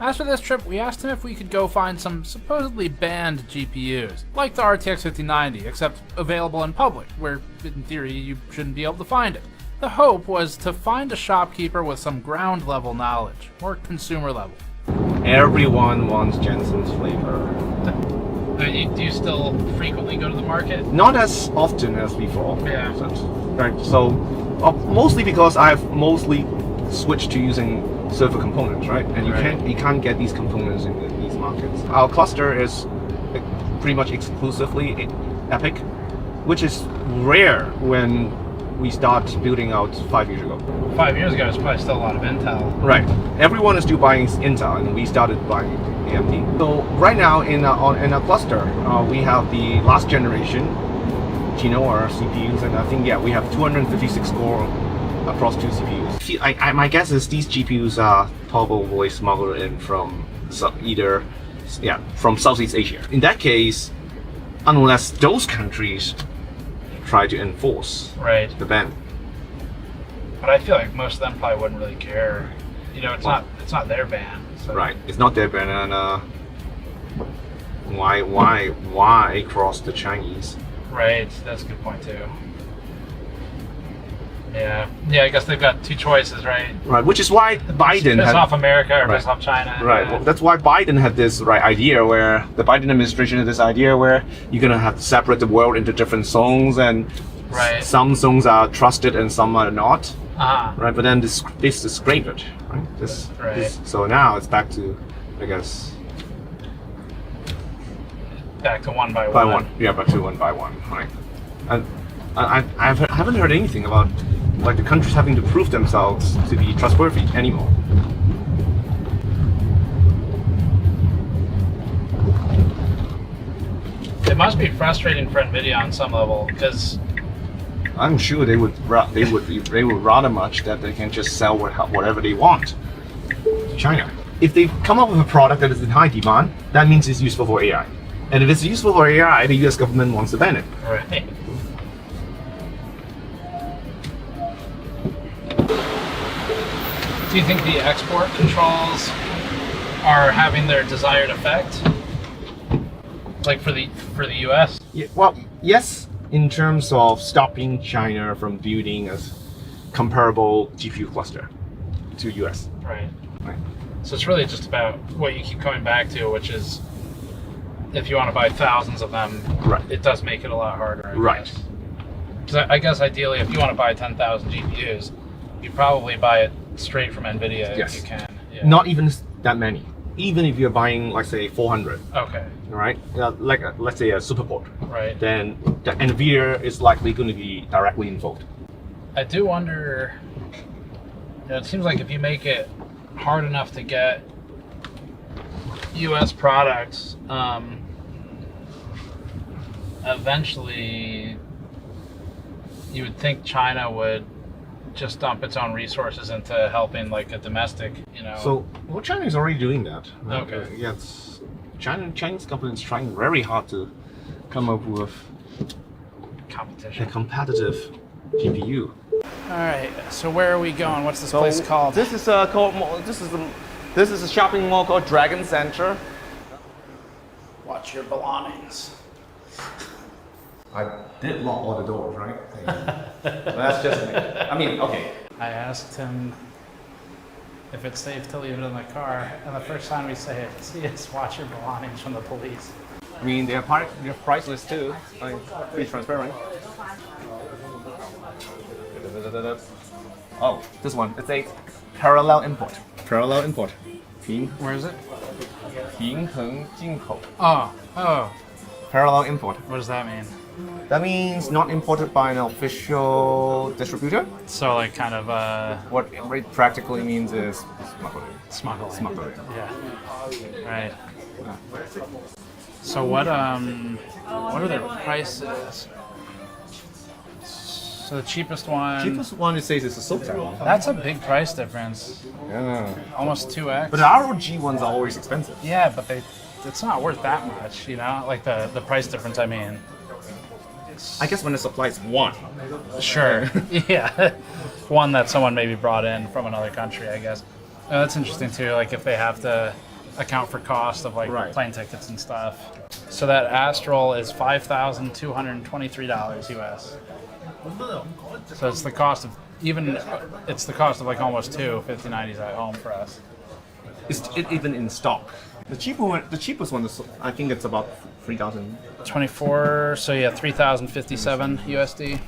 I: After this trip, we asked him if we could go find some supposedly banned GPUs, like the RTX 5090, except available in public, where in theory you shouldn't be able to find it. The hope was to find a shopkeeper with some ground level knowledge, or consumer level.
B: Everyone wants Jensen's flavor.
I: Do you still frequently go to the market?
B: Not as often as before.
I: Yeah.
B: Right. So mostly because I've mostly switched to using server components, right? And you can't get these components in these markets. Our cluster is pretty much exclusively Epic, which is rare when we start building out 5 years ago.
I: 5 years ago, there's probably still a lot of Intel.
B: Right. Everyone is still buying Intel, and we started buying AMD. So right now in a cluster, we have the last generation Genoa CPUs, and I think we have 256 core across 2 CPUs. My guess is these GPUs are probably smuggled in from from Southeast Asia. In that case, unless those countries try to enforce the ban.
I: But I feel like most of them probably wouldn't really care. You know, it's not their ban. So.
B: Right, it's not their ban, and why cross the Chinese?
I: Right, that's a good point too. Yeah, I guess they've got 2 choices, right?
B: Right, which is why Biden
I: piss off America or piss off China.
B: Right, well, that's why Biden had this idea where the Biden administration had this idea where you're gonna have to separate the world into different zones, and some zones are trusted and some are not. Right, but then this is scraped it, right? So now it's back to, I guess.
I: Back to one by one.
B: Yeah, back to one by one, right? And I haven't heard anything about the countries having to prove themselves to be trustworthy anymore.
I: It must be frustrating for Nvidia on some level, because
B: I'm sure they would rather much that they can just sell whatever they want to China. If they come up with a product that is in high demand, that means it's useful for AI. And if it's useful for AI, the US government wants to ban it.
I: Right. Do you think the export controls are having their desired effect? Like for the US?
B: Yeah, well, yes, in terms of stopping China from building a comparable GPU cluster to US.
I: Right. So it's really just about what you keep coming back to, which is if you want to buy thousands of them, it does make it a lot harder. Because I guess ideally, if you want to buy 10,000 GPUs, you probably buy it straight from Nvidia if you can. Yeah.
B: Not even that many. Even if you're buying, like, say, 400.
I: Okay.
B: Right? Let's say a Superport.
I: Right.
B: Then the Nvidia is likely going to be directly involved.
I: I do wonder. It seems like if you make it hard enough to get U.S. products, eventually you would think China would just dump its own resources into helping like a domestic,
B: So, well, China is already doing that.
I: Okay.
B: Yes, Chinese companies trying very hard to come up with a competitive GPU.
I: All right. So where are we going? What's this place called?
B: This is a shopping mall called Dragon Center.
I: Watch your belongings.
B: I did lock all the doors, right? But that's just me. I mean, okay.
I: I asked him if it's safe to leave it in the car, and the first time we say it, he is watch your belongings from the police.
B: I mean, they're priceless too. I mean, pretty transparent. Oh, this one. It's a parallel import. Parallel import.
I: Where is it?
B: 平衡进口.
I: Oh.
B: Parallel import.
I: What does that mean?
B: That means not imported by an official distributor.
I: So like kind of
B: what it practically means is smuggling.
I: Smuggling. Yeah. Right. So what are their prices? So the cheapest one.
B: Cheapest one it says is a silk tag.
I: That's a big price difference.
B: Yeah.
I: Almost 2x.
B: But the ROG ones are always expensive.
I: Yeah, but it's not worth that much, you know? Like the price difference, I mean.
B: I guess when the supply is one.
I: Sure. Yeah. One that someone maybe brought in from another country, I guess. Oh, that's interesting too, like if they have to account for cost of like plane tickets and stuff. So that Astral is $5,223 US. So it's the cost of it's the cost of like almost two 5090s at home for us.
B: Is it even in stock? The cheapest one is, I think it's about 3,000.
I: 24, so yeah, 3,057 USD.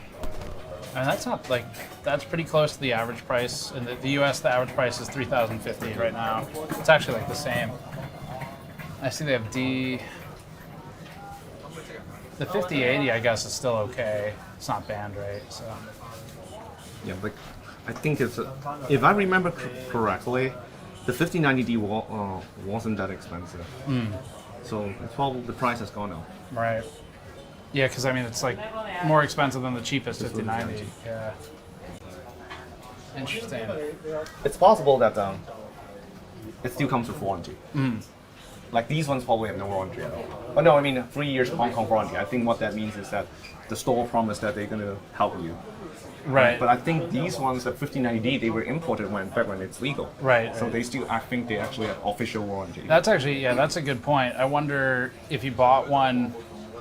I: And that's not like, that's pretty close to the average price. In the US, the average price is 3,050 right now. It's actually like the same. I see they have the 5080, I guess, is still okay. It's not banned, right? So.
B: Yeah, but I think it's, if I remember correctly, the 5090D wasn't that expensive. So it's probably the price has gone up.
I: Right. Yeah, because I mean, it's like more expensive than the cheapest 5090. Yeah. Interesting.
B: It's possible that it still comes with warranty. Like these ones probably have no warranty at all. But no, I mean 3 years Hong Kong warranty. I think what that means is that the store promised that they're going to help you.
I: Right.
B: But I think these ones, the 5090D, they were imported back when it's legal.
I: Right.
B: So they still, I think they actually have official warranty.
I: That's actually, yeah, that's a good point. I wonder if you bought one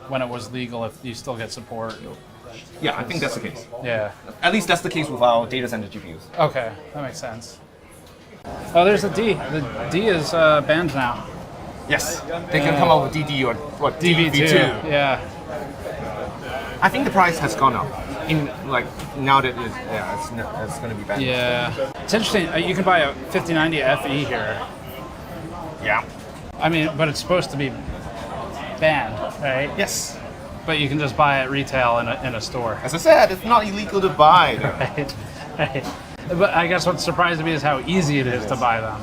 I: when it was legal, if you still get support.
B: Yeah, I think that's the case.
I: Yeah.
B: At least that's the case with our data center GPUs.
I: Okay, that makes sense. Oh, there's the D. The D is banned now.
B: Yes. They can come out with DD or what?
I: DV2. Yeah.
B: I think the price has gone up. In like now that it's going to be banned.
I: Yeah. It's interesting. You can buy a 5090 FE here.
B: Yeah.
I: I mean, but it's supposed to be banned, right?
B: Yes.
I: But you can just buy it retail in a store.
B: As I said, it's not illegal to buy them.
I: Right. But I guess what's surprising me is how easy it is to buy them.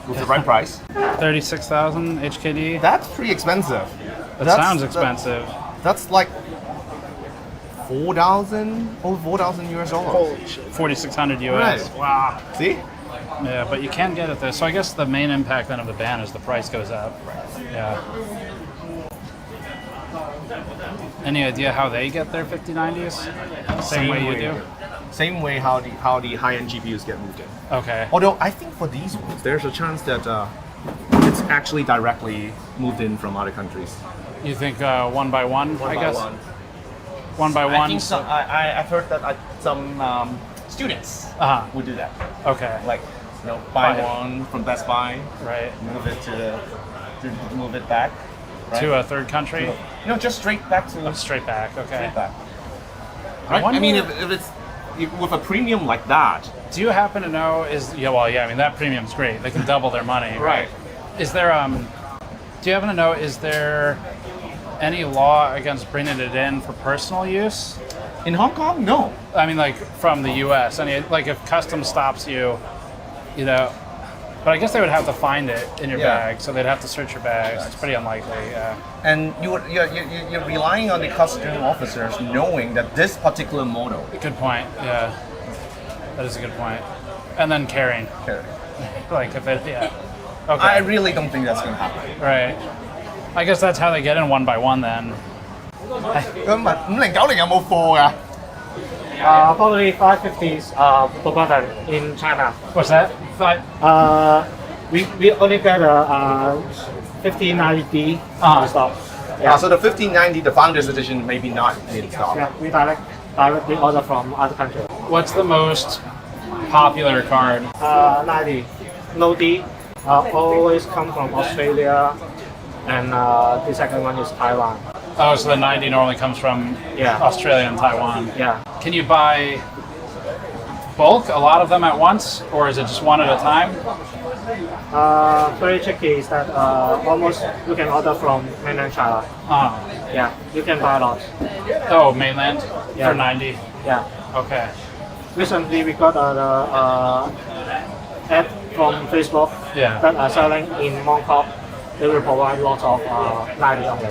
B: With the right price.
I: 36,000 HKD.
B: That's pretty expensive.
I: That sounds expensive.
B: That's like 4,000, over 4,000 US dollars.
I: Holy shit. 4,600 US.
B: Right.
I: Wow.
B: See?
I: Yeah, but you can get it there. So I guess the main impact then of the ban is the price goes up. Yeah. Any idea how they get their 5090s? Same way you do?
B: Same way how the high-end GPUs get moved in.
I: Okay.
B: Although I think for these ones, there's a chance that it's actually directly moved in from other countries.
I: You think one by one, I guess? One by one?
B: I think so. I've heard that some students would do that.
I: Okay.
B: Like, buy one from Best Buy.
I: Right.
B: Move it back. Right?
I: To a third country?
B: No, just straight back to...
I: straight back, okay.
B: Straight back. Right? I mean, if it's with a premium like that...
I: Do you happen to know, I mean, that premium's great. They can double their money.
B: Right.
I: Is there, do you happen to know, is there any law against bringing it in for personal use?
B: In Hong Kong, no.
I: I mean, like, from the US. Like, if customs stops you, but I guess they would have to find it in your bag, so they'd have to search your bags. It's pretty unlikely, yeah.
B: And you're relying on the customs officers knowing that this particular model.
I: Good point, yeah. That is a good point. And then carrying. Like, if it, yeah. Okay.
B: I really don't think that's going to happen.
I: Right. I guess that's how they get in one by one then.
E: Probably 550s per button in China.
I: What's that?
E: We only get a 5090D stock.
B: So the 1590, the Founders Edition, maybe not in stock.
E: Yeah, we directly order from other countries.
I: What's the most popular card?
E: 90. No D. Always come from Australia. And the second one is Taiwan.
I: Oh, so the 90 normally comes from Australia and Taiwan.
E: Yeah.
I: Can you buy bulk, a lot of them at once, or is it just one at a time?
E: Very tricky is that almost you can order from mainland China. Yeah, you can buy a lot.
I: Oh, mainland?
E: Yeah.
I: For 90?
E: Yeah.
I: Okay.
E: Recently we got the ad from Facebook that are selling in Mongkok. They will provide lots of 90 only.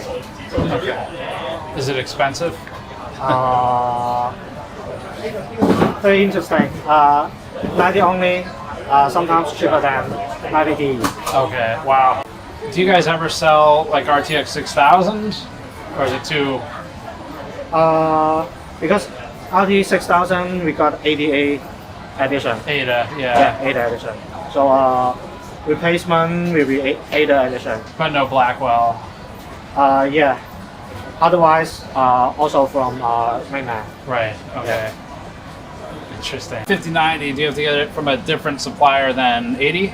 I: Okay. Is it expensive?
E: Very interesting. 90 only, sometimes cheaper than 90D.
I: Okay, wow. Do you guys ever sell like RTX 6000? Or is it too...
E: Because RT 6000 we got ADA edition.
I: ADA, yeah.
E: Yeah, ADA edition. So replacement will be ADA edition.
I: But no Blackwell.
E: Yeah. Otherwise, also from mainland.
I: Right. Okay. Yeah. Interesting. 5090. Do you have to get it from a different supplier than 80?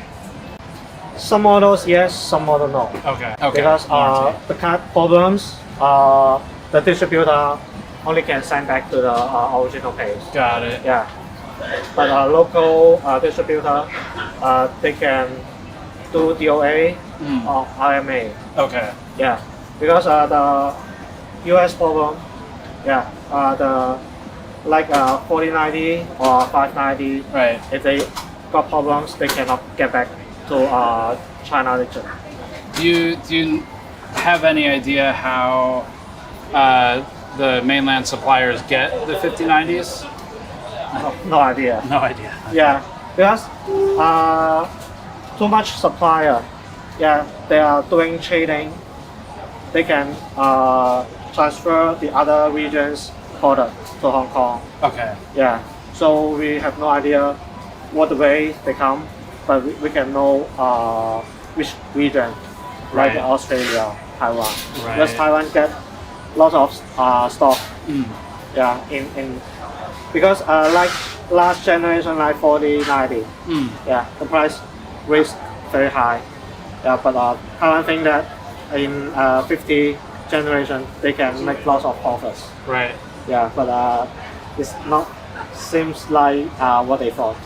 E: Some models yes, some models no.
I: Okay. Okay.
E: Because the card problems, the distributor only can send back to the original page.
I: Got it.
E: Yeah. But local distributor, they can do DOA or RMA.
I: Okay.
E: Yeah, because the US problem, yeah, the like 4090 or 590.
I: Right.
E: If they got problems, they cannot get back to China region.
I: Do you have any idea how the mainland suppliers get the 5090s?
E: No idea.
I: No idea.
E: Yeah, because too much supplier. Yeah, they are doing trading. They can transfer the other regions product to Hong Kong.
I: Okay.
E: Yeah, so we have no idea what way they come, but we can know which region, like Australia, Taiwan.
I: Right.
E: Because Taiwan get lots of stock. Yeah, in because like last generation, like 4090. Yeah, the price raised very high. Yeah, but Taiwan think that in 50 generation they can make lots of profits.
I: Right.
E: Yeah, but it's not seems like what they thought.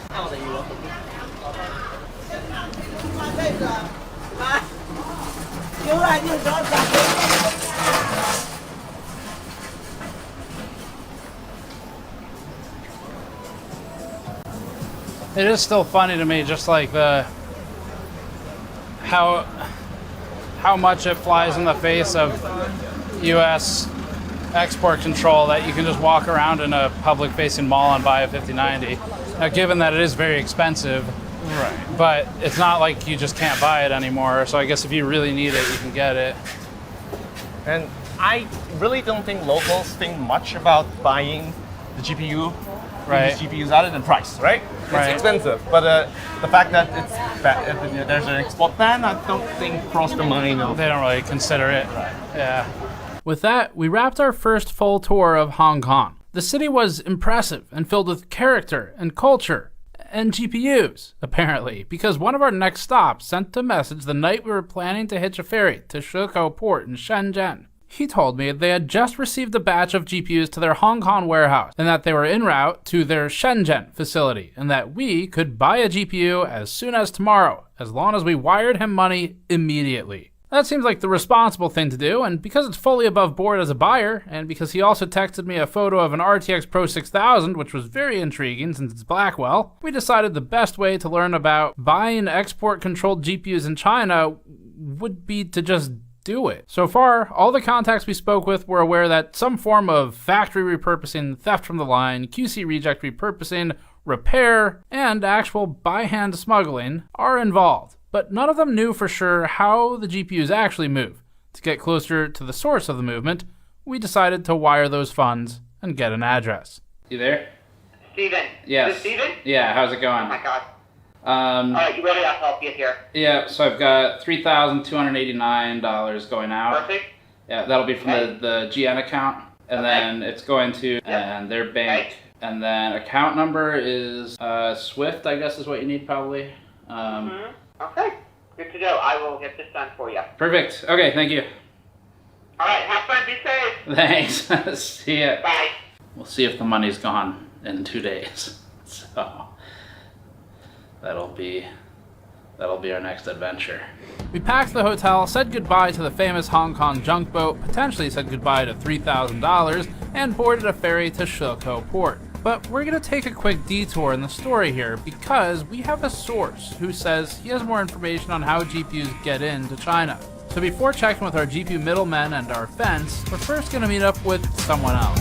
I: It is still funny to me, just like the how much it flies in the face of U.S. export control that you can just walk around in a public-facing mall and buy a 5090. Now, given that it is very expensive, but it's not like you just can't buy it anymore. So I guess if you really need it, you can get it.
B: And I really don't think locals think much about buying the GPU, these GPUs other than price, right? It's expensive, but the fact that there's an export ban, I don't think crossed the mind.
I: They don't really consider it. Yeah. With that, we wrapped our first full tour of Hong Kong. The city was impressive and filled with character and culture and GPUs, apparently, because one of our next stops sent a message the night we were planning to hitch a ferry to Shekou Port in Shenzhen. He told me they had just received a batch of GPUs to their Hong Kong warehouse and that they were en route to their Shenzhen facility and that we could buy a GPU as soon as tomorrow, as long as we wired him money immediately. That seems like the responsible thing to do, and because it's fully above board as a buyer, and because he also texted me a photo of an RTX Pro 6000, which was very intriguing since it's Blackwell, we decided the best way to learn about buying export-controlled GPUs in China would be to just do it. So far, all the contacts we spoke with were aware that some form of factory repurposing, theft from the line, QC reject repurposing, repair, and actual by-hand smuggling are involved. But none of them knew for sure how the GPUs actually move. To get closer to the source of the movement, we decided to wire those funds and get an address. You there?
K: Steven.
I: Yes.
K: Is this Steven?
I: Yeah, how's it going?
K: Oh my god. Alright, you ready? I'll help you here.
I: Yeah, so I've got $3,289 going out.
K: Perfect.
A: Yeah, that'll be from the GN account, and then it's going to and their bank, and then account number is Swift, I guess is what you need probably.
K: Okay, good to know. I will get this done for you.
A: Perfect. Okay, thank you.
K: All right, have fun. Be safe.
A: Thanks. See ya.
K: Bye.
A: We'll see if the money's gone in 2 days. So that'll be our next adventure. We packed the hotel, said goodbye to the famous Hong Kong junk boat, potentially said goodbye to $3,000, and boarded a ferry to Shekou port. But we're gonna take a quick detour in the story here because we have a source who says he has more information on how GPUs get into China. So before checking with our GPU middlemen and our fence, we're first gonna meet up with someone else.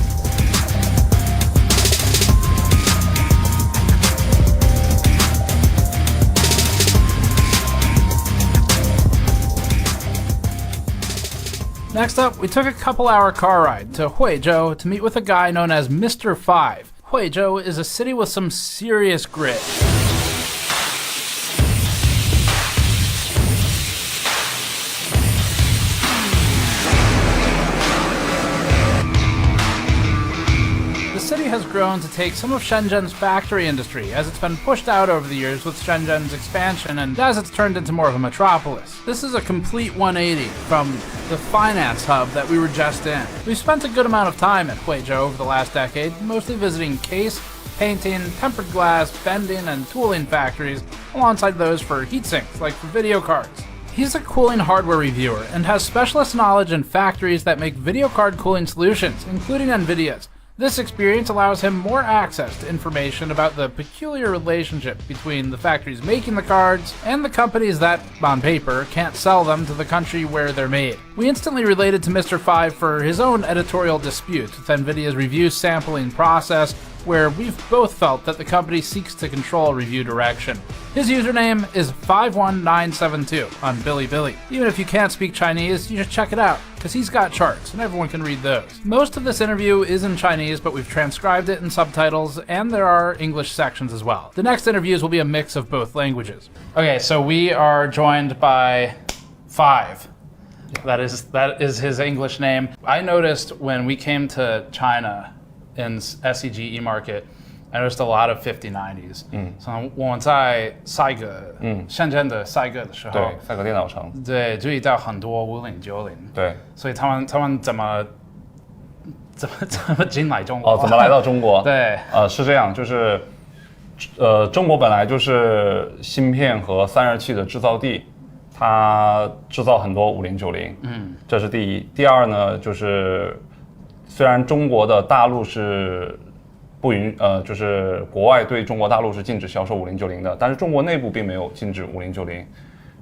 A: Next up, we took a couple-hour car ride to Huizhou to meet with a guy known as Mr. 5. Huizhou is a city with some serious grit. The city has grown to take some of Shenzhen's factory industry as it's been pushed out over the years with Shenzhen's expansion and as it's turned into more of a metropolis. This is a complete 180 from the finance hub that we were just in. We've spent a good amount of time at Huizhou over the last decade, mostly visiting case, painting, tempered glass, bending, and tooling factories, alongside those for heat sinks, like for video cards. He's a cooling hardware reviewer and has specialist knowledge in factories that make video card cooling solutions, including Nvidia's. This experience allows him more access to information about the peculiar relationship between the factories making the cards and the companies that, on paper, can't sell them to the country where they're made. We instantly related to Mr. 5 for his own editorial dispute with Nvidia's review sampling process, where we've both felt that the company seeks to control review direction. His username is 51972 on Bilibili. Even if you can't speak Chinese, you should check it out, because he's got charts, and everyone can read those. Most of this interview is in Chinese, but we've transcribed it in subtitles, and there are English sections as well. The next interviews will be a mix of both languages. Okay, so we are joined by 5. That is his English name. I noticed when we came to China in SEG E-Market, I noticed a lot of 5090s。从我在赛格，深圳的赛格的时候，
F: 对，赛格电脑城，
A: 对，注意到很多5090，
F: 对，
A: 所以他们怎么进来中国？
F: 哦，怎么来到中国？
A: 对，
F: 是这样，就是中国本来就是芯片和散热器的制造地，它制造很多5090，这是第一。第二呢，就是虽然中国的大陆是就是国外对中国大陆是禁止销售5090的，但是中国内部并没有禁止5090。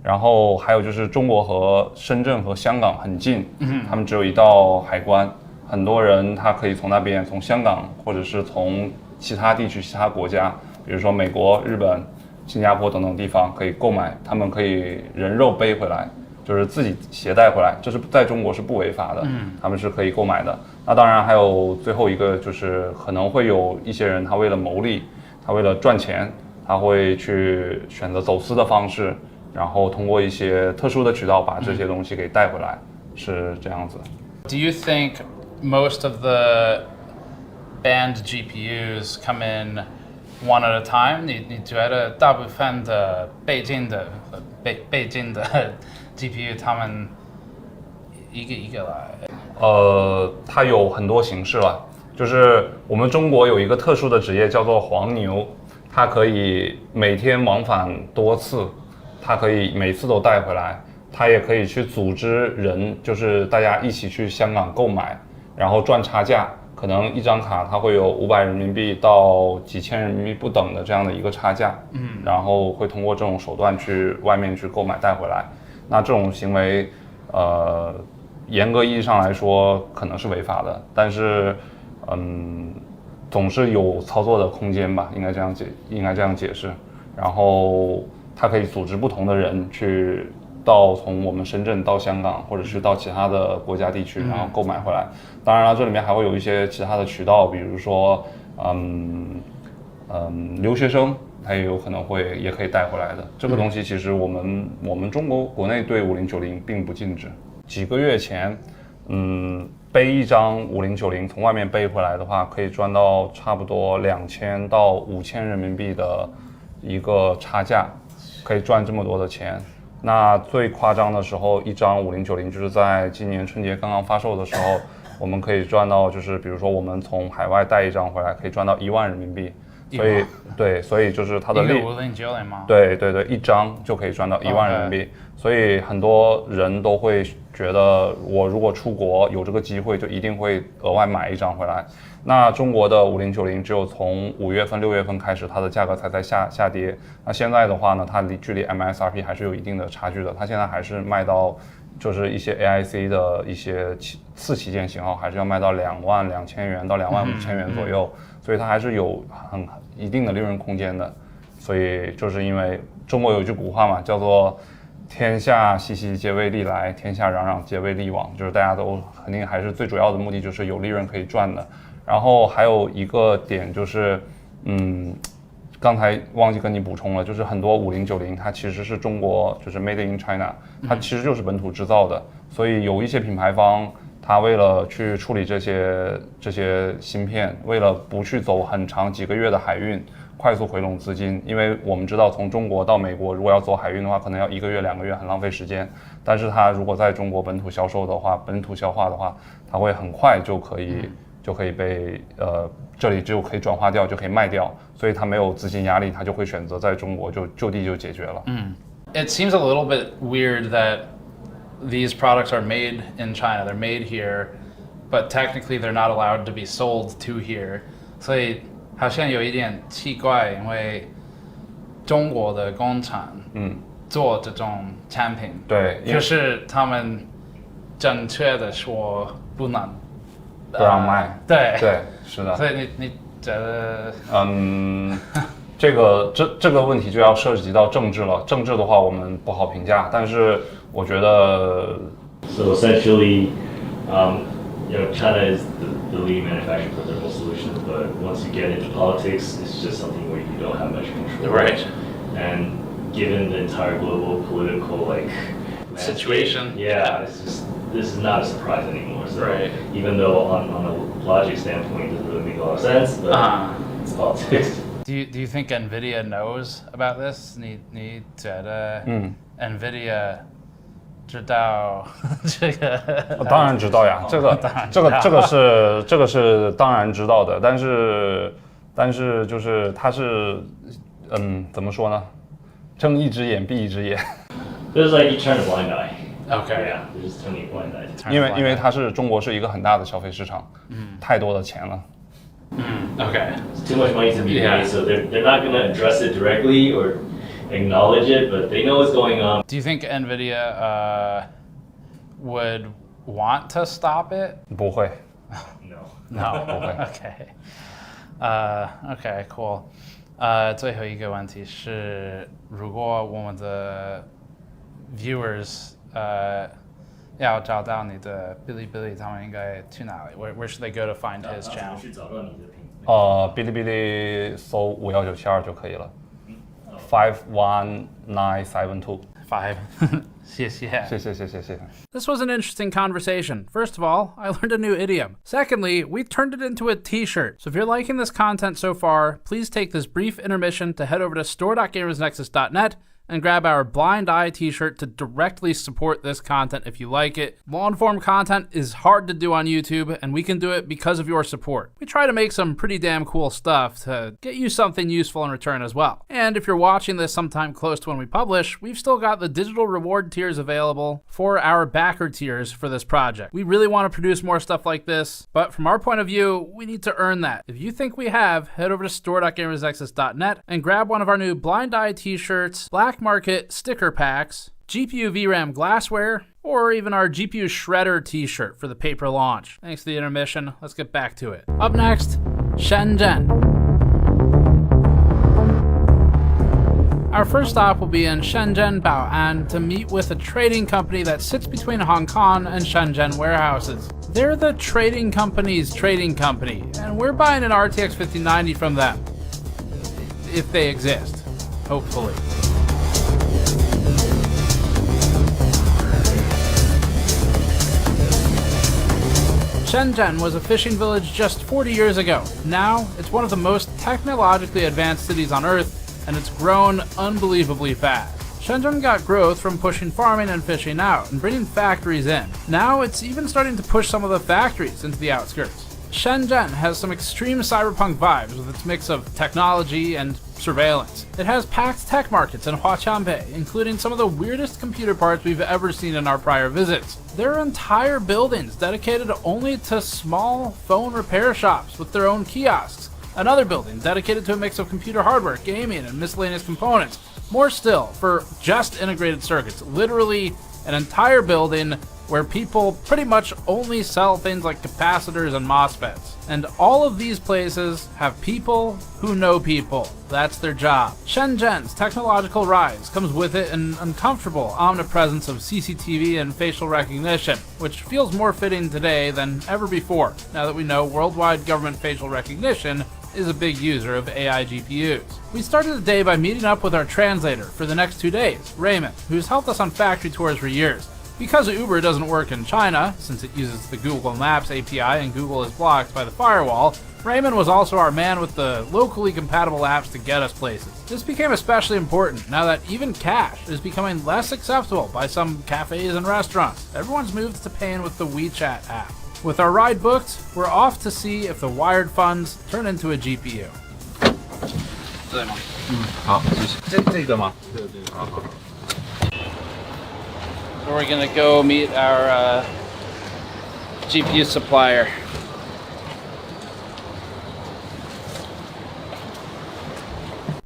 F: 然后还有就是中国和深圳和香港很近，他们只有一道海关，很多人他可以从那边，从香港或者是从其他地区、其他国家，比如说美国、日本、新加坡等等地方可以购买，他们可以人肉背回来，就是自己携带回来，这是在中国是不违法的，他们是可以购买的。那当然还有最后一个就是可能会有一些人他为了牟利，他为了赚钱，他会去选择走私的方式，然后通过一些特殊的渠道把这些东西给带回来，是这样子。
A: Do you think most of the banned GPUs come in one at a time? 你觉得大部分的北京的 GPU 他们一个一个来？
F: 它有很多形式了，就是我们中国有一个特殊的职业叫做黄牛，它可以每天往返多次，它可以每次都带回来，它也可以去组织人，就是大家一起去香港购买，然后赚差价，可能一张卡它会有500人民币到几千人民币不等的这样的一个差价，然后会通过这种手段去外面去购买带回来。那这种行为，严格意义上来说可能是违法的，但是，总是有操作的空间吧，应该这样解释。然后它可以组织不同的人去从我们深圳到香港，或者是到其他的国家地区，然后购买回来。当然了，这里面还会有一些其他的渠道，比如说，留学生他也有可能也可以带回来的。这个东西其实我们中国国内对5090并不禁止。几个月前，背一张5090从外面背回来的话，可以赚到差不多2000到5000人民币的一个差价，可以赚这么多的钱。那最夸张的时候，一张5090就是在今年春节刚刚发售的时候，我们可以赚到，就是比如说我们从海外带一张回来，可以赚到1万人民币。所以对，所以就是它的利
A: 5090吗？
F: 对，一张就可以赚到1万人民币。所以很多人都会觉得，我如果出国有这个机会，就一定会额外买一张回来。那中国的5090只有从5月份、6月份开始，它的价格才在下跌。那现在的话呢，它距离 MSRP 还是有一定的差距的。它现在还是卖到，就是一些 AIC 的一些次旗舰型号，还是要卖到22000元到25000元左右。所以它还是有一定的利润空间的。所以就是因为中国有一句古话嘛，叫做天下熙熙皆为利来，天下攘攘皆为利往，就是大家都肯定还是最主要的目的就是有利润可以赚的。然后还有一个点就是，刚才忘记跟你补充了，就是很多5090它其实是中国就是 Made in China， 它其实就是本土制造的，所以有一些品牌方它为了去处理这些芯片，为了不去走很长几个月的海运，快速回笼资金，因为我们知道从中国到美国如果要走海运的话，可能要1个月2个月，很浪费时间。但是它如果在中国本土销售的话，本土消化的话，它会很快就可以被这里就可以转化掉，就可以卖掉，所以它没有资金压力，它就会选择在中国就地就解决了。
A: It seems a little bit weird that these products are made in China. They're made here, but technically they're not allowed to be sold to here. 所以好像有一点奇怪，因为中国的工厂做这种产品，
F: 对，
A: 就是他们正确的说不能
F: 不让卖。
A: 对，
F: 是的。
A: 所以你觉得？
F: 这个问题就要涉及到政治了。政治的话，我们不好评价。但是我觉得
C: So essentially, China is the leading manufacturer for thermal solutions, but once you get into politics, it's just something where you don't have much control.
A: Right.
C: And given the entire global political
A: situation,
C: this is not a surprise anymore. So
A: right.
C: Even though on a logic standpoint, it doesn't really make a lot of sense, but it's politics.
A: Do you think Nvidia knows about this? 你觉得 Nvidia 知道这个？
F: 当然知道呀，这个是当然知道的，但是就是它是怎么说呢？睁一只眼闭一只眼。
C: It's like you turn a blind eye.
A: Okay.
C: Yeah, you're just turning a blind eye.
F: 因为中国是一个很大的消费市场，太多的钱了。
A: Okay.
C: It's too much money to be made, so they're not going to address it directly or acknowledge it, but they know what's going on.
A: Do you think Nvidia would want to stop it?
F: 不会。
A: No.
F: 不会。
A: Okay, cool. 最后一个问题是，如果我们的 viewers 要找到你的哔哩哔哩，他们应该去哪里 ？Where should they go to find his channel？
F: 哔哩哔哩搜51972就可以了。51972。
A: 5。谢谢。
F: This
A: was an interesting conversation. First of all, I learned a new idiom. Secondly, we turned it into a t-shirt. So if you're liking this content so far, please take this brief intermission to head over to store.gamersnexus.net and grab our Blind Eye t-shirt to directly support this content if you like it. Long-form content is hard to do on YouTube, and we can do it because of your support. We try to make some pretty damn cool stuff to get you something useful in return as well. And if you're watching this sometime close to when we publish, we've still got the digital reward tiers available for our backer tiers for this project. We really want to produce more stuff like this, but from our point of view, we need to earn that. If you think we have, head over to store.gamersnexus.net and grab one of our new Blind Eye t-shirts, Black Market sticker packs, GPU VRAM glassware, or even our GPU Shredder t-shirt for the paper launch. Thanks to the intermission, let's get back to it. Up next, Shenzhen. Our first stop will be in Shenzhen, Bao'an, to meet with a trading company that sits between Hong Kong and Shenzhen warehouses. They're the trading company's trading company, and we're buying an RTX 5090 from them. If they exist, hopefully. Shenzhen was a fishing village just 40 years ago. Now, it's one of the most technologically advanced cities on Earth, and it's grown unbelievably fast. Shenzhen got growth from pushing farming and fishing out and bringing factories in. Now, it's even starting to push some of the factories into the outskirts. Shenzhen has some extreme cyberpunk vibes with its mix of technology and surveillance. It has packed tech markets in Huaqiangbei, including some of the weirdest computer parts we've ever seen in our prior visits. There are entire buildings dedicated only to small phone repair shops with their own kiosks. Another building dedicated to a mix of computer hardware, gaming, and miscellaneous components. More still, for just integrated circuits, literally an entire building where people pretty much only sell things like capacitors and MOSFETs. And all of these places have people who know people. That's their job. Shenzhen's technological rise comes with it an uncomfortable omnipresence of CCTV and facial recognition, which feels more fitting today than ever before, now that we know worldwide government facial recognition is a big user of AI GPUs. We started the day by meeting up with our translator for the next 2 days, Raymond, who's helped us on factory tours for years. Because Uber doesn't work in China, since it uses the Google Maps API and Google is blocked by the firewall, Raymond was also our man with the locally compatible apps to get us places. This became especially important now that even cash is becoming less acceptable by some cafes and restaurants. Everyone's moved to paying with the WeChat app. With our ride booked, we're off to see if the wired funds turn into a GPU.
F: 对吗？好，这个吗？对。
A: So we're gonna go meet our GPU supplier.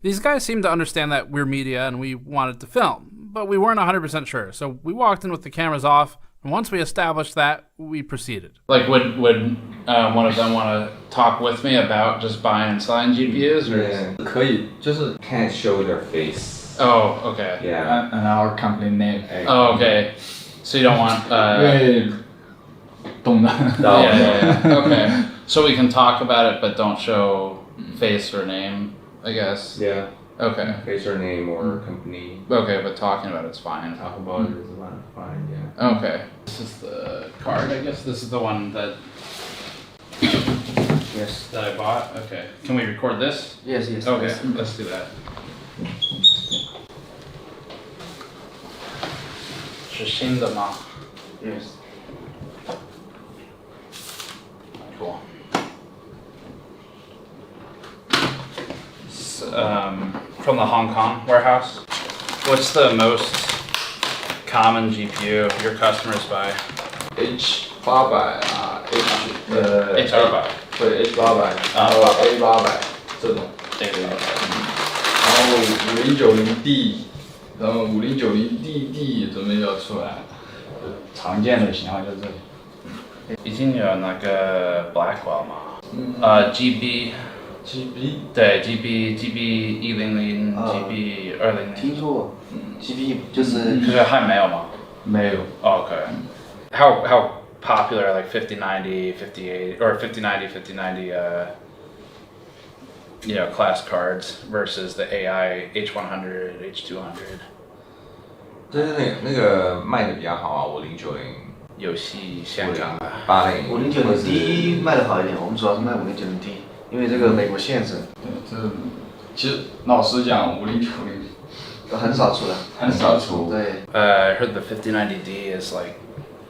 A: These guys seemed to understand that we're media and we wanted to film, but we weren't 100% sure. So we walked in with the cameras off, and once we established that, we proceeded. Like, would one of them want to talk with me about just buying and selling GPUs? Or
L: Yeah, 可以，就是 can't show their face.
A: Oh, okay.
L: Yeah.
G: And our company name.
A: Oh, okay. So you don't want...
G: 因为懂的。
A: Yeah. Okay. So we can talk about it, but don't show face or name, I guess.
L: Yeah.
A: Okay.
L: Face or name or company.
A: Okay, but talking about it's fine.
L: Talk about it is fine, yeah.
A: Okay. This is the card, I guess. This is the one that...
L: Yes.
A: That I bought? Okay. Can we record this?
L: Yes, yes.
A: Okay,
L: yes.
A: let's do that. 是新的吗?
L: Yes.
A: Cool. From the Hong Kong warehouse. What's the most common GPU your customers buy?
L: H800H200对 H800 然后 A800这种 然后5090D 然后5090DD 准备要出来，常见的型号就是这里。
A: 已经有那个 Blackwell 吗？GB 对 GB 100 GB 200。
L: 听说过，GB 就是
A: 可是还没有吗？
L: 没有。
A: Okay. How popular are like 5090, 5080 or 5090, 5090 you know, class cards versus the AI H100, H200?
L: 就是那个卖的比较好啊，5090。
A: 游戏香港
L: 80。
V: 5090D 卖的好一点，我们主要是卖5090D，因为这个美国限制。
L: 这其实老实讲，5090
V: 很少出的，
L: 很少出。
V: 对。
A: I heard the 5090D is like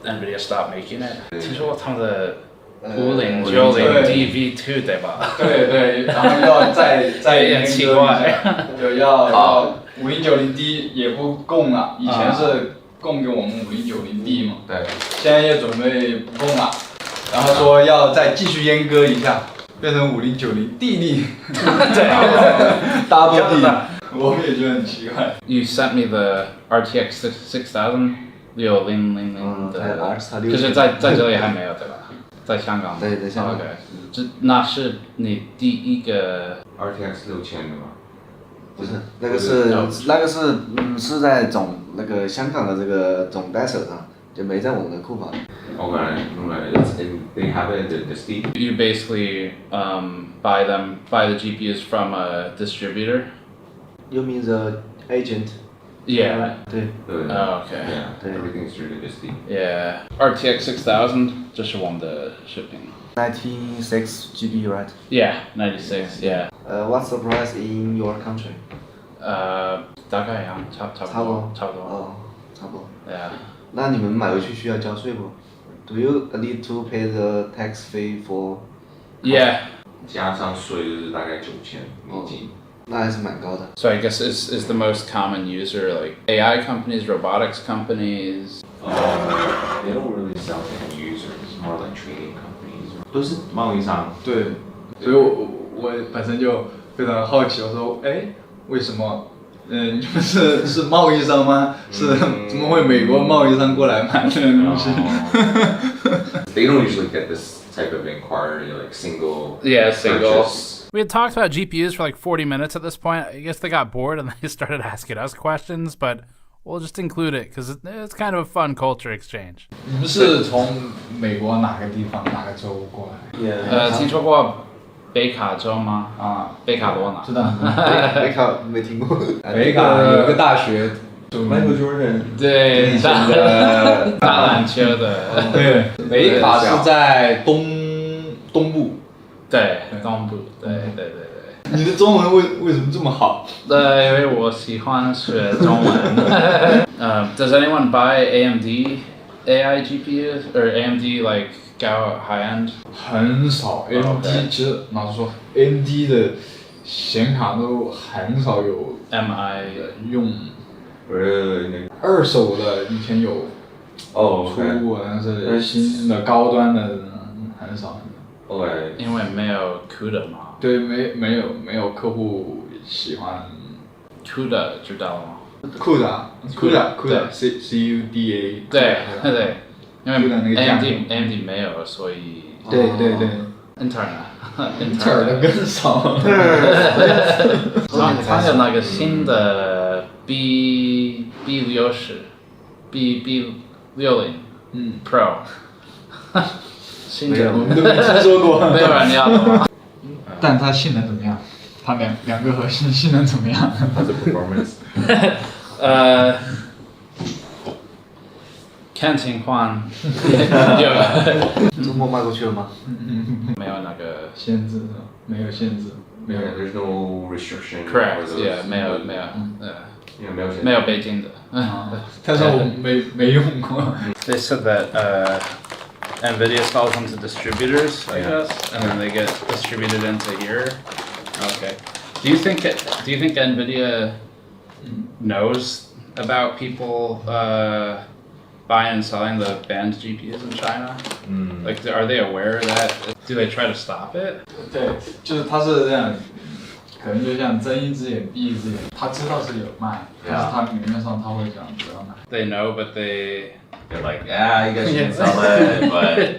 A: Nvidia stopped making it. 听说他们的5090DV2 对吧？
L: 对对，然后要再
A: 有点奇怪，
L: 就要5090D 也不供了，以前是供给我们5090D 嘛，对，现在也准备不供了，然后说要再继续阉割一下，变成5090DD， 对 ，Double D， 我们也觉得很奇怪。
A: You sent me the RTX 6000 6000的，可是在这里还没有对吧？在香港。
V: 对，在香港。
A: 这那是你第一个
L: RTX 6000的吗？
V: 不是，那个是在那个香港的这个总代手上，就没在我们的库房。
L: Okay, they have it in the Steam.
A: You basically buy the GPUs from a distributor.
V: You mean the agent?
A: Yeah.
V: 对。
A: Oh, okay.
V: Yeah.
O: Everything's through the SD.
A: Yeah. RTX 6000，这是我们的视频。
V: 96 GB, right?
A: Yeah, 96. Yeah.
V: What's the price in your country?
A: 大概一样，差不多。
V: 哦，差不多。
A: Yeah.
V: 那你们买回去需要交税不 ？Do you need to pay the tax fee for?
A: Yeah.
O: 加上税就是大概9000美金。
V: 那还是蛮高的。
A: So I guess is the most common user like AI companies, robotics companies?
O: They don't really sell to end users. It's more like training companies. 都是贸易商。
L: 对，所以我本身就非常好奇，我说，哎，为什么？你们是贸易商吗？是怎么会美国贸易商过来买这个东西？
O: They don't usually get this type of inquiry, like single.
A: Yeah, single.
O: Purchase.
A: We had talked about GPUs for like 40 minutes at this point. I guess they got bored and they started asking us questions, but we'll just include it because it's kind of a fun culture exchange.
G: 你们是从美国哪个地方哪个州过来？
A: 听说过北卡州吗？啊，北卡罗纳。
G: 知道。
V: 北卡没听过。
G: 北卡有一个大学。
O: Michael Jordan
A: 对，打篮球的。
G: 对，北卡是在东部。
A: 对，东部。对。
L: 你的中文为什么这么好？
A: 因为我喜欢学中文。Does anyone buy AMD AI GPUs or AMD like 高 high end？
G: 很少 ，AMD 其实老实说 ，AMD 的显卡都很少有
A: MI
G: 用。 二手的以前有出过，但是新的高端的很少。
A: 因为没有 CUDA 嘛。
G: 对，没有客户喜欢。
A: CUDA 知道吗
G: ？CUDA C U D A。
A: 对，因为
G: AMD
A: 没有，所以。
G: 对。Intel 的更少。
A: 他有那个新的 B60 B60 Pro， 新的
G: 我们都没听说过，
A: 没有人要的吗？
G: 但它性能怎么样？它两个核心性能怎么样？
O: 它的 performance。
A: 看情况。
V: 中国卖过去了吗？
A: 没有那个
G: 限制，没有限制，没有。
O: There's no restriction.
A: Correct. Yeah， 没有北京的。
G: 但是我没用过。
A: They said that Nvidia sells them to distributors, I guess, and then they get distributed into here. Okay. Do you think Nvidia knows about people buying and selling the banned GPUs in China? Like, are they aware of that? Do they try to stop it?
G: 对，就是他是这样，可能就像睁一只眼闭一只眼，他知道是有卖，但是他明面上他会讲不要买。
A: They know, but they're
O: like, yeah, you guys can sell it,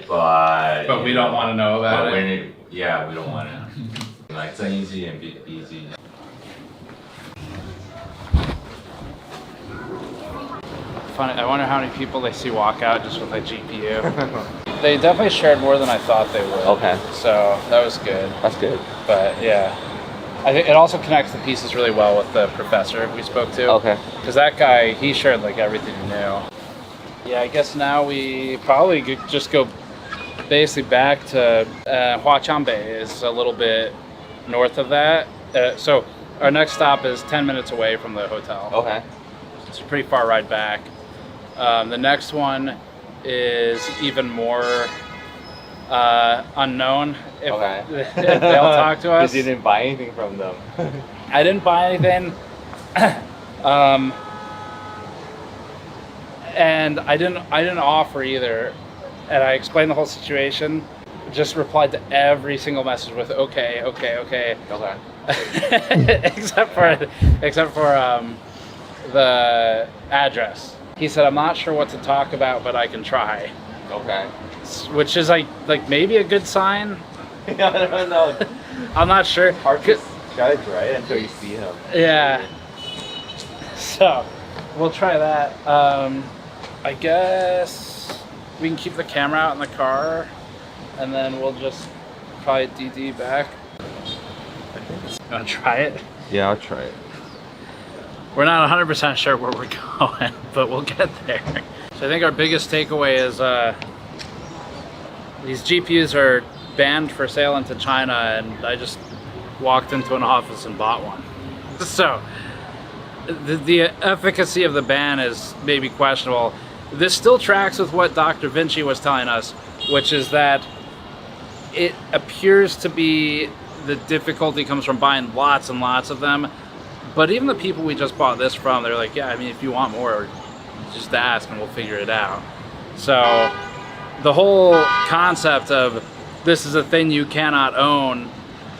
O: but
A: we don't want to know about
O: it. Yeah, we don't want to. Like 睁一只眼闭一只眼。
A: Funny, I wonder how many people they see walk out just with a GPU. They definitely shared more than I thought they would.
B: Okay.
A: So that was good.
B: That's good.
A: But yeah, I think it also connects the pieces really well with the professor we spoke to.
B: Okay.
A: Because that guy, he shared like everything he knew. Yeah, I guess now we probably could just go basically back to Huaqiangbei is a little bit north of that. So our next stop is 10 minutes away from the hotel.
B: Okay.
A: It's a pretty far ride back. The next one is even more unknown. If they'll talk to us.
B: Because you didn't buy anything from them.
A: I didn't buy anything. And I didn't offer either. And I explained the whole situation. Just replied to every single message with okay. except for the address. He said, I'm not sure what to talk about, but I can try.
B: Okay.
A: Which is like maybe a good sign.
B: I don't know.
A: I'm not sure.
B: Hard to judge, right? Until you see him.
A: Yeah. So, we'll try that. I guess we can keep the camera out in the car, and then we'll just probably DD back. You wanna try it?
B: Yeah, I'll try it.
I: We're not 100% sure where we're going, but we'll get there. So I think our biggest takeaway is these GPUs are banned for sale into China, and I just walked into an office and bought one. So the efficacy of the ban is maybe questionable. This still tracks with what Dr. Vinci was telling us, which is that it appears to be the difficulty comes from buying lots and lots of them. But even the people we just bought this from, they're like, yeah, I mean, if you want more, just ask and we'll figure it out. So the whole concept of this is a thing you cannot own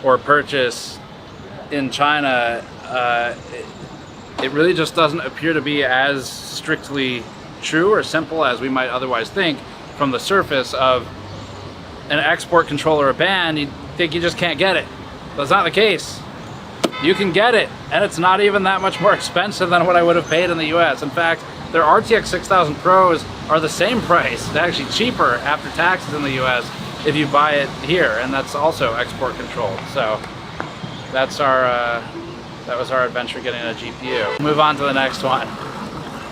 I: or purchase in China, it really just doesn't appear to be as strictly true or simple as we might otherwise think from the surface of an export control or a ban. You'd think you just can't get it. That's not the case. You can get it, and it's not even that much more expensive than what I would have paid in the US. In fact, their RTX 6000 Pros are the same price, actually cheaper after taxes in the US if you buy it here, and that's also export controlled. So that's our that was our adventure getting a GPU. Move on to the next one.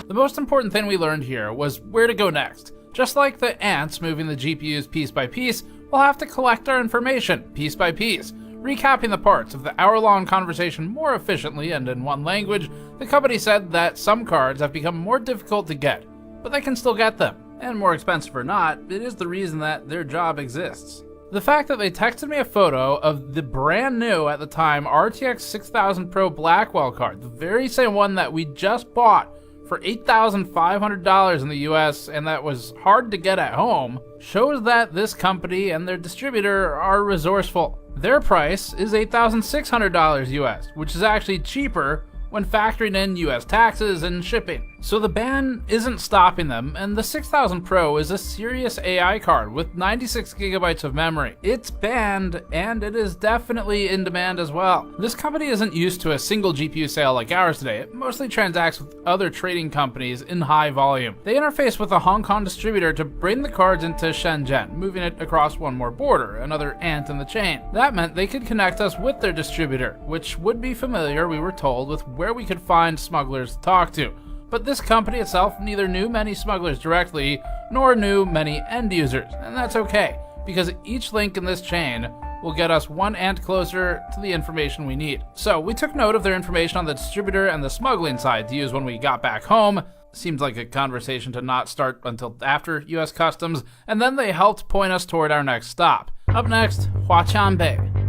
A: The most important thing we learned here was where to go next. Just like the ants moving the GPUs piece by piece, we'll have to collect our information piece by piece. Recapping the parts of the hour-long conversation more efficiently and in one language, the company said that some cards have become more difficult to get, but they can still get them. And more expensive or not, it is the reason that their job exists. The fact that they texted me a photo of the brand new, at the time, RTX 6000 Pro Blackwell card, the very same one that we just bought for $8,500 in the US and that was hard to get at home, shows that this company and their distributor are resourceful. Their price is $8,600 US, which is actually cheaper when factoring in US taxes and shipping. So the ban isn't stopping them, and the 6000 Pro is a serious AI card with 96 gigabytes of memory. It's banned, and it is definitely in demand as well. This company isn't used to a single GPU sale like ours today. It mostly transacts with other trading companies in high volume. They interface with a Hong Kong distributor to bring the cards into Shenzhen, moving it across one more border, another ant in the chain. That meant they could connect us with their distributor, which would be familiar, we were told, with where we could find smugglers to talk to. But this company itself neither knew many smugglers directly, nor knew many end users, and that's okay, because each link in this chain will get us one ant closer to the information we need. So we took note of their information on the distributor and the smuggling side to use when we got back home. Seemed like a conversation to not start until after US Customs, and then they helped point us toward our next stop. Up next, Huaqiangbei.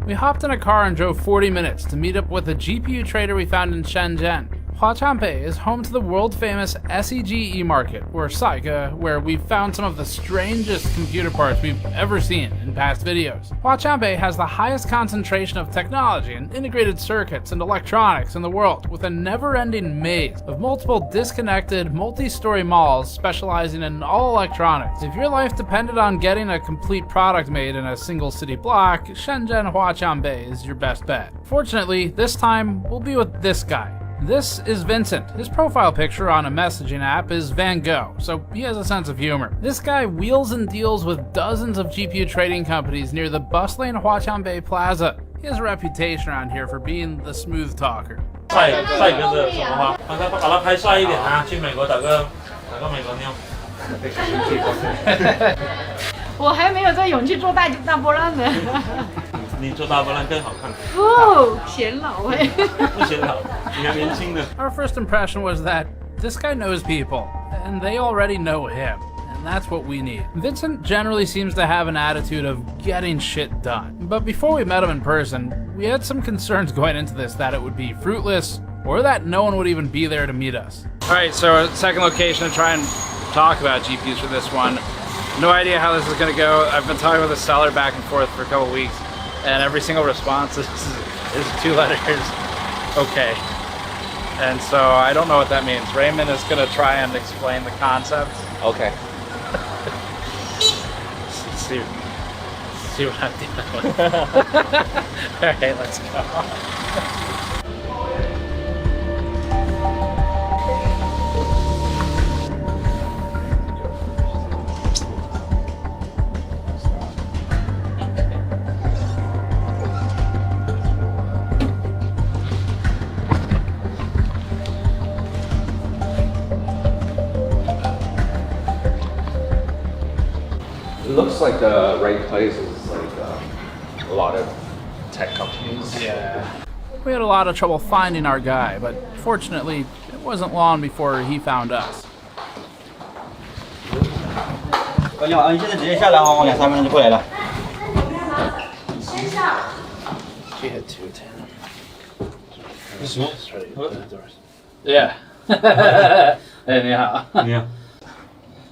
A: We hopped in a car and drove 40 minutes to meet up with a GPU trader we found in Shenzhen. Huaqiangbei is home to the world-famous SEGE market, or SAIGA, where we've found some of the strangest computer parts we've ever seen in past videos. Huaqiangbei has the highest concentration of technology and integrated circuits and electronics in the world, with a never-ending maze of multiple disconnected, multi-story malls specializing in all electronics. If your life depended on getting a complete product made in a single city block, Shenzhen Huaqiangbei is your best bet. Fortunately, this time we'll be with this guy. This is Vincent. His profile picture on a messaging app is Van Gogh, so he has a sense of humor. This guy wheels and deals with dozens of GPU trading companies near the bustling Huaqiangbei Plaza. He has a reputation around here for being the smooth talker.
N: 帅哥的什么话？把它拍帅一点啊！去美国打个美国妞。
P: 我还没有这勇气做大波浪呢。
N: 你做大波浪更好看。
P: 哦，显老哎。
N: 不显老，你还年轻呢。
A: Our first impression was that this guy knows people, and they already know him. And that's what we need. Vincent generally seems to have an attitude of getting shit done. But before we met him in person, we had some concerns going into this that it would be fruitless, or that no one would even be there to meet us.
I: Alright, so our second location to try and talk about GPUs for this one. No idea how this is going to go. I've been talking with the seller back and forth for a couple weeks, and every single response is 2 letters, okay. And so I don't know what that means. Raymond is going to try and explain the concept.
B: Okay.
I: See what I'm dealing with. Alright, let's go.
O: It looks like the right place is like a lot of tech companies.
A: Yeah. We had a lot of trouble finding our guy, but fortunately, it wasn't long before he found us.
M: 你好，你现在直接下来，往2-3分钟就过来了。
P: 先下。
A: She had 210.
N: Yeah.
A: 哎，你好。
N: 你好。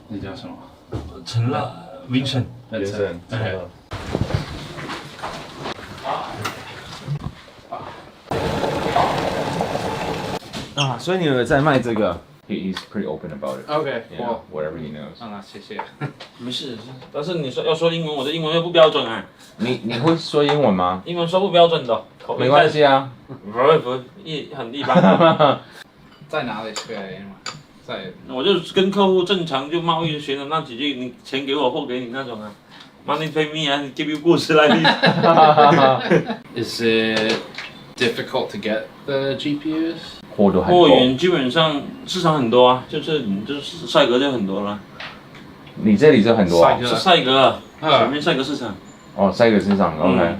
A: 你叫什么？
N: 陈乐 Vincent。Vincent。Okay.
O: 啊，所以你有在卖这个 ？He's pretty open about it.
A: Okay,
O: Yeah,
A: cool.
O: Whatever he knows.
A: 那谢谢。
N: 没事，但是你要说英文，我的英文又不标准啊。
O: 你会说英文吗？
N: 英文说不标准的，
O: 没关系啊。
N: 不很一般。
A: 在哪里学英文？在。
N: 我就跟客户正常就贸易学的那几句，你钱给我货给你那种啊。Money pay me and give you goods like
A: this. Is it difficult to get the GPUs?
N: 货源基本上市场很多啊，就是赛格就很多了。
O: 你这里就很多啊？
N: 是赛格，前面赛格市场。
O: 哦，赛格市场 ，OK。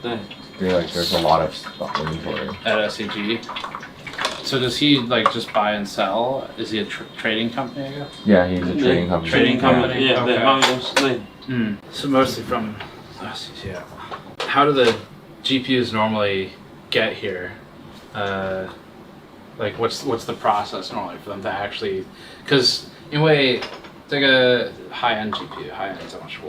N: 对。
O: Feel like there's a lot of stuff inventory.
A: At SCG. So does he like just buy and sell? Is he a trading company? I guess.
O: Yeah, he's a trading company.
N: Trading company. Yeah, 对，贸易公司对。
A: So mostly from SCG. How do the GPUs normally get here? Like what's the process normally for them to actually? Because 因为这个 high-end GPU，high end 怎么说？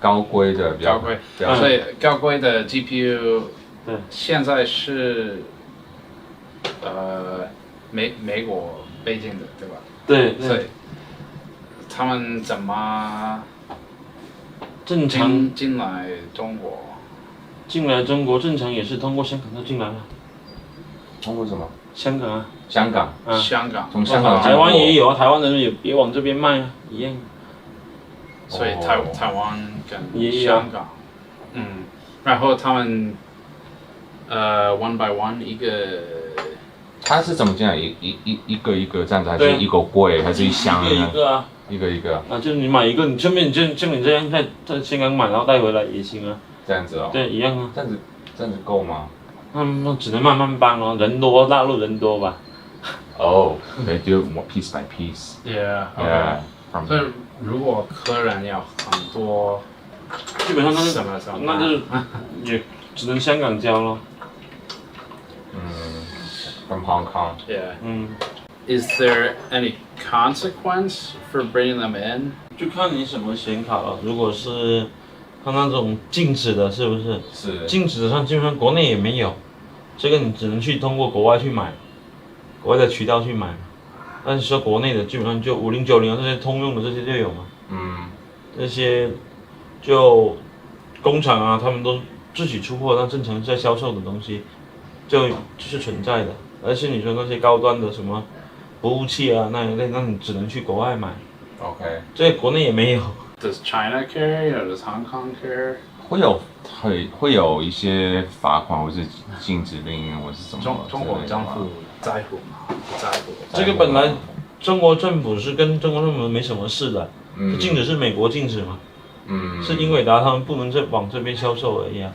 O: 高规的比较
A: 高规，所以高规的 GPU， 现在是美国北京的，对吧？
N: 对。
A: 所以他们怎么
N: 正常
A: 进来中国？
N: 进来中国正常也是通过香港就进来了。
O: 通过什么？
N: 香港啊。
O: 香港。
A: 香港。
O: 从香港。
N: 台湾也有啊，台湾人也往这边卖啊，一样。
A: 所以台湾跟香港，然后他们one by one 一个。
O: 他是怎么进来？一个一个这样子，还是一个柜，还是一箱呢？
N: 一个啊。
O: 一个一个。
N: 啊，就是你买一个，你顺便像你这样在香港买，然后带回来也行啊。
O: 这样子哦。
N: 对，一样啊。
O: 这样子够吗？
N: 那只能慢慢搬哦，人多，大陆人多吧。
O: Oh, they do it piece by piece.
A: Yeah.
O: Yeah.
A: 所以如果客人要很多，
N: 基本上那就是也只能香港交咯。
O: From Hong Kong.
A: Yeah. Is there any consequence for bringing them in?
N: 就看你什么显卡了。如果是它那种静止的，是不是？
O: 是。
N: 静止的上基本上国内也没有，这个你只能去通过国外去买，国外的渠道去买。但是说国内的基本上就5090啊这些通用的这些就有嘛。这些就工厂啊，他们都自己出货，那正常在销售的东西就是存在的。而且你说那些高端的什么服务器啊那一类，那你只能去国外买。
O: OK。
N: 这国内也没有。
A: Does China care? Does Hong Kong care?
O: 会有一些罚款或是禁止令或是什么？
A: 中国政府在乎吗？不在乎。
N: 这个本来中国政府是跟中国政府没什么事的，是禁止是美国禁止嘛？是英伟达他们不能再往这边销售而已啊。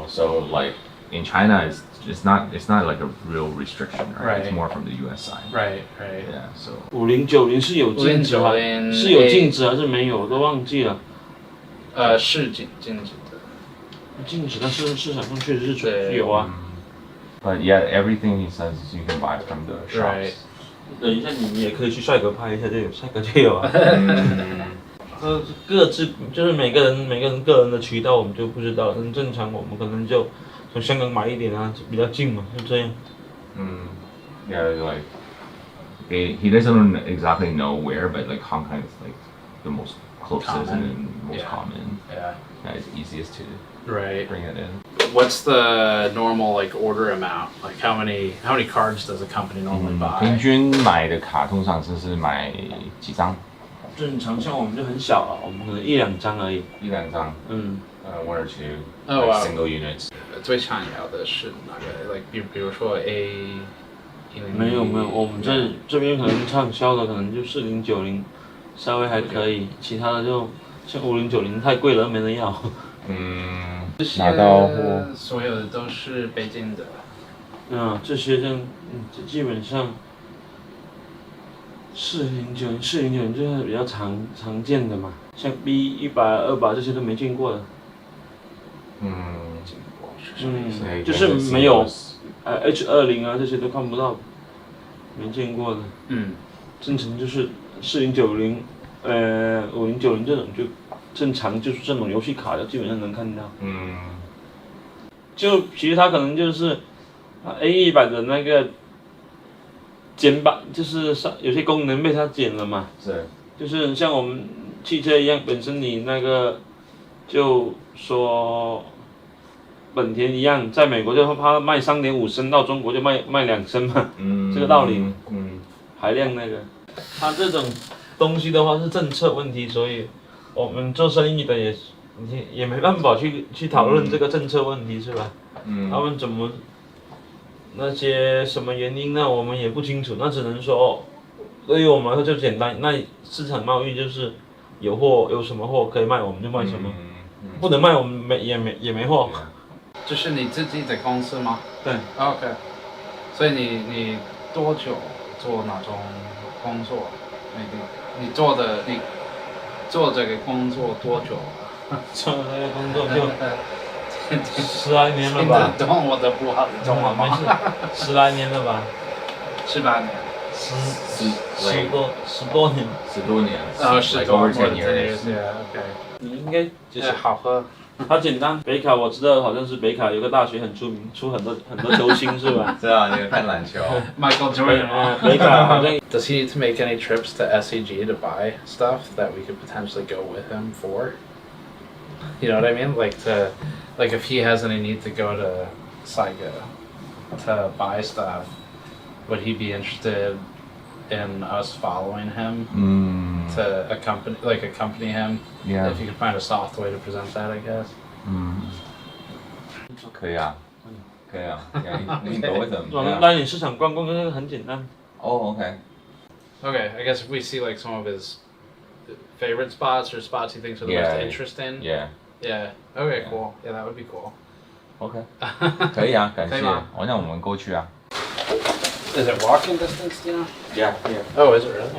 O: So like in China, it's not like a real restriction, right? It's more from the U.S. side.
A: Right.
O: Yeah. So
N: 5090是有禁止吗？是有禁止还是没有？我都忘记了。
A: 是禁止的。
N: 禁止，但是市场上确实是有啊。
O: But yeah, everything he says you can buy from the shops.
N: 等一下，你也可以去帅哥拍一下，就有帅哥就有啊。各自就是每个人个人的渠道我们就不知道，但正常我们可能就从香港买一点啊，比较近嘛，就这样。
O: Yeah, like he doesn't exactly know where, but like Hong Kong is like the most closest and most common.
A: Yeah.
O: It's easiest to bring it in.
A: What's the normal like order amount? Like how many cards does a company normally buy?
O: 平均买的卡通常是买几张？
N: 正常像我们就很小啊，我们可能1-2张而已。
O: 1-2张。1 or 2 single units.
A: 最常要的是哪个 ？Like 比如说 A。
N: 没有，我们这边可能畅销的可能就4090，稍微还可以，其他的就像5090太贵了，没人要。
F: 拿到货
I: 所有的都是北京的。
N: 这些就基本上4090就是比较常见的嘛，像 B100、200这些都没见过的。就是没有H20啊这些都看不到，没见过的。正常就是4090、5090这种就正常，就是这种游戏卡就基本上能看到。就其实它可能就是A100的那个减版，就是有些功能被它减了嘛。
O: 是。
N: 就是像我们汽车一样，本身你那个就说本田一样，在美国就它卖3.5升，到中国就卖2升嘛。这个道理。排量那个，它这种东西的话是政策问题，所以我们做生意的也没办法去讨论这个政策问题，是吧？他们怎么那些什么原因呢？我们也不清楚，那只能说，对于我们来说就简单，那市场贸易就是有货有什么货可以卖我们就卖什么，不能卖我们也没货。
I: 这是你自己的公司吗？
N: 对。
I: OK。所以你多久做哪种工作？你做这个工作多久？
N: 做这个工作就10来年了吧。
I: 听得懂我的不好的中文吗？
N: 没事，10来年了吧。
I: 18年。
N: 10多年。
O: 10多年。
I: 10多年。
N: OK。你应该
I: 就是好喝。
N: 它简单，北卡我知道，好像是北卡有个大学很出名，出很多球星是吧？
O: 知道你有看篮球。
I: Michael Jordan。
N: 北卡好像。
I: Does he need to make any trips to SEG to buy stuff that we could potentially go with him for? You know what I mean? Like if he has any need to go to Saigo to buy stuff, would he be interested in us following him to accompany him?
O: Yeah.
I: If you could find a soft way to present that, I guess.
O: 可以啊，可以啊，你 go with them.
N: 我们带你市场逛逛，这个很简单。
O: Oh, okay.
I: Okay, I guess if we see like some of his favorite spots or spots he thinks are the most interesting.
O: Yeah.
I: Yeah. Okay, cool. Yeah, that would be cool.
O: OK. 可以啊，感谢。那我们过去啊。
I: Is it walking distance, do you know?
O: Yeah.
I: Oh, is it really?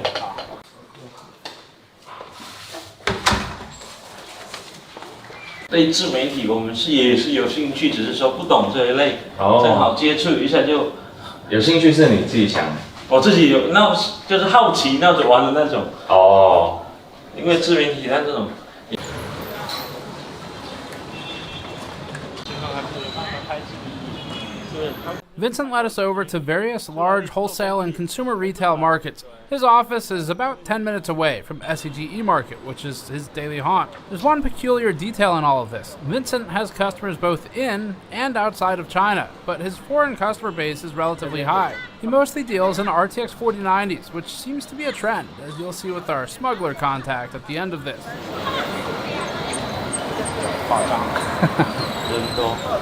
N: 对自媒体，我们也是有兴趣，只是说不懂这一类，正好接触一下就。
O: 有兴趣是你自己想的？
N: 我自己有，那就是好奇那种玩的那种。因为自媒体它这种。
A: Vincent led us over to various large wholesale and consumer retail markets. His office is about 10 minutes away from SEG E-Market, which is his daily haunt. There's one peculiar detail in all of this. Vincent has customers both in and outside of China, but his foreign customer base is relatively high. He mostly deals in RTX 4090s, which seems to be a trend, as you'll see with our smuggler contact at the end of this.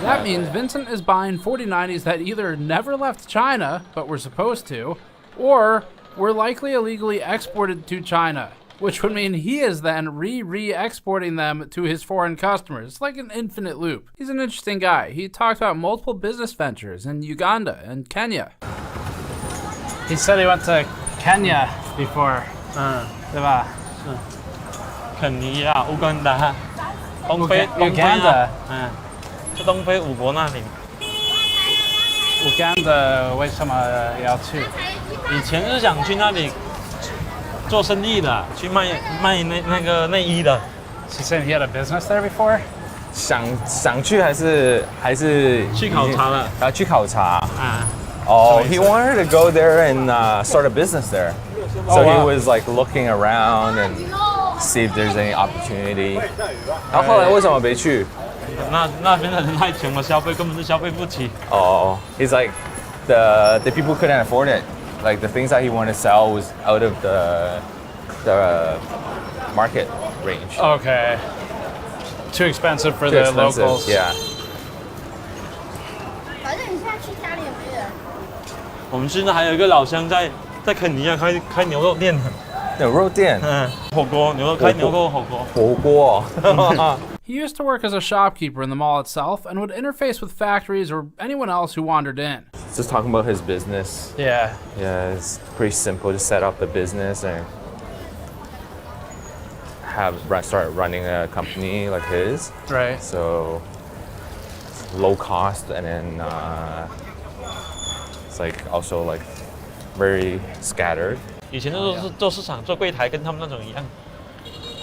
A: That means Vincent is buying 4090s that either never left China, but were supposed to, or were likely illegally exported to China, which would mean he is then re-exporting them to his foreign customers. It's like an infinite loop. He's an interesting guy. He talked about multiple business ventures in Uganda and Kenya.
I: He said he went to Kenya before. 对吧？
N: 肯尼亚、乌干达、东非就东非5国那里。
I: Uganda 为什么要去？
N: 以前是想去那里做生意的，去卖那个内衣的。
I: He said he had a business there before.
Q: 想去还是
N: 去考察了？
Q: 去考察。He wanted to go there and start a business there. So he was like looking around and see if there's any opportunity. 然后后来为什么没去？
N: 那边的人太穷了，消费根本是消费不起。
Q: He's like the people couldn't afford it. Like the things that he wanted to sell was out of the market range.
I: Okay. Too expensive for the locals.
Q: Yeah.
P: 反正你现在去家里也没人。
N: 我们现在还有一个老乡在肯尼亚开牛肉店。
Q: 牛肉店。
N: 火锅，开牛肉火锅。
Q: 火锅。
A: He used to work as a shopkeeper in the mall itself and would interface with factories or anyone else who wandered in.
Q: Just talking about his business.
A: Yeah.
Q: Yeah, it's pretty simple to set up the business and start running a company like his.
A: Right.
Q: So low cost, and then it's like also like very scattered.
N: 以前都是做市场做柜台，跟他们那种一样。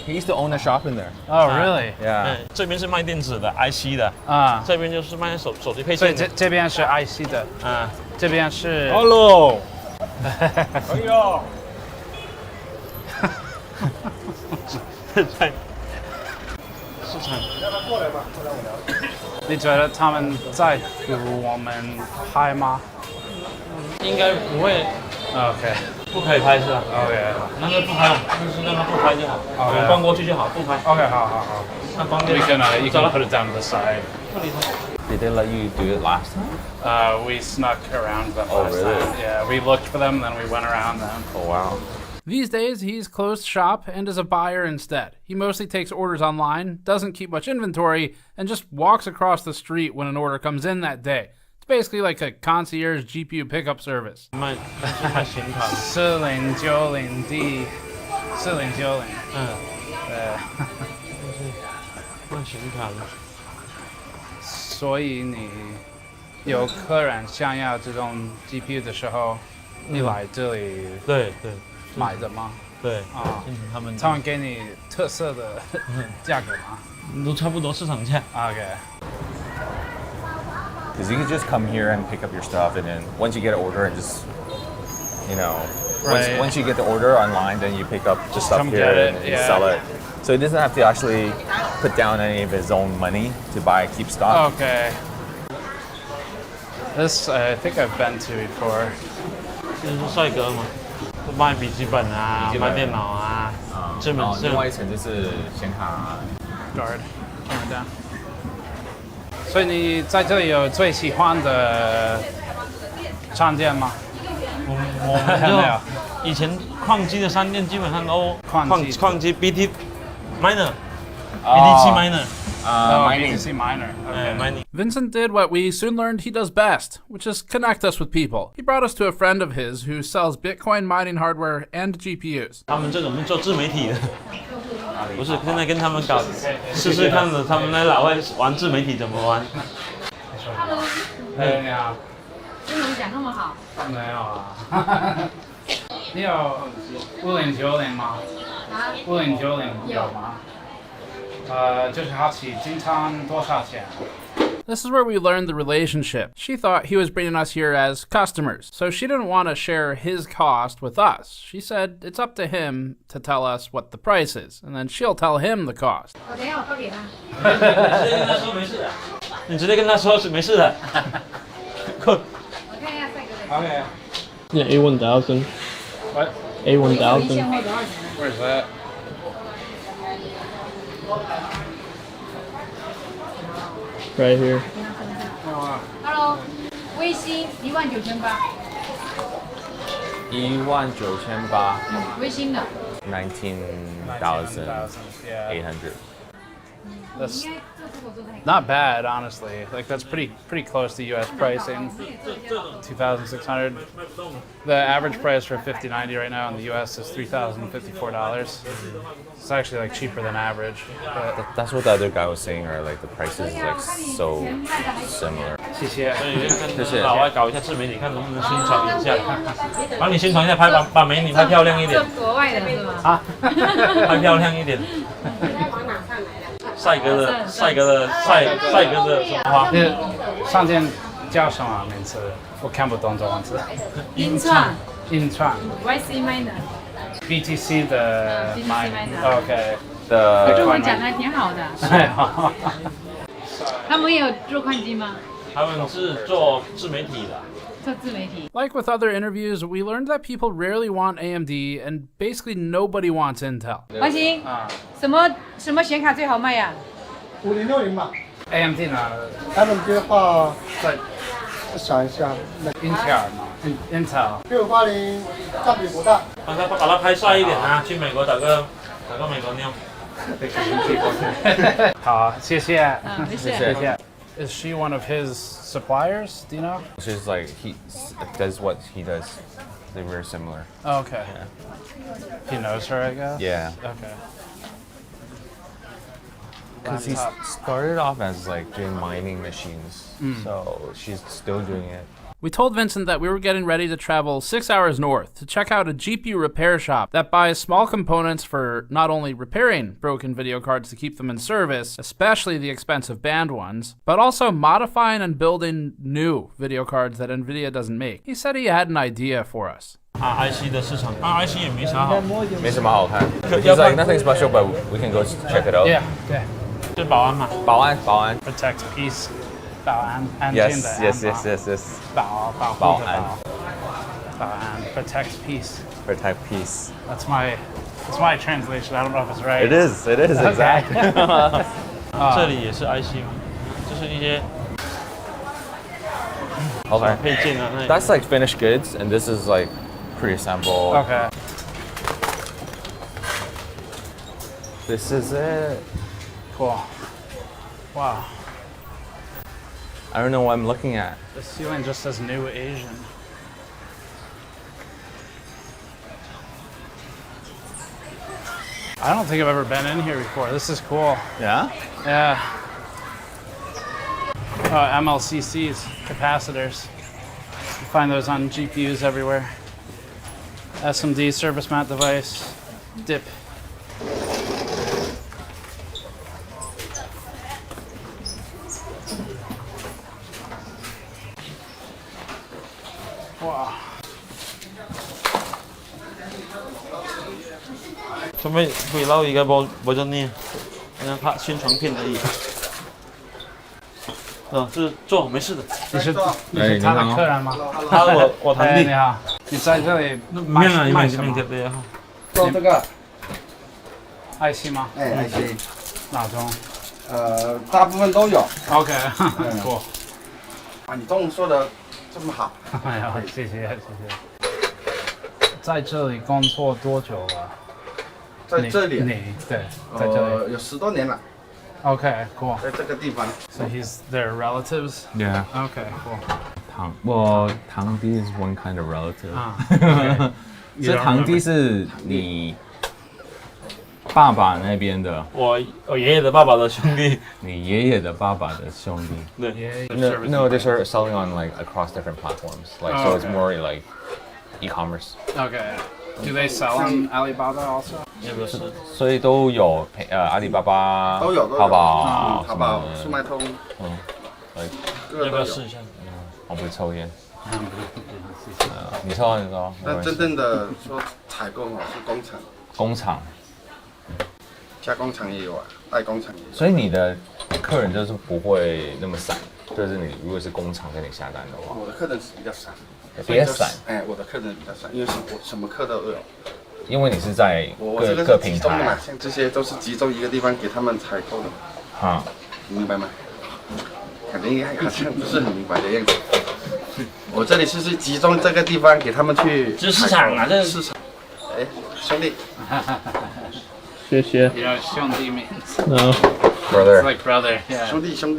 Q: He used to own a shop in there.
A: Oh, really?
Q: Yeah.
N: 这边是卖电子的 IC 的
A: 啊，
N: 这边就是卖手机配
A: 所以
N: 件的。
A: 这边是 IC 的啊，这边是
N: Hello。
A: 哎呦。
N: 在市场。
A: 你觉得他们在乎我们拍吗？
N: 应该不会。
A: OK。
N: 不可以拍是吧
A: ？OK。
N: 那就不拍，就是让他不拍就好。
A: OK。
N: 关过去就好，不拍。
A: OK， 好。
N: 那关掉。
A: You can put it down to the side.
Q: Did they let you do it last time?
A: We snuck around them
Q: Oh,
A: last
Q: really?
A: time. Yeah, we looked for them, then we went around them.
Q: Oh, wow.
A: These days, he's closed shop and is a buyer instead. He mostly takes orders online, doesn't keep much inventory, and just walks across the street when an order comes in that day. It's basically like a concierge GPU pickup service.
N: 卖显卡。
A: 4090D，4090。对。
N: 卖显卡的。
A: 所以你有客人想要这种 GPU 的时候，你来这里
N: 对
A: 买的吗？
N: 对
A: 啊，他们给你特色的价格吗？
N: 都差不多市场价。
A: OK。
Q: Because you can just come here and pick up your stuff, and then once you get an order and just,
A: Right.
Q: once you get the order online, then you pick up the stuff
A: Come
Q: here
A: get it,
Q: and
A: yeah.
Q: sell it. So he doesn't have to actually put down any of his own money to keep stock.
A: Okay. This I think I've been to before.
N: 这是帅哥嘛，卖笔记本啊，卖电脑啊，这门是。
Q: 另外一层就是显卡。
A: Guard, camera down. 所以你在这里有最喜欢的商店吗？
N: 我们就以前矿机的商店基本上都矿机 BT miner BTC miner
A: BTC miner. Okay. Vincent did what we soon learned he does best, which is connect us with people. He brought us to a friend of his who sells Bitcoin mining hardware and GPUs.
N: 他们这种是做自媒体的，不是现在跟他们搞试试看的，他们在老外玩自媒体怎么玩。
A: 你好。
P: 英文讲那么好？
A: 没有啊。你有5090吗？5090有吗？就是好奇经常多少钱？This is where we learned the relationship. She thought he was bringing us here as customers, so she didn't want to share his cost with us. She said it's up to him to tell us what the price is, and then she'll tell him the cost.
P: 我等一下我发给他。
N: 你直接跟他说是没事的。
P: 我看一下帅哥的。
A: Okay.
J: Yeah, A1000.
A: What?
J: A1000.
P: 现货多少钱？
A: Where's that?
J: Right here.
P: Hello，微星19800。
Q: 19800。
P: 微星的。
Q: 19,800.
A: That's not bad, honestly. Like that's pretty close to U.S. pricing. 2,600. The average price for a 5090 right now in the U.S. is $3,054. It's actually like cheaper than average. But
Q: That's what the other guy was saying, right? Like the prices is like so similar.
A: 谢谢。
N: 所以跟老外搞一下自媒体，看能不能宣传一下，帮你宣传一下，把美女拍漂亮一点。
P: 这国外的是吗？
N: 啊，拍漂亮一点。帅哥的什么花？
A: 上件叫什么名字？我看不懂中文字。
P: 音创。YC miner。BTC
A: 的
P: miner。
A: OK。
P: 中文讲的挺好的。他们也有做矿机吗？
N: 他们是做自媒体的。
A: Like with other interviews, we learned that people rarely want AMD and basically nobody wants Intel.
P: 王鑫，什么显卡最好卖呀？
E: 5060吧。
A: AMD 呢？
E: 他们的话，想一下，
A: Intel 嘛，Intel。
E: 680占比不大。
N: 把它拍帅一点啊！去美国打个美国妞。
A: 好，谢谢。
P: 谢谢。
A: Is she one of his suppliers? Do you know?
Q: She's like he does what he does. They're very similar.
A: Oh, okay.
Q: Yeah.
A: He knows her, I guess.
Q: Yeah.
A: Okay.
Q: Because he started off as like doing mining machines, so she's still doing it.
A: We told Vincent that we were getting ready to travel 6 hours north to check out a GPU repair shop that buys small components for not only repairing broken video cards to keep them in service, especially the expensive banned ones, but also modifying and building new video cards that Nvidia doesn't make. He said he had an idea for us.
N: IC 的市场，IC 也没啥好，
Q: 没什么好看. He's like nothing special, but we can go check it out.
A: Yeah. 是保安嘛？
Q: 保安。
A: Protect peace. 保安，安静的
Q: Yes.
A: 保护的保安 protect peace.
Q: Protect peace.
A: That's my translation. I don't know if it's right.
Q: It is exactly.
N: 这里也是 IC 吗？就是一些
Q: Okay.
N: 配件啊。
Q: That's like finished goods, and this is like pre-assembled.
A: Okay.
Q: This is it.
A: Cool. Wow.
Q: I don't know what I'm looking at.
A: The ceiling just says New Asian. I don't think I've ever been in here before. This is cool.
Q: Yeah?
A: Yeah. MLCCs, capacitors. You find those on GPUs everywhere. SMD, service mount device, DIP. Wow.
N: 准备回捞一个버전呢，好像拍宣传片而已。是坐，没事的。
A: 你是他的客人吗？
N: 我堂弟。
A: 你好，你在这里
N: 卖什么？
V: 做这个
A: IC 吗
V: ？IC
A: 哪种？
V: 大部分都有。
A: OK， cool。
V: 啊，你中文说的这么好。
A: 哎呀，谢谢。在这里工作多久了？
V: 在这里？
A: 对，在这里
V: 有10多年了。
A: Okay, cool.
V: 在这个地方。
A: So he's their relatives?
Q: Yeah.
A: Okay, cool.
Q: 堂弟 is one kind of relative.
A: 这
Q: 堂弟是你爸爸那边的。
N: 我爷爷的爸爸的兄弟。
Q: 你爷爷的爸爸的兄弟。
N: 对。
Q: No, they start selling on like across different platforms. Like so, it's more like e-commerce.
A: Okay. Do they sell on Alibaba also?
N: 也不是。
Q: 所以都有阿里巴巴、
V: 都有
Q: 淘宝、
V: 淘宝、速卖通。
N: 要不要试一下？
Q: 我不抽烟。你抽。
V: 但真正的说采购是工厂。
Q: 工厂。
V: 加工厂也有啊，代工厂也有。
Q: 所以你的客人就是不会那么散，就是你如果是工厂跟你下单的话。
V: 我的客人是比较散。
Q: 别散。
V: 我的客人比较散，因为我什么课都有。
Q: 因为你是在各平台。
V: 像这些都是集中一个地方给他们采购的。明白吗？感觉好像不是很明白的样子。我这里是集中这个地方给他们去。
N: 这市场啊，这
V: 市场。哎，兄弟。
J: 谢谢。
A: You know, 兄弟 means.
J: No.
Q: Brother.
A: It's like brother. Yeah.
V: 兄弟。
J: 兄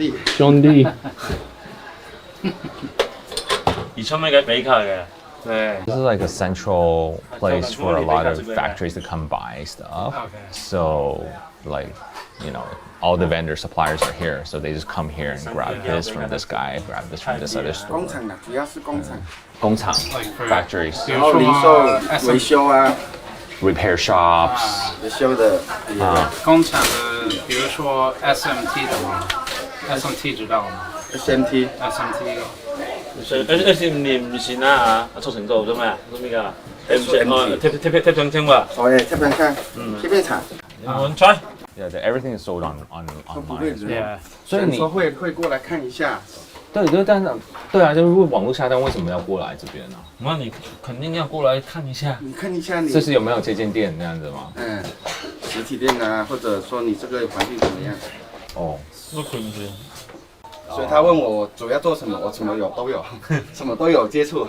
J: 弟。
N: 而出咩嘅比卡嘅。
Q: This is like a central place for a lot of factories to come buy stuff.
A: Okay.
Q: So, like, you know, all the vendor suppliers are here, so they just come here and grab this from this guy, grab this from this other store.
V: 工厂主要是工厂。
Q: 工厂 factories.
V: 然后零售、维修啊。
Q: Repair shops.
V: 维修的。
A: 工厂的，比如说 SMT 的吗 ？SMT 知道吗
V: ？SMT。SMT
N: 唔是啦嚇，速成做啫咩？做咩㗎？貼上清喎。
V: 貼上清。貼片廠。
N: 我 try。Yeah,
Q: everything is sold online.
A: Yeah.
V: 所以你会过来看一下。
Q: 对，但是对啊，就是网络下单为什么要过来这边呢？
N: 那你肯定要过来看一下。
V: 你看一下你。
Q: 这是有没有这间店那样子吗？
V: 实体店啊，或者说你这个环境怎么样？
Q: 哦。
N: 都可以。
V: 所以他问我主要做什么，我什么都有，什么都有接触，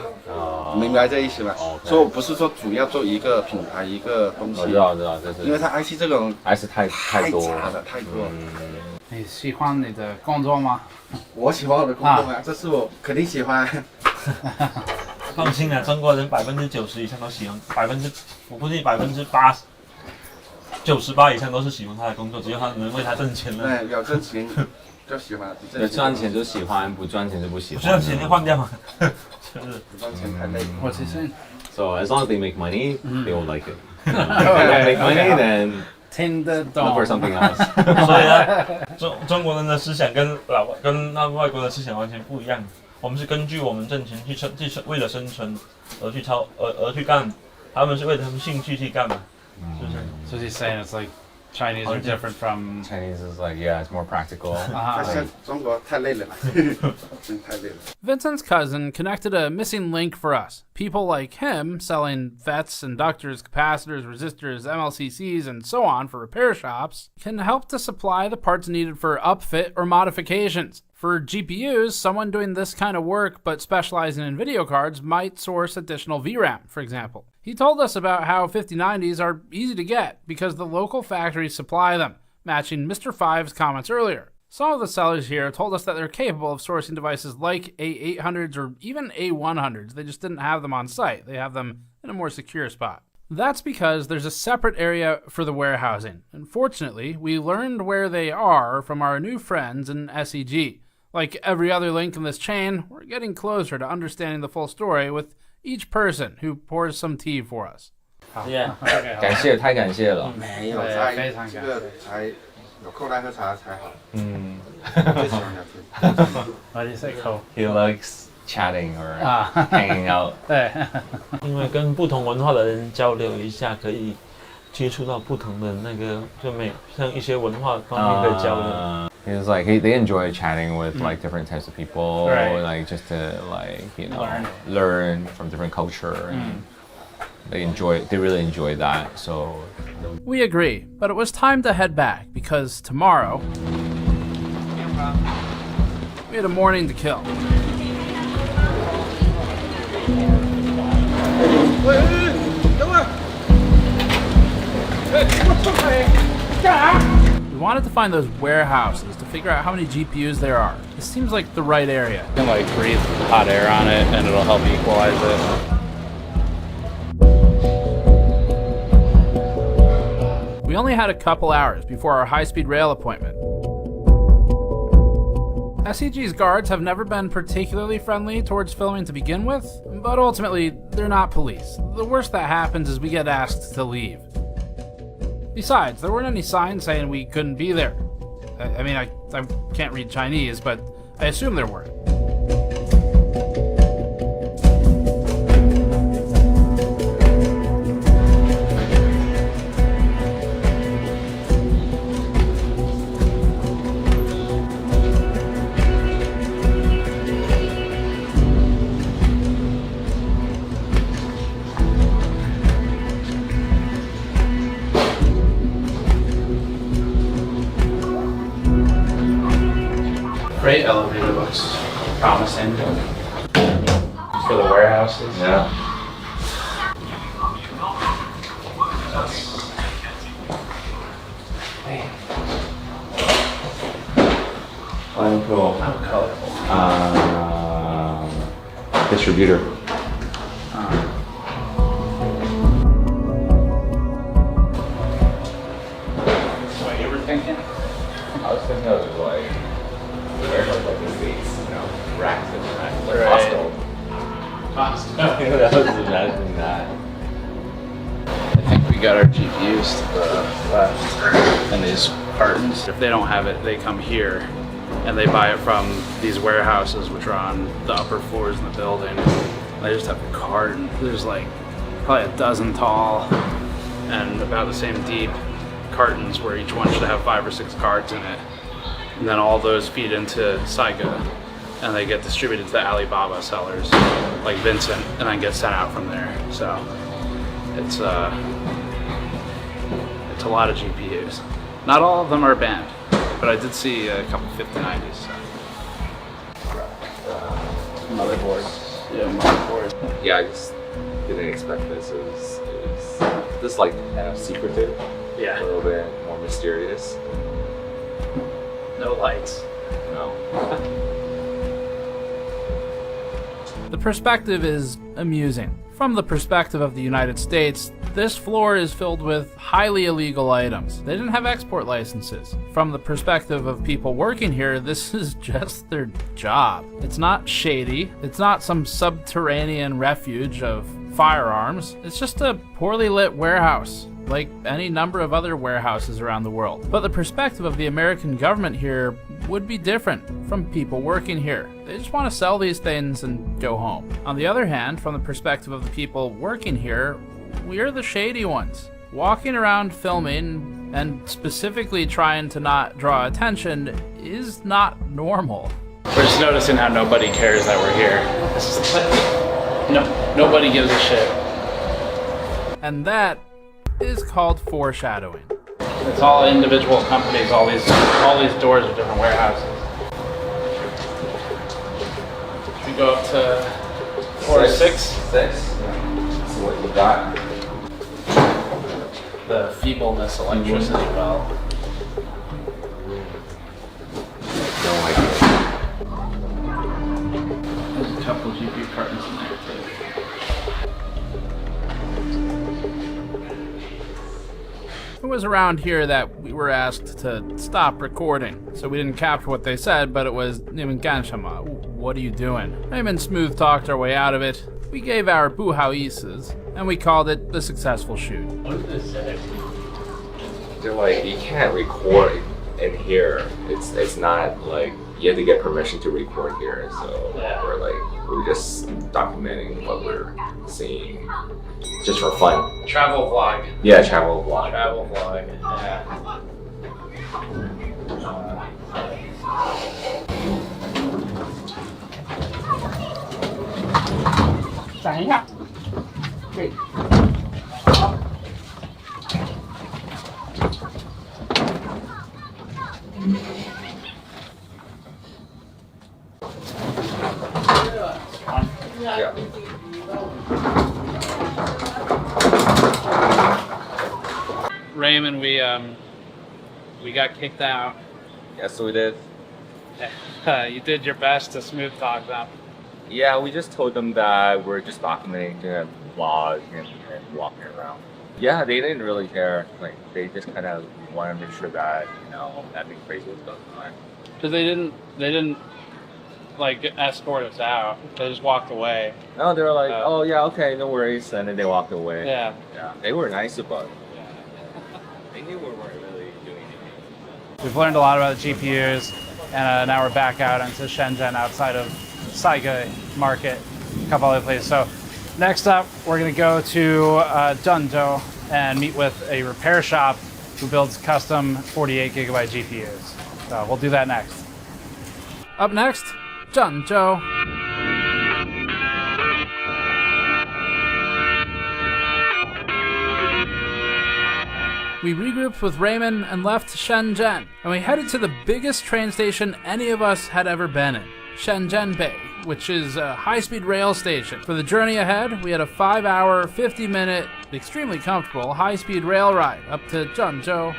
V: 明白这意思吗？所以我不是说主要做一个品牌一个东西，
Q: 我知道，这是
V: 因为它 IC 这种
Q: IC 太多
V: 杂了，太多。
I: 你喜欢你的工作吗？
V: 我喜欢我的工作吗？这是我肯定喜欢。
N: 放心啊，中国人90%以上都喜欢，我估计98以上都是喜欢他的工作，只要他能为他挣钱了。
V: 对，有挣钱就喜欢，
Q: 赚钱就喜欢，不赚钱就不喜欢。
N: 不赚钱就换掉嘛，就是
V: 不赚钱太累。
I: What's he saying?
Q: So as long as they make money, they will like it. If they don't make money, then look for something else.
N: 所以呢，中国人的思想跟那外国的思想完全不一样。我们是根据我们挣钱去为了生存而去干，他们是为了他们兴趣去干嘛，是不是
I: So he's saying it's like Chinese are different from
Q: Chinese is like it's more practical.
V: 中国太累了，真太累了。
A: Vincent's cousin connected a missing link for us. People like him selling FETs, inductors, capacitors, resistors, MLCCs, and so on for repair shops can help to supply the parts needed for upfit or modifications. For GPUs, someone doing this kind of work but specializing in video cards might source additional VRAM, for example. He told us about how 5090s are easy to get because the local factories supply them, matching Mr. Five's comments earlier. Some of the sellers here told us that they're capable of sourcing devices like A800s or even A100s. They just didn't have them on site. They have them in a more secure spot. That's because there's a separate area for the warehousing. Unfortunately, we learned where they are from our new friends in SEG. Like every other link in this chain, we're getting closer to understanding the full story with each person who pours some tea for us.
Q: 感谢，太感谢了。
V: 没有在这个才有空来喝茶才好。最喜欢聊天。
I: Why do you say Cole?
Q: He likes chatting or hanging out.
I: 对，
N: 因为跟不同文化的人交流一下，可以接触到不同的那个，就没有像一些文化方面的交流。
Q: He was like they enjoy chatting with like different types of people,
I: Right.
Q: like just to like learn from different culture. And they really enjoy that. So
A: We agree, but it was time to head back because tomorrow we had a morning to kill. We wanted to find those warehouses to figure out how many GPUs there are. This seems like the right area.
I: You can like breathe hot air on it and it'll help equalize it.
A: We only had a couple hours before our high-speed rail appointment. SEG's guards have never been particularly friendly towards filming to begin with, but ultimately, they're not police. The worst that happens is we get asked to leave. Besides, there weren't any signs saying we couldn't be there. I mean, I can't read Chinese, but I assume there weren't.
I: Freight elevator looks promising for the warehouses.
Q: Yeah. Fine, cool. Distributor.
I: What you were thinking?
Q: I was thinking of like warehouses like the States, racks and racks, like Costco. I was imagining that.
I: I think we got our GPUs to the left and these cartons. If they don't have it, they come here and they buy it from these warehouses which are on the upper floors in the building. They just have a carton. There's like probably a dozen tall and about the same deep cartons where each one should have 5 or 6 cards in it. And then all those feed into Saiga and they get distributed to the Alibaba sellers like Vincent and then get sent out from there. So it's a lot of GPUs. Not all of them are banned, but I did see a couple 5090s. So.
V: motherboard.
Q: Yeah, motherboard. Yeah, I just didn't expect this. It was this like kind of secretive.
A: Yeah.
Q: A little bit more mysterious.
A: No lights.
Q: No.
A: The perspective is amusing. From the perspective of the United States, this floor is filled with highly illegal items. They didn't have export licenses. From the perspective of people working here, this is just their job. It's not shady. It's not some subterranean refuge of firearms. It's just a poorly lit warehouse, like any number of other warehouses around the world. But the perspective of the American government here would be different from people working here. They just want to sell these things and go home. On the other hand, from the perspective of the people working here, we're the shady ones. Walking around filming and specifically trying to not draw attention is not normal.
I: We're just noticing how nobody cares that we're here. Nobody gives a shit.
A: And that is called foreshadowing.
I: It's all individual companies, all these doors are different warehouses. Should we go up to floor 6?
Q: 6? So what you got?
I: The feebleness electricity well.
Q: No idea.
I: There's a couple GPU cartons in there too.
A: It was around here that we were asked to stop recording, so we didn't capture what they said, but it was "Ganshama, what are you doing?" Raymond smooth talked our way out of it. We gave our buhauises, and we called it the successful shoot.
I: What did they say?
Q: They're like, you can't record in here. It's not like you have to get permission to record here. So
I: Yeah.
Q: we're just documenting what we're seeing, just for fun.
I: Travel vlog.
Q: Yeah, travel vlog.
I: Travel vlog, yeah.
R: 等一下，对。
Q: Yeah.
I: Raymond, we got kicked out.
Q: Yes, we did.
I: You did your best to smooth talk them.
Q: Yeah, we just told them that we're just documenting the vlog and walking around. Yeah, they didn't really care. Like, they just kind of wanted to make sure that, you know, nothing crazy was going on.
I: Because they didn't like escort us out. They just walked away.
Q: No, they were like, oh yeah, okay, no worries, and then they walked away.
I: Yeah.
Q: Yeah, they were nice about it. They knew we weren't really doing anything.
I: We've learned a lot about the GPUs, and now we're back out into Shenzhen outside of Saiga Market, a couple other places. So next up, we're going to go to Zhengzhou and meet with a repair shop who builds custom 48 gigabyte GPUs. So we'll do that next.
A: Up next, Zhengzhou. We regrouped with Raymond and left Shenzhen, and we headed to the biggest train station any of us had ever been in, Shenzhen Bay, which is a high-speed rail station. For the journey ahead, we had a 5-hour, 50-minute, extremely comfortable high-speed rail ride up to Zhengzhou.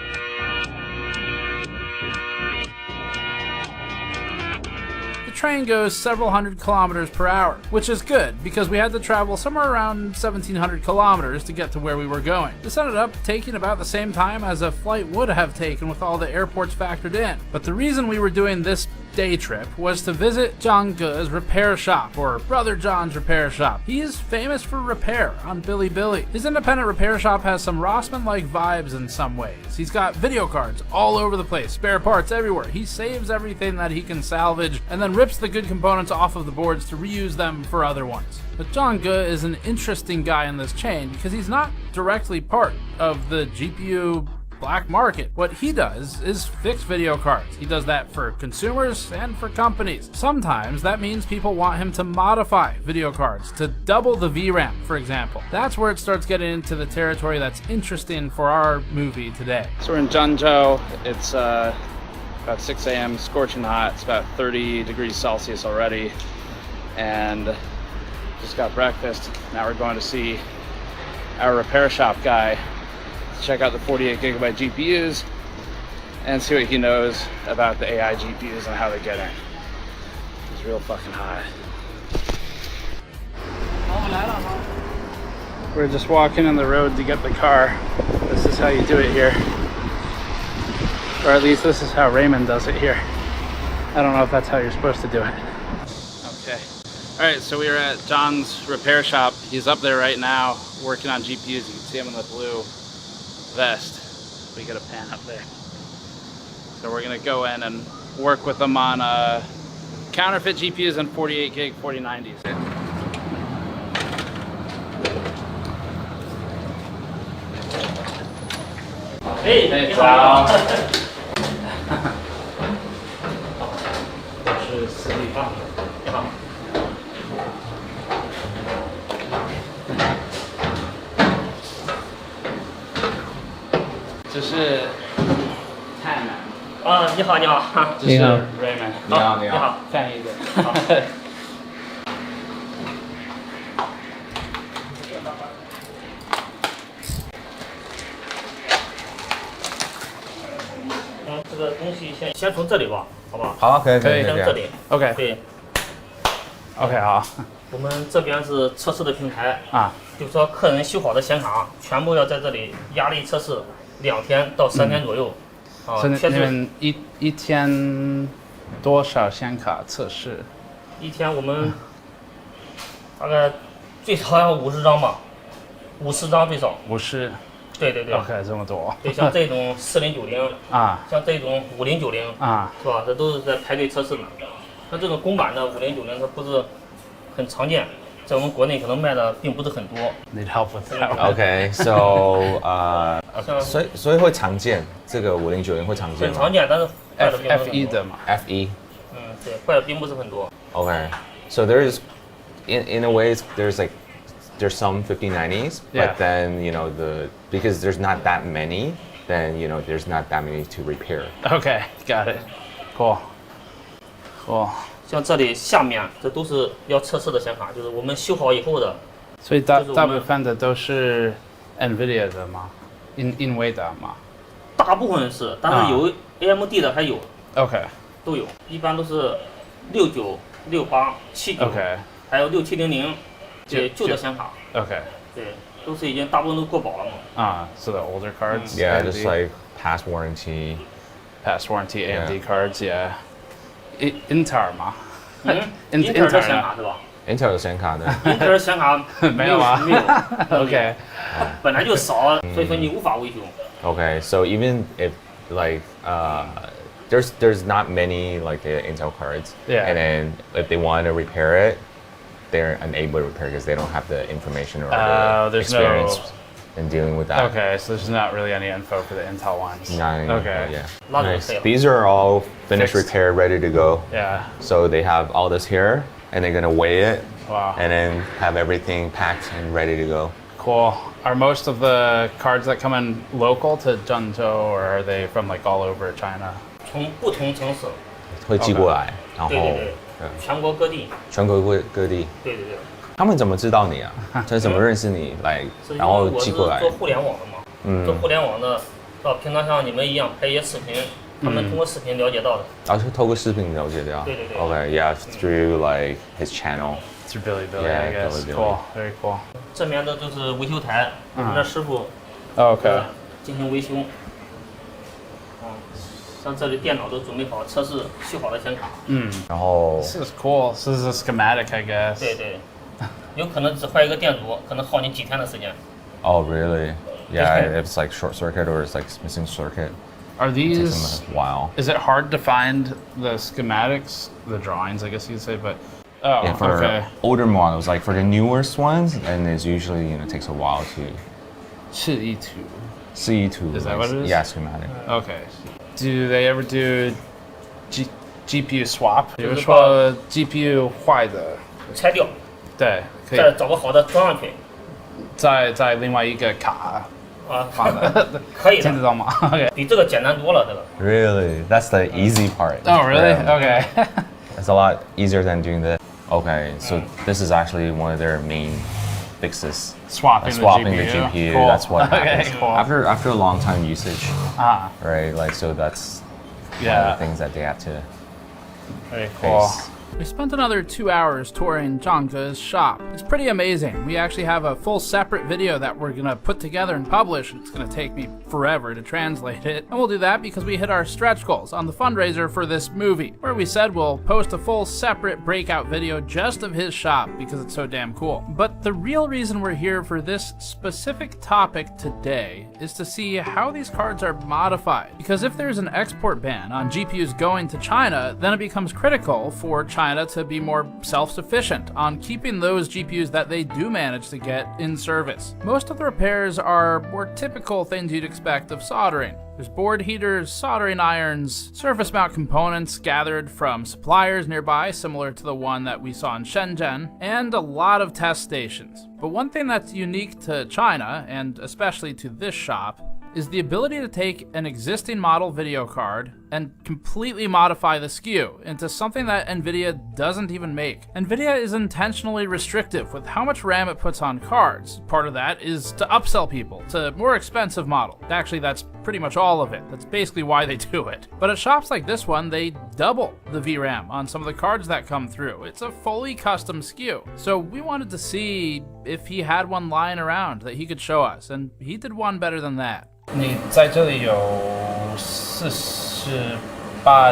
A: The train goes several hundred kilometers per hour, which is good because we had to travel somewhere around 1,700 kilometers to get to where we were going. This ended up taking about the same time as a flight would have taken with all the airports factored in. But the reason we were doing this day trip was to visit Zhang Ge's repair shop, or Brother John's repair shop. He is famous for repair on Bilibili. His independent repair shop has some Rossmann-like vibes in some ways. He's got video cards all over the place, spare parts everywhere. He saves everything that he can salvage and then rips the good components off of the boards to reuse them for other ones. But Zhang Ge is an interesting guy in this chain because he's not directly part of the GPU black market. What he does is fix video cards. He does that for consumers and for companies. Sometimes that means people want him to modify video cards to double the VRAM, for example. That's where it starts getting into the territory that's interesting for our movie today.
I: So we're in Zhengzhou. It's about 6 a.m., scorching hot. It's about 30 degrees Celsius already.
A: and just got breakfast. Now we're going to see our repair shop guy, check out the 48 gigabyte GPUs and see what he knows about the AI GPUs and how they get in. It's real fucking hot. We're just walking on the road to get the car. This is how you do it here. Or at least this is how Raymond does it here. I don't know if that's how you're supposed to do it. Okay. All right, so we are at John's repair shop. He's up there right now working on GPUs. You can see him in the blue vest. We get a pan up there. So we're gonna go in and work with them on counterfeit GPUs and 48 gig 4090s.
S: Hey,
A: 你好。
S: 我是私立棒。你好。
A: 这是 Tan。
S: 啊，你好，你好。
A: 这是 Raymond。
S: 你好，你好。
A: 翻译的。好。
S: 这个东西先从这里吧，好不好？
Q: 好，可以，
S: 先这里。
A: OK。
S: 对。
A: OK， 好。
S: 我们这边是测试的平台
A: 啊，
S: 就是说客人修好的显卡全部要在这里压力测试2天到3天左右。啊，
A: 你们一天多少显卡测试？
S: 一天我们大概最少要50张吧，50张最少。
A: 50。
S: 对对对。
A: OK， 这么多。
S: 对，像这种4090
A: 啊，
S: 像这种5090
A: 啊，
S: 是吧？这都是在排队测试的。像这种公版的5090，它不是很常见，在我们国内可能卖的并不是很多。
A: Need help with that.
Q: Okay, so 所以会常见，这个5090会常见吗？
S: 很常见，但是坏的并不是很多。
A: FE 的嘛。
Q: FE。
S: 嗯，对，坏的并不是很多。
Q: Okay, so there's in a way there's some 5090s, but then because there's not that many, then there's not that many to repair.
A: Okay, got it. Cool.
S: 像这里下面这都是要测试的显卡，就是我们修好以后的。
A: 所以大部分的都是 Nvidia 的吗？Nvidia 吗？
S: 大部分是，但是有 AMD 的还有。
A: OK。
S: 都有，一般都是69、68、79，
A: OK，
S: 还有6700。对，旧的显卡。
A: OK。
S: 对，都是已经大部分都过保了嘛。
A: 啊，so the older cards.
Q: Yeah, just like past warranty.
A: Past warranty AMD cards, yeah. Intel 吗
S: ？Intel 的显卡是吧
Q: ？Intel 的显卡的。
S: Intel 显卡
A: 没有啊？
S: 没有。
A: OK。
S: 本来就少，所以说你无法维修。
Q: Okay, so even if there's not many like the Intel cards, and then if they want to repair it, they're unable to repair because they don't have the information or the experience in dealing with that.
A: Okay, so there's not really any info for the Intel ones.
Q: Not any
A: okay.
Q: info, yeah. Nice. These are all finished, repaired, ready to go.
A: Yeah.
Q: So they have all this here, and they're gonna weigh it,
A: wow,
Q: and then have everything packed and ready to go.
A: Cool. Are most of the cards that come in local to Zhengzhou, or are they from like all over China?
S: 从不同城市
Q: 会寄过来，然后
S: 全国各地。
Q: 全国各地。
S: 对对对。
Q: 他们怎么知道你啊？他怎么认识你来，然后寄过来？
S: 我是做互联网的嘛，做互联网的，平常像你们一样拍一些视频，他们通过视频了解到的。
Q: 然后是透过视频了解到。
S: 对对对。
Q: Okay, yeah, through like his channel.
A: Through Bilibili,
Q: yeah,
A: I guess.
Q: Bilibili.
A: Cool, very cool.
S: 这边的就是维修台，我们的师傅。
A: OK。
S: 进行维修。像这里电脑都准备好，测试修好的显卡。
Q: 然后。
A: This is cool. This is a schematic, I guess.
S: 对对。有可能只坏一个电阻，可能耗你几天的时间。
Q: Oh, really? Yeah, if it's like short circuit or it's like missing circuit.
A: Are these?
Q: It takes them a while.
A: Is it hard to find the schematics, the drawings, I guess you'd say, but. Oh,
Q: yeah, for
A: okay.
Q: older models, like for the newest ones, and it's usually takes a while to. 4E2.
A: Is that what it is?
Q: Yeah, schematic.
A: Okay. Do they ever do GPU swap? 比如说 GPU 坏的，
S: 拆掉。
A: 对，可以。
S: 再找个好的装上去。
A: 在另外一个卡。放的。
S: 可以的。
A: 听得到吗 ？OK。
S: 比这个简单多了，这个。
Q: Really? That's the easy part.
A: Oh, really? Okay.
Q: It's a lot easier than doing this. Okay, so this is actually one of their main fixes.
A: Swapping
Q: the
A: the GPU.
Q: GPU.
A: Cool.
Q: That's what happens
A: Okay, cool.
Q: after a long time usage.
A: Ah.
Q: Right, like so that's one
A: Yeah.
Q: of the things that they have to
A: Very cool.
Q: face.
A: We spent another 2 hours touring Zhangge's shop. It's pretty amazing. We actually have a full separate video that we're gonna put together and publish. It's gonna take me forever to translate it. And we'll do that because we hit our stretch goals on the fundraiser for this movie, where we said we'll post a full separate breakout video just of his shop because it's so damn cool. But the real reason we're here for this specific topic today is to see how these cards are modified. Because if there's an export ban on GPUs going to China, then it becomes critical for China to be more self-sufficient on keeping those GPUs that they do manage to get in service. Most of the repairs are more typical things you'd expect of soldering. There's board heaters, soldering irons, surface mount components gathered from suppliers nearby, similar to the one that we saw in Shenzhen, and a lot of test stations. But one thing that's unique to China, and especially to this shop, is the ability to take an existing model video card and completely modify the SKU into something that Nvidia doesn't even make. Nvidia is intentionally restrictive with how much RAM it puts on cards. Part of that is to upsell people to more expensive model. Actually, that's pretty much all of it. That's basically why they do it. But at shops like this one, they double the VRAM on some of the cards that come through. It's a fully custom SKU. So we wanted to see if he had one lying around that he could show us, and he did one better than that.
I: 你在这里有48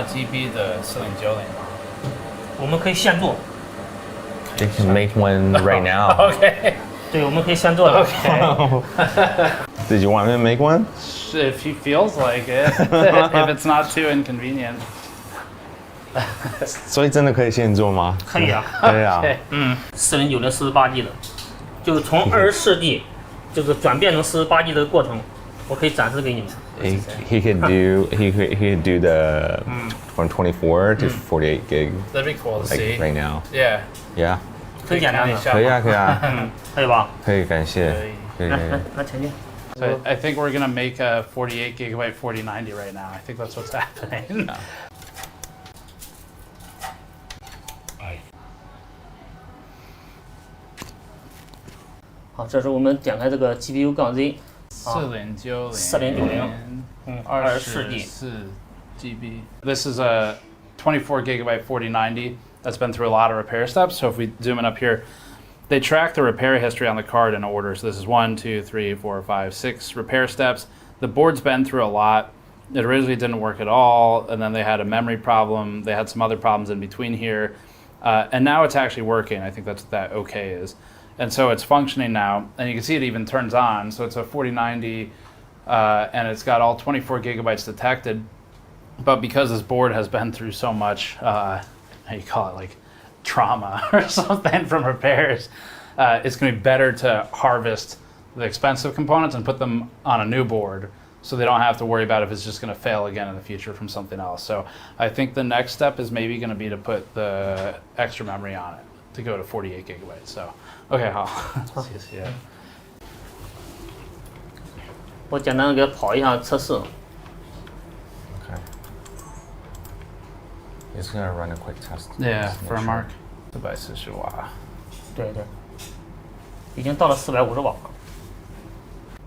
I: GB 的4090吗？
S: 我们可以现做。
Q: They can make one right now.
I: Okay.
S: 对，我们可以现做的。
I: Okay.
Q: Did you want me to make one?
I: If he feels like it, if it's not too inconvenient.
Q: 所以真的可以现做吗？
S: 可以啊。
Q: 可以啊。
S: 4090 48G 的，就是从24G 就是转变成48G 的过程，我可以展示给你们。
Q: He could do the from 24 to 48 gig.
I: That'd be cool to see.
Q: Right now.
I: Yeah.
Q: Yeah.
S: 很简单的。
Q: 可以啊，可以啊。
S: 可以吧？
Q: 可以，感谢。可以。
S: 来前进。
I: So I think we're gonna make a 48 gigabyte 4090 right now. I think that's what's happening.
S: 好，这是我们点开这个 GPU 杠 Z。
I: 4090 24G GB. This is a 24 gigabyte 4090 that's been through a lot of repair steps. So if we zoom in up here, they track the repair history on the card in order. So this is 1, 2, 3, 4, 5, 6 repair steps. The board's been through a lot. It originally didn't work at all, and then they had a memory problem. They had some other problems in between here, and now it's actually working. I think that's what that OK is. And so it's functioning now, and you can see it even turns on. So it's a 4090, and it's got all 24 gigabytes detected. But because this board has been through so much, how you call it, like trauma or something from repairs, it's going to be better to harvest the expensive components and put them on a new board, so they don't have to worry about if it's just going to fail again in the future from something else. So I think the next step is maybe going to be to put the extra memory on it to go to 48 gigabytes. So, okay, 好，谢谢。
S: 我简单的给它跑一下测试。
Q: Okay. It's gonna run a quick test.
I: Yeah, for a mark. 440瓦。
S: 对对，已经到了450瓦。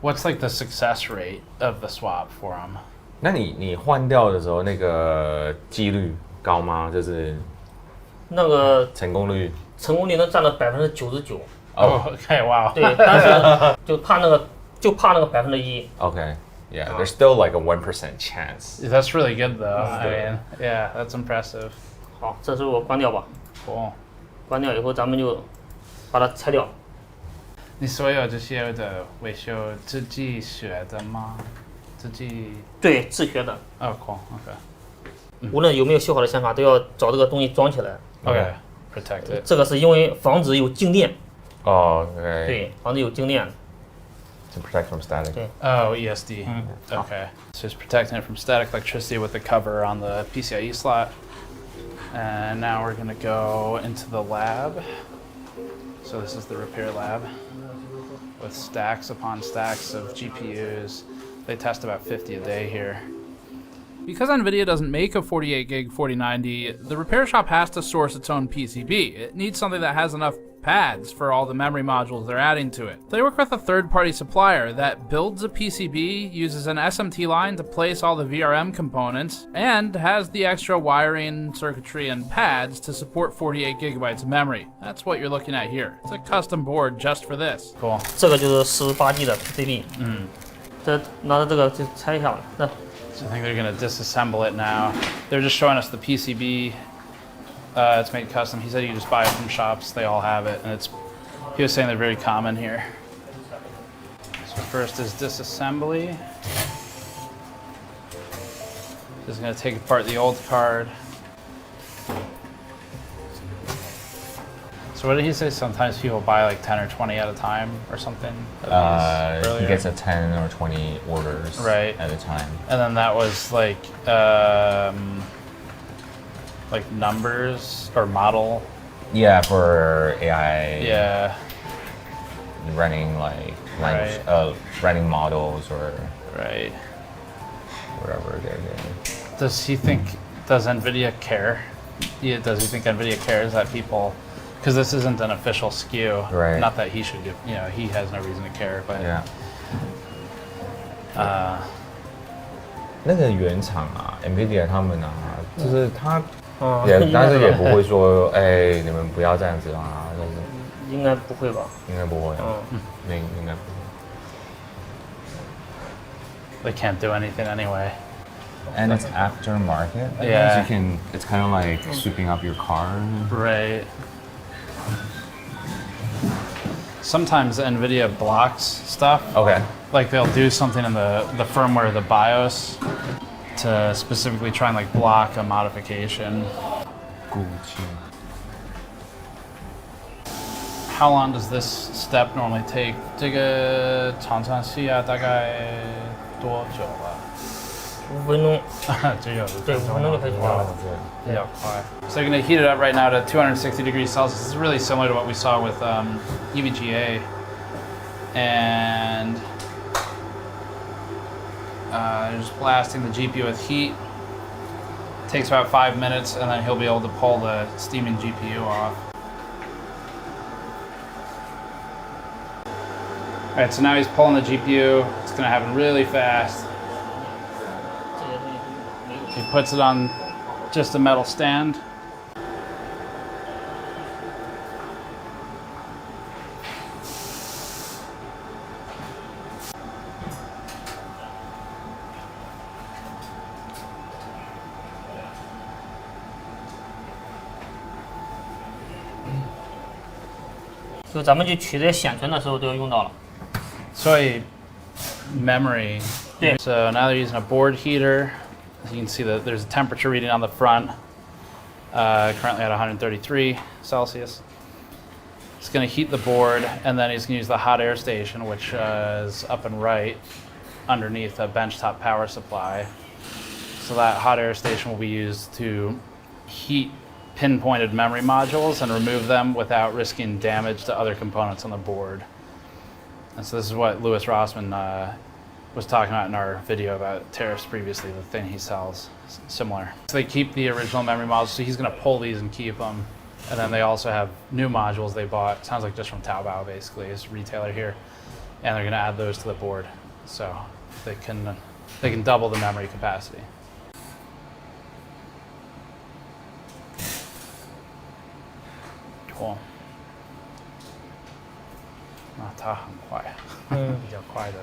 I: What's like the success rate of the swap for them?
Q: 那你换掉的时候，那个几率高吗？就是
S: 那个
Q: 成功率
S: 能占到99%。
I: 哦 ，OK， 哇。
S: 对，但是就怕那个1%。
Q: Okay. Yeah, there's still like a 1% chance.
I: That's really good though. I mean, yeah, that's impressive.
S: 好，这时候我关掉吧。
I: Cool.
S: 关掉以后，咱们就把它拆掉。
I: 你所有这些的维修自己学的吗？自己？
S: 对，自学的。
I: 哦 ，cool，OK。
S: 无论有没有修好的显卡，都要找这个东西装起来。
I: OK，protect it。
S: 这个是因为防止有静电。
Q: 哦，OK。
S: 对，防止有静电。
Q: To protect from static.
I: Oh, ESD. Okay. So it's protecting it from static electricity with the cover on the PCIe slot. And now we're going to go into the lab. So this is the repair lab with stacks upon stacks of GPUs. They test about 50 a day here.
A: Because Nvidia doesn't make a 48 gig 4090, the repair shop has to source its own PCB. It needs something that has enough pads for all the memory modules they're adding to it. They work with a third-party supplier that builds a PCB, uses an SMT line to place all the VRM components, and has the extra wiring, circuitry, and pads to support 48 gigabytes of memory. That's what you're looking at here. It's a custom board just for this. Cool.
S: 这个就是18G 的 PCB。这拿着这个就拆一下了。
A: So I think they're gonna disassemble it now. They're just showing us the PCB. It's made custom. He said you just buy it from shops. They all have it, and he was saying they're very common here. So first is disassembly. Just gonna take apart the old card. So what did he say? Sometimes people buy like 10 or 20 at a time or something?
Q: He gets a 10 or 20 orders at a time.
A: And then that was like numbers or model.
Q: Yeah, for AI.
A: Yeah.
Q: Running like language, running models or whatever they're doing.
A: Does Nvidia care? Yeah, does he think Nvidia cares that people? Because this isn't an official SKU.
Q: Right.
A: Not that he should, he has no reason to care, but.
Q: Yeah. 那个原厂啊 ，Nvidia 他们啊，就是他但是也不会说，哎，你们不要这样子啊。
S: 应该不会吧？
Q: 应该不会。应该不会。
A: They can't do anything anyway.
Q: And it's aftermarket.
A: Yeah.
Q: It's kind of like sweeping up your car.
A: Right. Sometimes NVIDIA blocks stuff.
Q: Okay.
A: Like they'll do something in the firmware, the BIOS, to specifically try and like block a modification. How long does this step normally take? 这个常常需要大概多久啊
S: ？5分钟。
A: 对，5分钟就可以做了。比较快。So they're going to heat it up right now to 260 degrees Celsius. This is really similar to what we saw with EVGA. And just blasting the GPU with heat. Takes about 5 minutes, and then he'll be able to pull the steaming GPU off. All right, so now he's pulling the GPU. It's going to happen really fast. He puts it on just a metal stand.
S: So 咱们去取这些显存的时候都要用到了。
A: So memory. So now they're using a board heater. You can see that there's a temperature reading on the front, currently at 133 Celsius. It's going to heat the board, and then he's going to use the hot air station, which is up and right underneath a benchtop power supply. So that hot air station will be used to heat pinpointed memory modules and remove them without risking damage to other components on the board. And so this is what Louis Rossmann was talking about in our video about tariffs previously, the thing he sells, similar. So they keep the original memory modules, so he's going to pull these and keep them. And then they also have new modules they bought, sounds like just from Taobao basically, is a retailer here. And they're going to add those to the board. So they can double the memory capacity. Cool. 它很快，比较快的。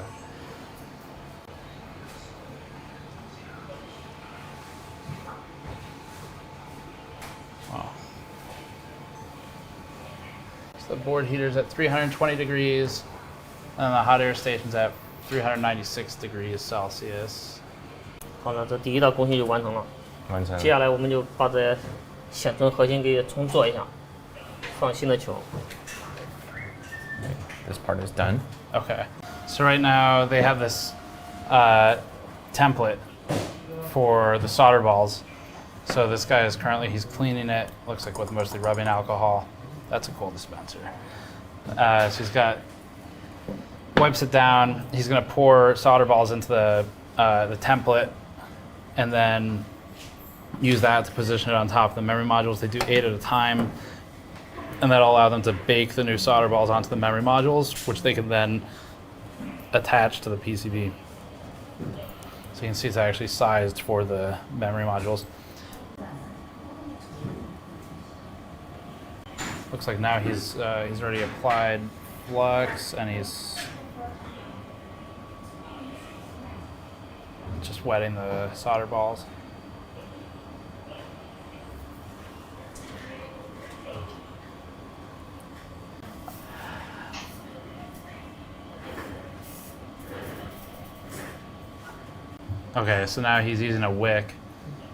A: Wow. So the board heater's at 320 degrees, and the hot air station's at 396 degrees Celsius.
S: 好了，这第一道工序就完成了。
Q: 完成。
S: 接下来我们就把这显存核心给重做一下，放新的球。
Q: This part is done.
A: Okay. So right now they have this template for the solder balls. So this guy is currently, he's cleaning it, looks like with mostly rubbing alcohol. That's a cool dispenser. So he's wipes it down. He's gonna pour solder balls into the template, and then use that to position it on top of the memory modules. They do 8 at a time, and that'll allow them to bake the new solder balls onto the memory modules, which they can then attach to the PCB. So you can see it's actually sized for the memory modules. Looks like now he's already applied flux, and he's just wetting the solder balls. Okay, so now he's using a wick.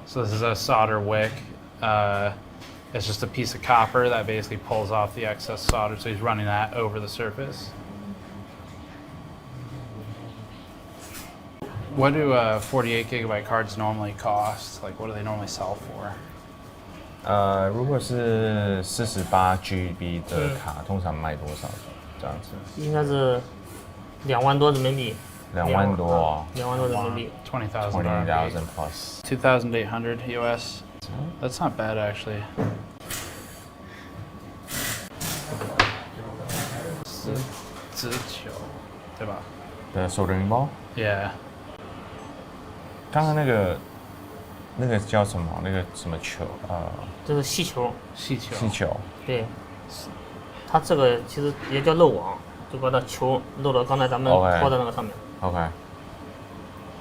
A: So this is a solder wick. It's just a piece of copper that basically pulls off the excess solder, so he's running that over the surface. What do 48 gigabyte cards normally cost? Like, what do they normally sell for?
Q: 如果是48 GB 的卡，通常卖多少？这样子？
S: 应该是2万多人民币。
Q: 2万多。
S: 2万多人民币。
A: 20,000
Q: plus.
A: 2,800 US. That's not bad actually. 直球，对吧？
Q: The soldering ball?
A: Yeah.
Q: 刚刚那个叫什么？那个什么球？
S: 这是细球。
A: 细球。
Q: 细球。
S: 对，它这个其实也叫漏网，就把它球漏到刚才咱们拖的那个上面。
Q: Okay.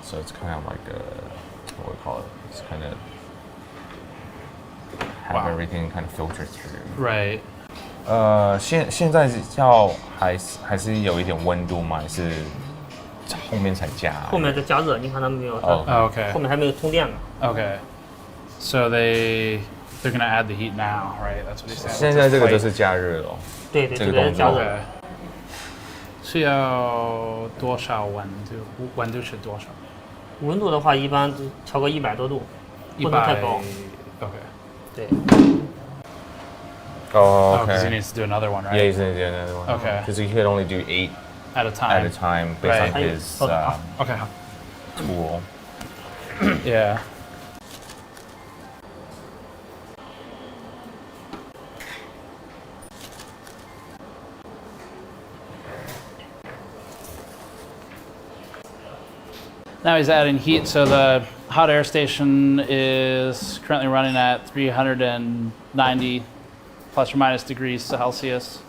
Q: So it's kind of like what we call it. It's kind of have everything kind of filtered through.
A: Right.
Q: 现在还是有一点温度吗？还是后面才加？
S: 后面再加热，你看它没有？
A: Okay.
S: 后面还没有通电呢。
A: Okay. So they're gonna add the heat now, right? That's what he said.
Q: 现在这个就是加热了。
S: 对，这个加热。
A: 是要多少温度？温度是多少？
S: 温度的话，一般调个100多度，不能太高。
A: Okay.
S: 对。
Q: Oh, okay.
A: Because he needs to do another one, right?
Q: Yeah, he's gonna do another one.
A: Okay.
Q: Because he could only do 8
A: at a time.
Q: Based on his
A: okay.
Q: tool.
A: Yeah. Now he's adding heat, so the hot air station is currently running at 390 plus or minus degrees Celsius.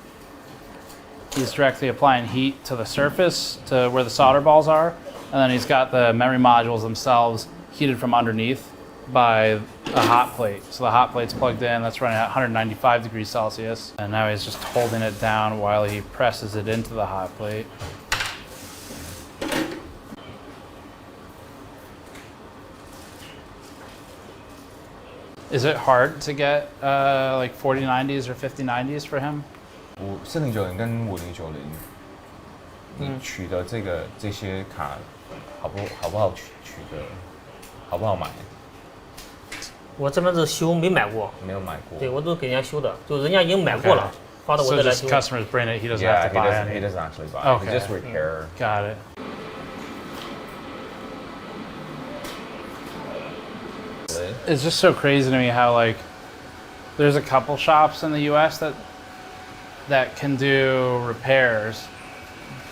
A: He's directly applying heat to the surface, to where the solder balls are, and then he's got the memory modules themselves heated from underneath by a hot plate. So the hot plate's plugged in, that's running at 195 degrees Celsius, and now he's just holding it down while he presses it into the hot plate. Is it hard to get like 4090s or 5090s for him?
Q: 4090跟5090，你取的这些卡好不好取得？好不好买？
S: 我这边是修，没买过。
Q: 没有买过。
S: 对，我都给人家修的，就人家已经买过了，发到我这来修。
A: So just customers bring it, he doesn't have to buy it.
Q: He doesn't actually buy.
A: Okay.
Q: He just repair.
A: Got it. It's just so crazy to me how like there's a couple shops in the US that can do repairs,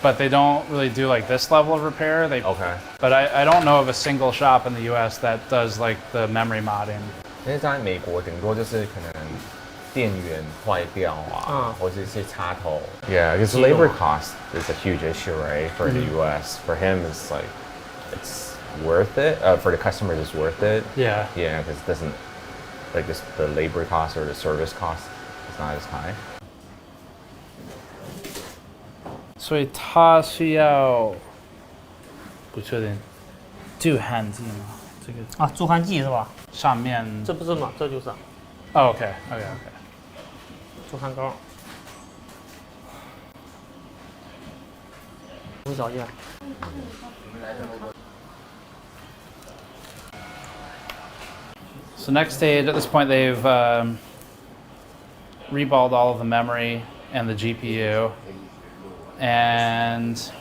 A: but they don't really do like this level of repair. But I don't know of a single shop in the US that does like the memory modding.
Q: 因为在美国顶多就是可能电源坏掉啊，或者一些插头。Yeah, because labor cost is a huge issue, right? For the US, for him, it's like it's worth it. For the customers, it's worth it.
A: Yeah.
Q: Yeah, because it doesn't like the labor cost or the service cost is not as high.
A: 所以他需要不确定镀焊剂吗？这个
S: 啊，镀焊剂是吧？
A: 上面
S: 这不是吗？这就是。
A: Oh, OK.
S: 镀焊膏。五角件。
A: So next stage, at this point, they've reballed all of the memory and the GPU, and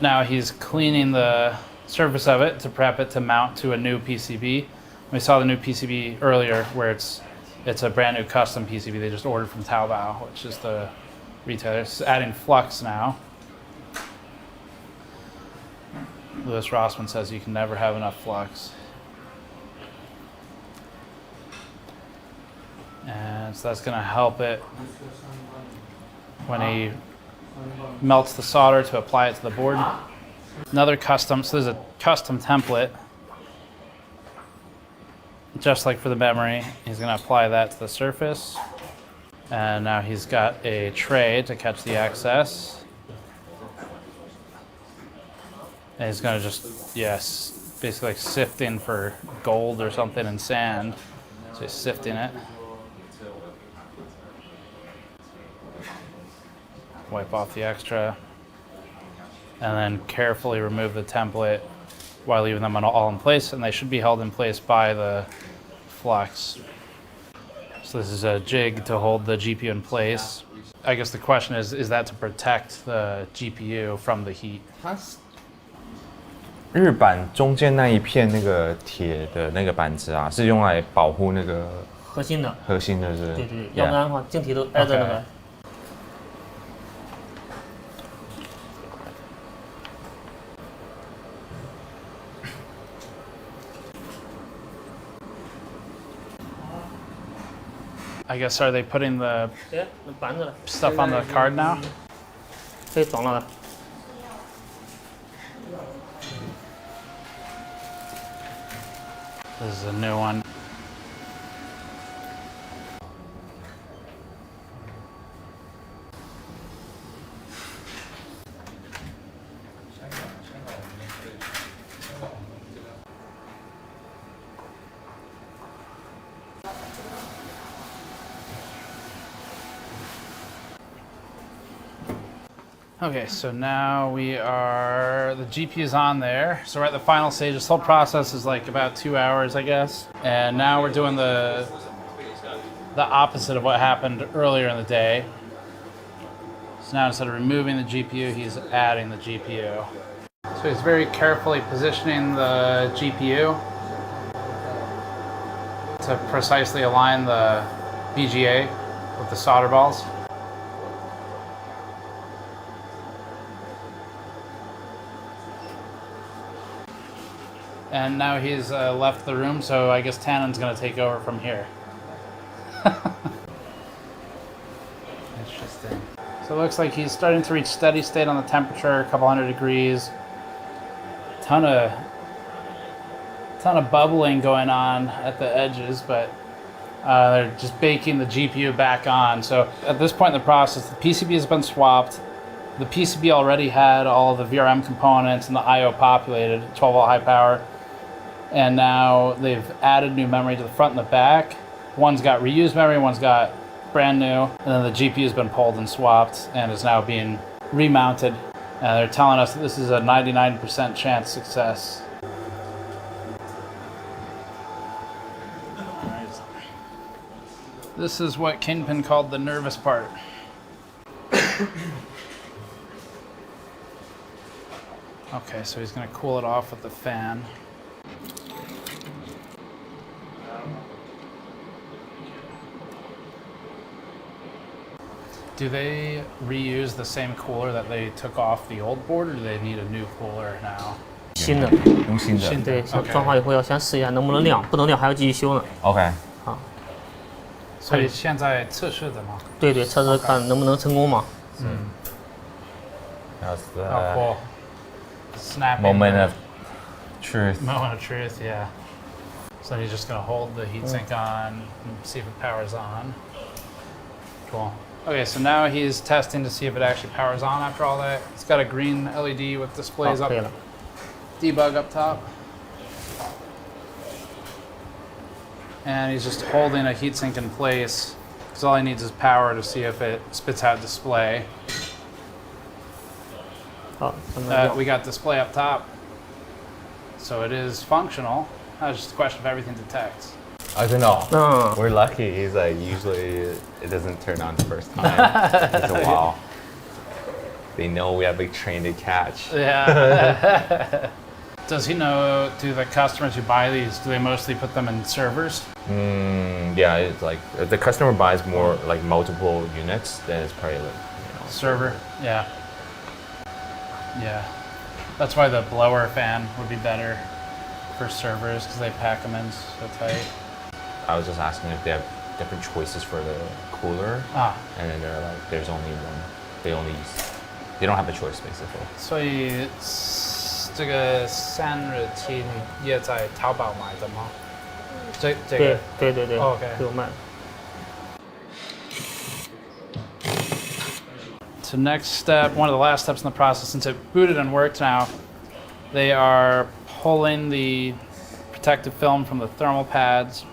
A: now he's cleaning the surface of it to prep it to mount to a new PCB. We saw the new PCB earlier where it's a brand new custom PCB they just ordered from Taobao, which is the retailer. It's adding flux now. Louis Rossmann says you can never have enough flux. And so that's going to help it when he melts the solder to apply it to the board. Another custom, so there's a custom template, just like for the memory. He's going to apply that to the surface. And now he's got a tray to catch the excess. And he's going to just, yes, basically like sifting for gold or something in sand. So he's sifting it. Wipe off the extra. And then carefully remove the template while leaving them all in place. And they should be held in place by the flux. So this is a jig to hold the GPU in place. I guess the question is that to protect the GPU from the heat?
Q: 日板中间那一片那个铁的那个板子啊，是用来保护那个
S: 核心的是。对对，要不然的话，晶体都挨着那个。
A: I guess are they putting the stuff on the card now?
S: 可以装了。
A: This is a new one. Okay, so now the GPU is on there. So we're at the final stage. This whole process is like about 2 hours, I guess. And now we're doing the opposite of what happened earlier in the day. So now instead of removing the GPU, he's adding the GPU. So he's very carefully positioning the GPU to precisely align the BGA with the solder balls. And now he's left the room, so I guess Tannen's going to take over from here. Interesting. So it looks like he's starting to reach steady state on the temperature, a couple hundred degrees. Ton of bubbling going on at the edges, but they're just baking the GPU back on. So at this point in the process, the PCB has been swapped. The PCB already had all of the VRM components and the I/O populated, 12-volt high power. And now they've added new memory to the front and the back. One's got reused memory, one's got brand new. And then the GPU has been pulled and swapped and is now being remounted. They're telling us that this is a 99% chance success. This is what Kingpin called the nervous part. Okay, so he's gonna cool it off with the fan. Do they reuse the same cooler that they took off the old board, or do they need a new cooler now?
S: 新的，
Q: 用新的。
S: 对，装好以后要先试一下能不能亮，不能亮还要继续修呢。
Q: OK。
S: 好。
A: 所以现在测试的吗？
S: 对对，测试看能不能成功嘛。
Q: 嗯。That's the
A: cool. Snapping
Q: moment of truth.
A: Moment of truth, yeah. So he's just gonna hold the heatsink on and see if it powers on. Cool. Okay, so now he's testing to see if it actually powers on after all that. It's got a green LED with displays up, debug up top. And he's just holding a heatsink in place because all he needs is power to see if it spits out display. We got display up top, so it is functional. Now it's just a question of everything detects.
Q: I don't know. We're lucky. He's like, usually it doesn't turn on the first time. It's a while. They know we have a train to catch.
A: Yeah.
I: Does he know, do the customers who buy these, do they mostly put them in servers?
Q: Yeah, it's like if the customer buys more like multiple units, then it's probably like
I: server. Yeah. Yeah. That's why the blower fan would be better for servers because they pack them in so tight.
Q: I was just asking if they have different choices for the cooler, and then they're like, there's only one. They don't have a choice basically.
I: 所以这个散热器也在淘宝买的吗？这个
S: 对
I: OK
S: 有卖。
I: So next step, one of the last steps in the process, since it booted and worked now, they are pulling the protective film from the thermal pads.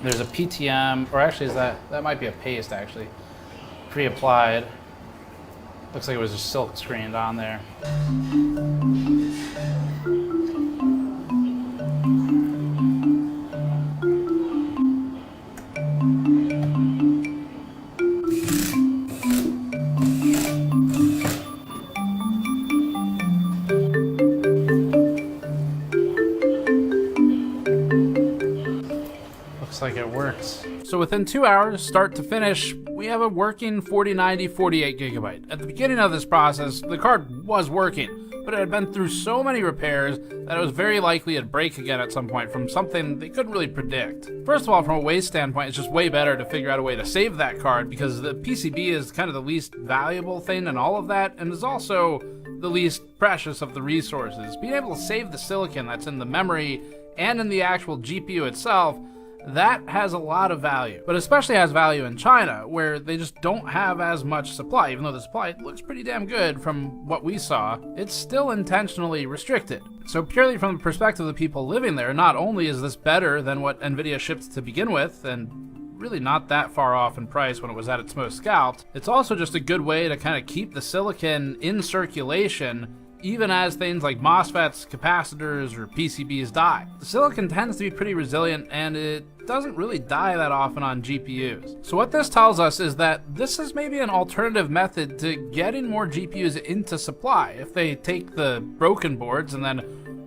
I: There's a PTM, or actually that might be a paste actually, pre-applied. Looks like it was just silk screened on there. Looks like it works. So within 2 hours, start to finish, we have a working 4090 48 gigabyte. At the beginning of this process, the card was working, but it had been through so many repairs that it was very likely it'd break again at some point from something they couldn't really predict. First of all, from a waste standpoint, it's just way better to figure out a way to save that card because the PCB is kind of the least valuable thing in all of that, and is also the least precious of the resources. Being able to save the silicon that's in the memory and in the actual GPU itself, that has a lot of value, but especially has value in China, where they just don't have as much supply. Even though the supply looks pretty damn good from what we saw, it's still intentionally restricted. So purely from the perspective of the people living there, not only is this better than what Nvidia shipped to begin with, and really not that far off in price when it was at its most scalped, it's also just a good way to kind of keep the silicon in circulation even as things like MOSFETs, capacitors, or PCBs die. The silicon tends to be pretty resilient, and it doesn't really die that often on GPUs. So what this tells us is that this is maybe an alternative method to getting more GPUs into supply. If they take the broken boards and then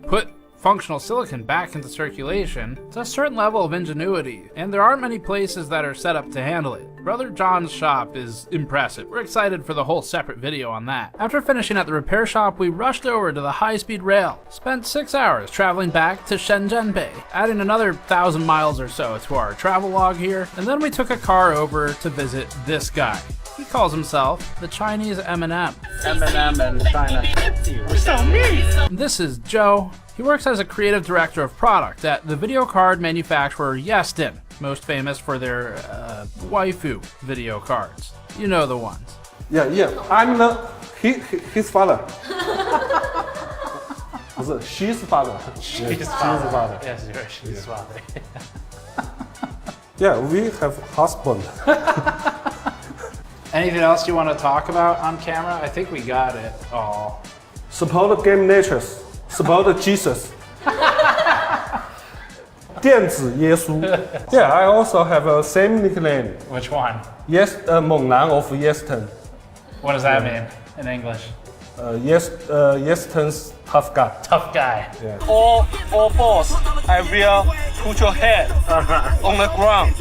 I: put functional silicon back into circulation, it's a certain level of ingenuity, and there aren't many places that are set up to handle it. Brother John's shop is impressive. We're excited for the whole separate video on that. After finishing at the repair shop, we rushed over to the high-speed rail, spent 6 hours traveling back to Shenzhen Bay, adding another 1,000 miles or so to our travel log here, and then we took a car over to visit this guy. He calls himself the Chinese Eminem. Eminem in China. This is Joe. He works as a creative director of product at the video card manufacturer Yeston, most famous for their waifu video cards. You know the ones.
H: Yeah, I'm his father. She's father.
I: She's father. Yes, you're she's father.
H: Yeah, we have husband.
I: Anything else you want to talk about on camera? I think we got it all.
H: Support GamersNexus. Support Jesus. 电子耶稣. Yeah, I also have a same nickname.
I: Which one?
H: Yes, 猛男 of Yeston.
I: What does that mean in English?
H: Yeston's tough guy.
I: Tough guy.
H: Yeah.
T: All boss, I will put your head on the ground.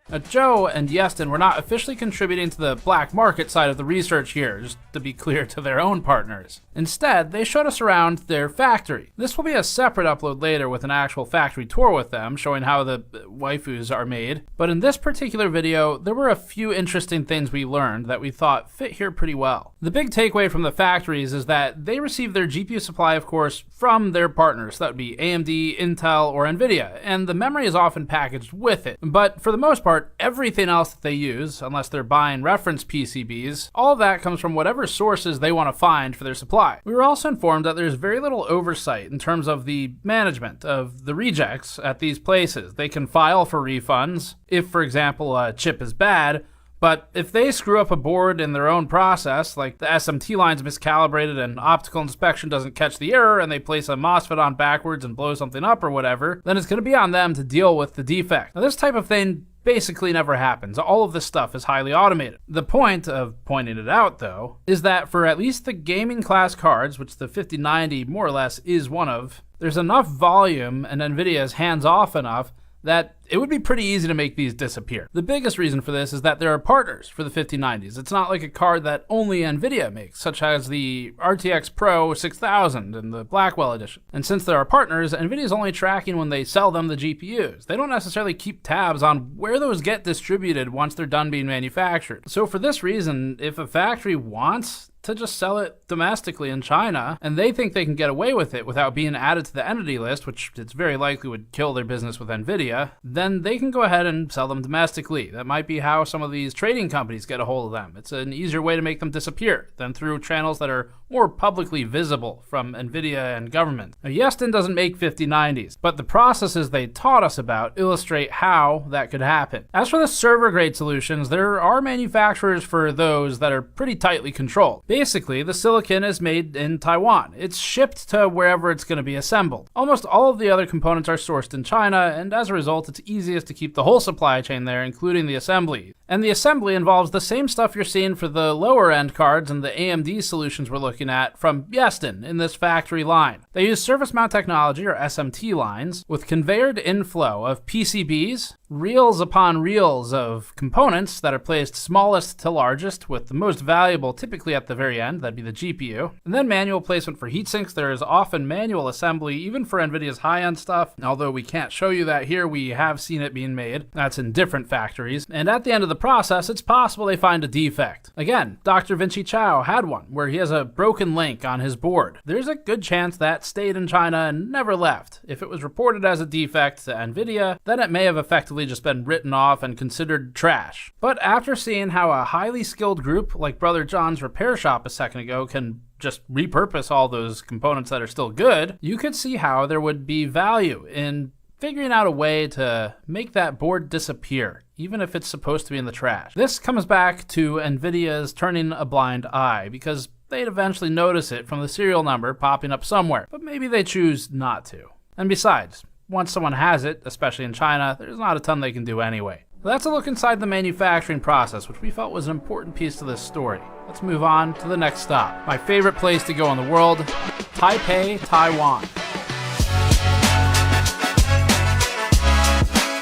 I: Now, Joe and Yeston were not officially contributing to the black market side of the research here, just to be clear to their own partners. Instead, they showed us around their factory. This will be a separate upload later with an actual factory tour with them, showing how the waifus are made. But in this particular video, there were a few interesting things we learned that we thought fit here pretty well. The big takeaway from the factories is that they receive their GPU supply, of course, from their partners. That would be AMD, Intel, or Nvidia, and the memory is often packaged with it. But for the most part, everything else that they use, unless they're buying reference PCBs, all of that comes from whatever sources they want to find for their supply. We were also informed that there's very little oversight in terms of the management of the rejects at these places. They can file for refunds if, for example, a chip is bad, but if they screw up a board in their own process, like the SMT line's miscalibrated and optical inspection doesn't catch the error and they place a MOSFET on backwards and blow something up or whatever, then it's going to be on them to deal with the defect. Now, this type of thing basically never happens. All of this stuff is highly automated. The point of pointing it out, though, is that for at least the gaming class cards, which the 5090 more or less is one of,
A: There's enough volume and Nvidia is hands-off enough that it would be pretty easy to make these disappear. The biggest reason for this is that there are partners for the 5090s. It's not like a card that only Nvidia makes, such as the RTX Pro 6000 and the Blackwell edition. And since there are partners, Nvidia's only tracking when they sell them the GPUs. They don't necessarily keep tabs on where those get distributed once they're done being manufactured. So for this reason, if a factory wants to just sell it domestically in China, and they think they can get away with it without being added to the entity list, which it's very likely would kill their business with Nvidia, then they can go ahead and sell them domestically. That might be how some of these trading companies get a hold of them. It's an easier way to make them disappear than through channels that are more publicly visible from Nvidia and government. Now, Yeston doesn't make 5090s, but the processes they taught us about illustrate how that could happen. As for the server-grade solutions, there are manufacturers for those that are pretty tightly controlled. Basically, the silicon is made in Taiwan. It's shipped to wherever it's going to be assembled. Almost all of the other components are sourced in China, and as a result, it's easiest to keep the whole supply chain there, including the assembly. And the assembly involves the same stuff you're seeing for the lower end cards and the AMD solutions we're looking at from Yeston in this factory line. They use surface mount technology, or SMT lines, with conveyored inflow of PCBs, reels upon reels of components that are placed smallest to largest, with the most valuable typically at the very end, that'd be the GPU, and then manual placement for heatsinks. There is often manual assembly even for Nvidia's high-end stuff. Although we can't show you that here, we have seen it being made. That's in different factories. And at the end of the process, it's possible they find a defect. Again, Dr. Vinci Chao had one where he has a broken link on his board. There's a good chance that stayed in China and never left. If it was reported as a defect to Nvidia, then it may have effectively just been written off and considered trash. But after seeing how a highly skilled group like Brother John's repair shop a second ago can just repurpose all those components that are still good, you could see how there would be value in figuring out a way to make that board disappear, even if it's supposed to be in the trash. This comes back to Nvidia's turning a blind eye, because they'd eventually notice it from the serial number popping up somewhere, but maybe they choose not to. And besides, once someone has it, especially in China, there's not a ton they can do anyway. That's a look inside the manufacturing process, which we felt was an important piece to this story. Let's move on to the next stop. My favorite place to go in the world, Taipei, Taiwan.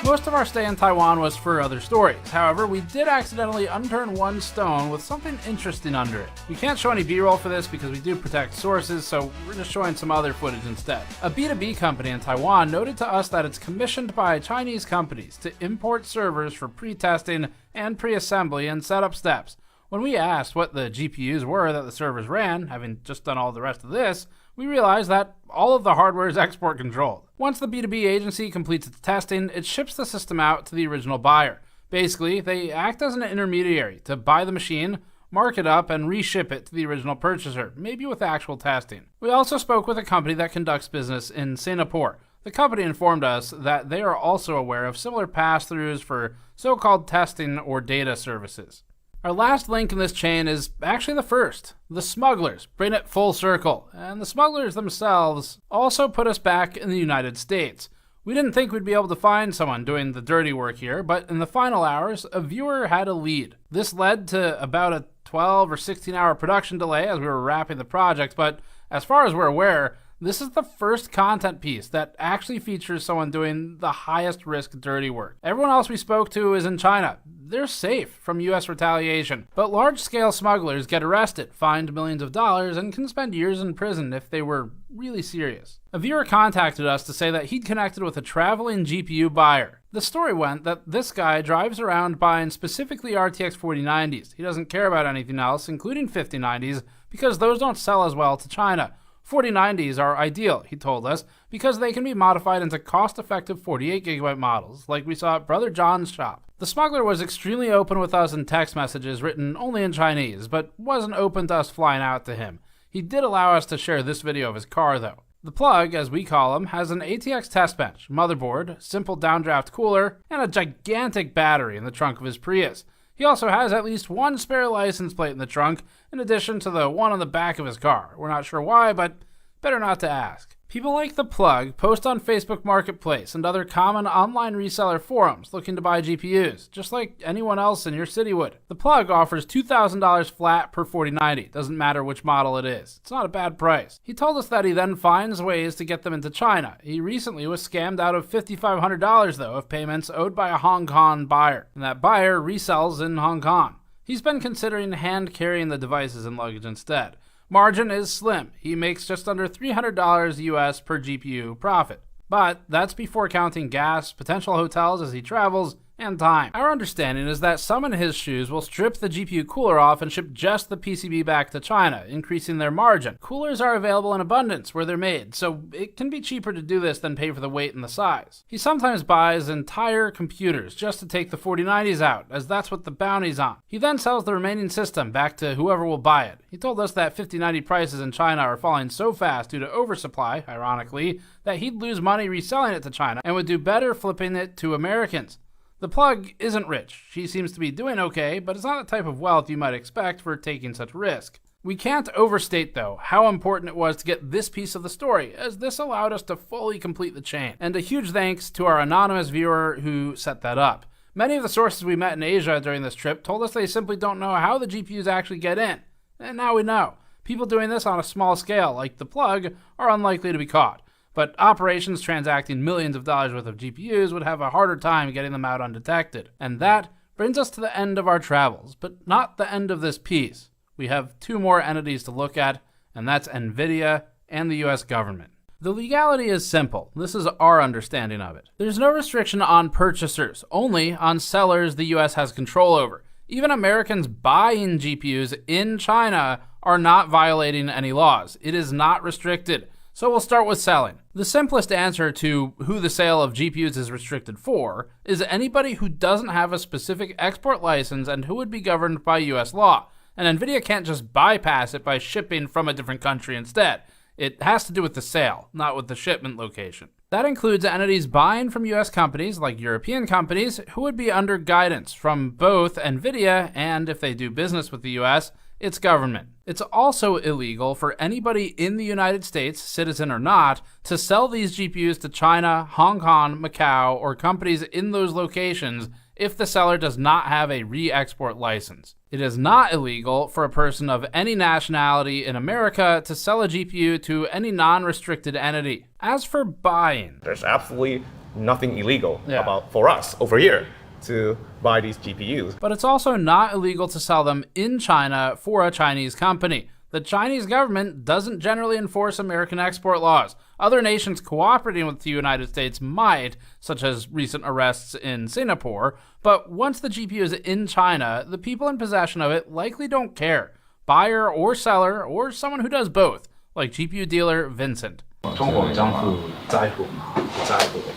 A: Most of our stay in Taiwan was for other stories. However, we did accidentally unturn one stone with something interesting under it. We can't show any B-roll for this because we do protect sources, so we're just showing some other footage instead. A B2B company in Taiwan noted to us that it's commissioned by Chinese companies to import servers for pre-testing and pre-assembly and setup steps. When we asked what the GPUs were that the servers ran, having just done all the rest of this, we realized that all of the hardware is export controlled. Once the B2B agency completes its testing, it ships the system out to the original buyer. Basically, they act as an intermediary to buy the machine, mark it up, and reship it to the original purchaser, maybe with actual testing. We also spoke with a company that conducts business in Singapore. The company informed us that they are also aware of similar pass-throughs for so-called testing or data services. Our last link in this chain is actually the first. The smugglers bring it full circle, and the smugglers themselves also put us back in the United States. We didn't think we'd be able to find someone doing the dirty work here, but in the final hours, a viewer had a lead. This led to about a 12 or 16 hour production delay as we were wrapping the project, but as far as we're aware, this is the first content piece that actually features someone doing the highest risk dirty work. Everyone else we spoke to is in China. They're safe from US retaliation, but large-scale smugglers get arrested, fined millions of dollars, and can spend years in prison if they were really serious. A viewer contacted us to say that he'd connected with a traveling GPU buyer. The story went that this guy drives around buying specifically RTX 4090s. He doesn't care about anything else, including 5090s, because those don't sell as well to China. 4090s are ideal, he told us, because they can be modified into cost-effective 48GB models, like we saw at Brother John's shop. The smuggler was extremely open with us in text messages written only in Chinese, but wasn't open to us flying out to him. He did allow us to share this video of his car, though. The plug, as we call him, has an ATX test bench, motherboard, simple downdraft cooler, and a gigantic battery in the trunk of his Prius. He also has at least one spare license plate in the trunk, in addition to the one on the back of his car. We're not sure why, but better not to ask. People like The Plug post on Facebook Marketplace and other common online reseller forums looking to buy GPUs, just like anyone else in your city would. The Plug offers $2,000 flat per 4090, doesn't matter which model it is. It's not a bad price. He told us that he then finds ways to get them into China. He recently was scammed out of $5,500 though of payments owed by a Hong Kong buyer, and that buyer resells in Hong Kong. He's been considering hand carrying the devices and luggage instead. Margin is slim. He makes just under $300 US per GPU profit. But that's before counting gas, potential hotels as he travels, and time. Our understanding is that some in his shoes will strip the GPU cooler off and ship just the PCB back to China, increasing their margin. Coolers are available in abundance where they're made, so it can be cheaper to do this than pay for the weight and the size. He sometimes buys entire computers just to take the 4090s out, as that's what the bounty's on. He then sells the remaining system back to whoever will buy it. He told us that 5090 prices in China are falling so fast due to oversupply, ironically, that he'd lose money reselling it to China and would do better flipping it to Americans. The Plug isn't rich. She seems to be doing okay, but it's not the type of wealth you might expect for taking such risk. We can't overstate, though, how important it was to get this piece of the story, as this allowed us to fully complete the chain. And a huge thanks to our anonymous viewer who set that up. Many of the sources we met in Asia during this trip told us they simply don't know how the GPUs actually get in. And now we know. People doing this on a small scale, like The Plug, are unlikely to be caught. But operations transacting millions of dollars worth of GPUs would have a harder time getting them out undetected. And that brings us to the end of our travels, but not the end of this piece. We have two more entities to look at, and that's Nvidia and the US government. The legality is simple. This is our understanding of it. There's no restriction on purchasers, only on sellers the US has control over. Even Americans buying GPUs in China are not violating any laws. It is not restricted. So we'll start with selling. The simplest answer to who the sale of GPUs is restricted for is anybody who doesn't have a specific export license and who would be governed by US law. And Nvidia can't just bypass it by shipping from a different country instead. It has to do with the sale, not with the shipment location. That includes entities buying from US companies like European companies who would be under guidance from both Nvidia and, if they do business with the US, its government. It's also illegal for anybody in the United States, citizen or not, to sell these GPUs to China, Hong Kong, Macau, or companies in those locations if the seller does not have a re-export license. It is not illegal for a person of any nationality in America to sell a GPU to any non-restricted entity. As for buying,
B: there's absolutely nothing illegal about for us over here to buy these GPUs.
A: But it's also not illegal to sell them in China for a Chinese company. The Chinese government doesn't generally enforce American export laws. Other nations cooperating with the United States might, such as recent arrests in Singapore, but once the GPU is in China, the people in possession of it likely don't care. Buyer or seller, or someone who does both, like GPU dealer Vincent.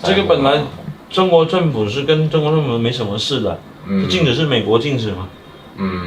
N: 这个本来中国政府是跟中国政府没什么事的，禁止是美国禁止嘛，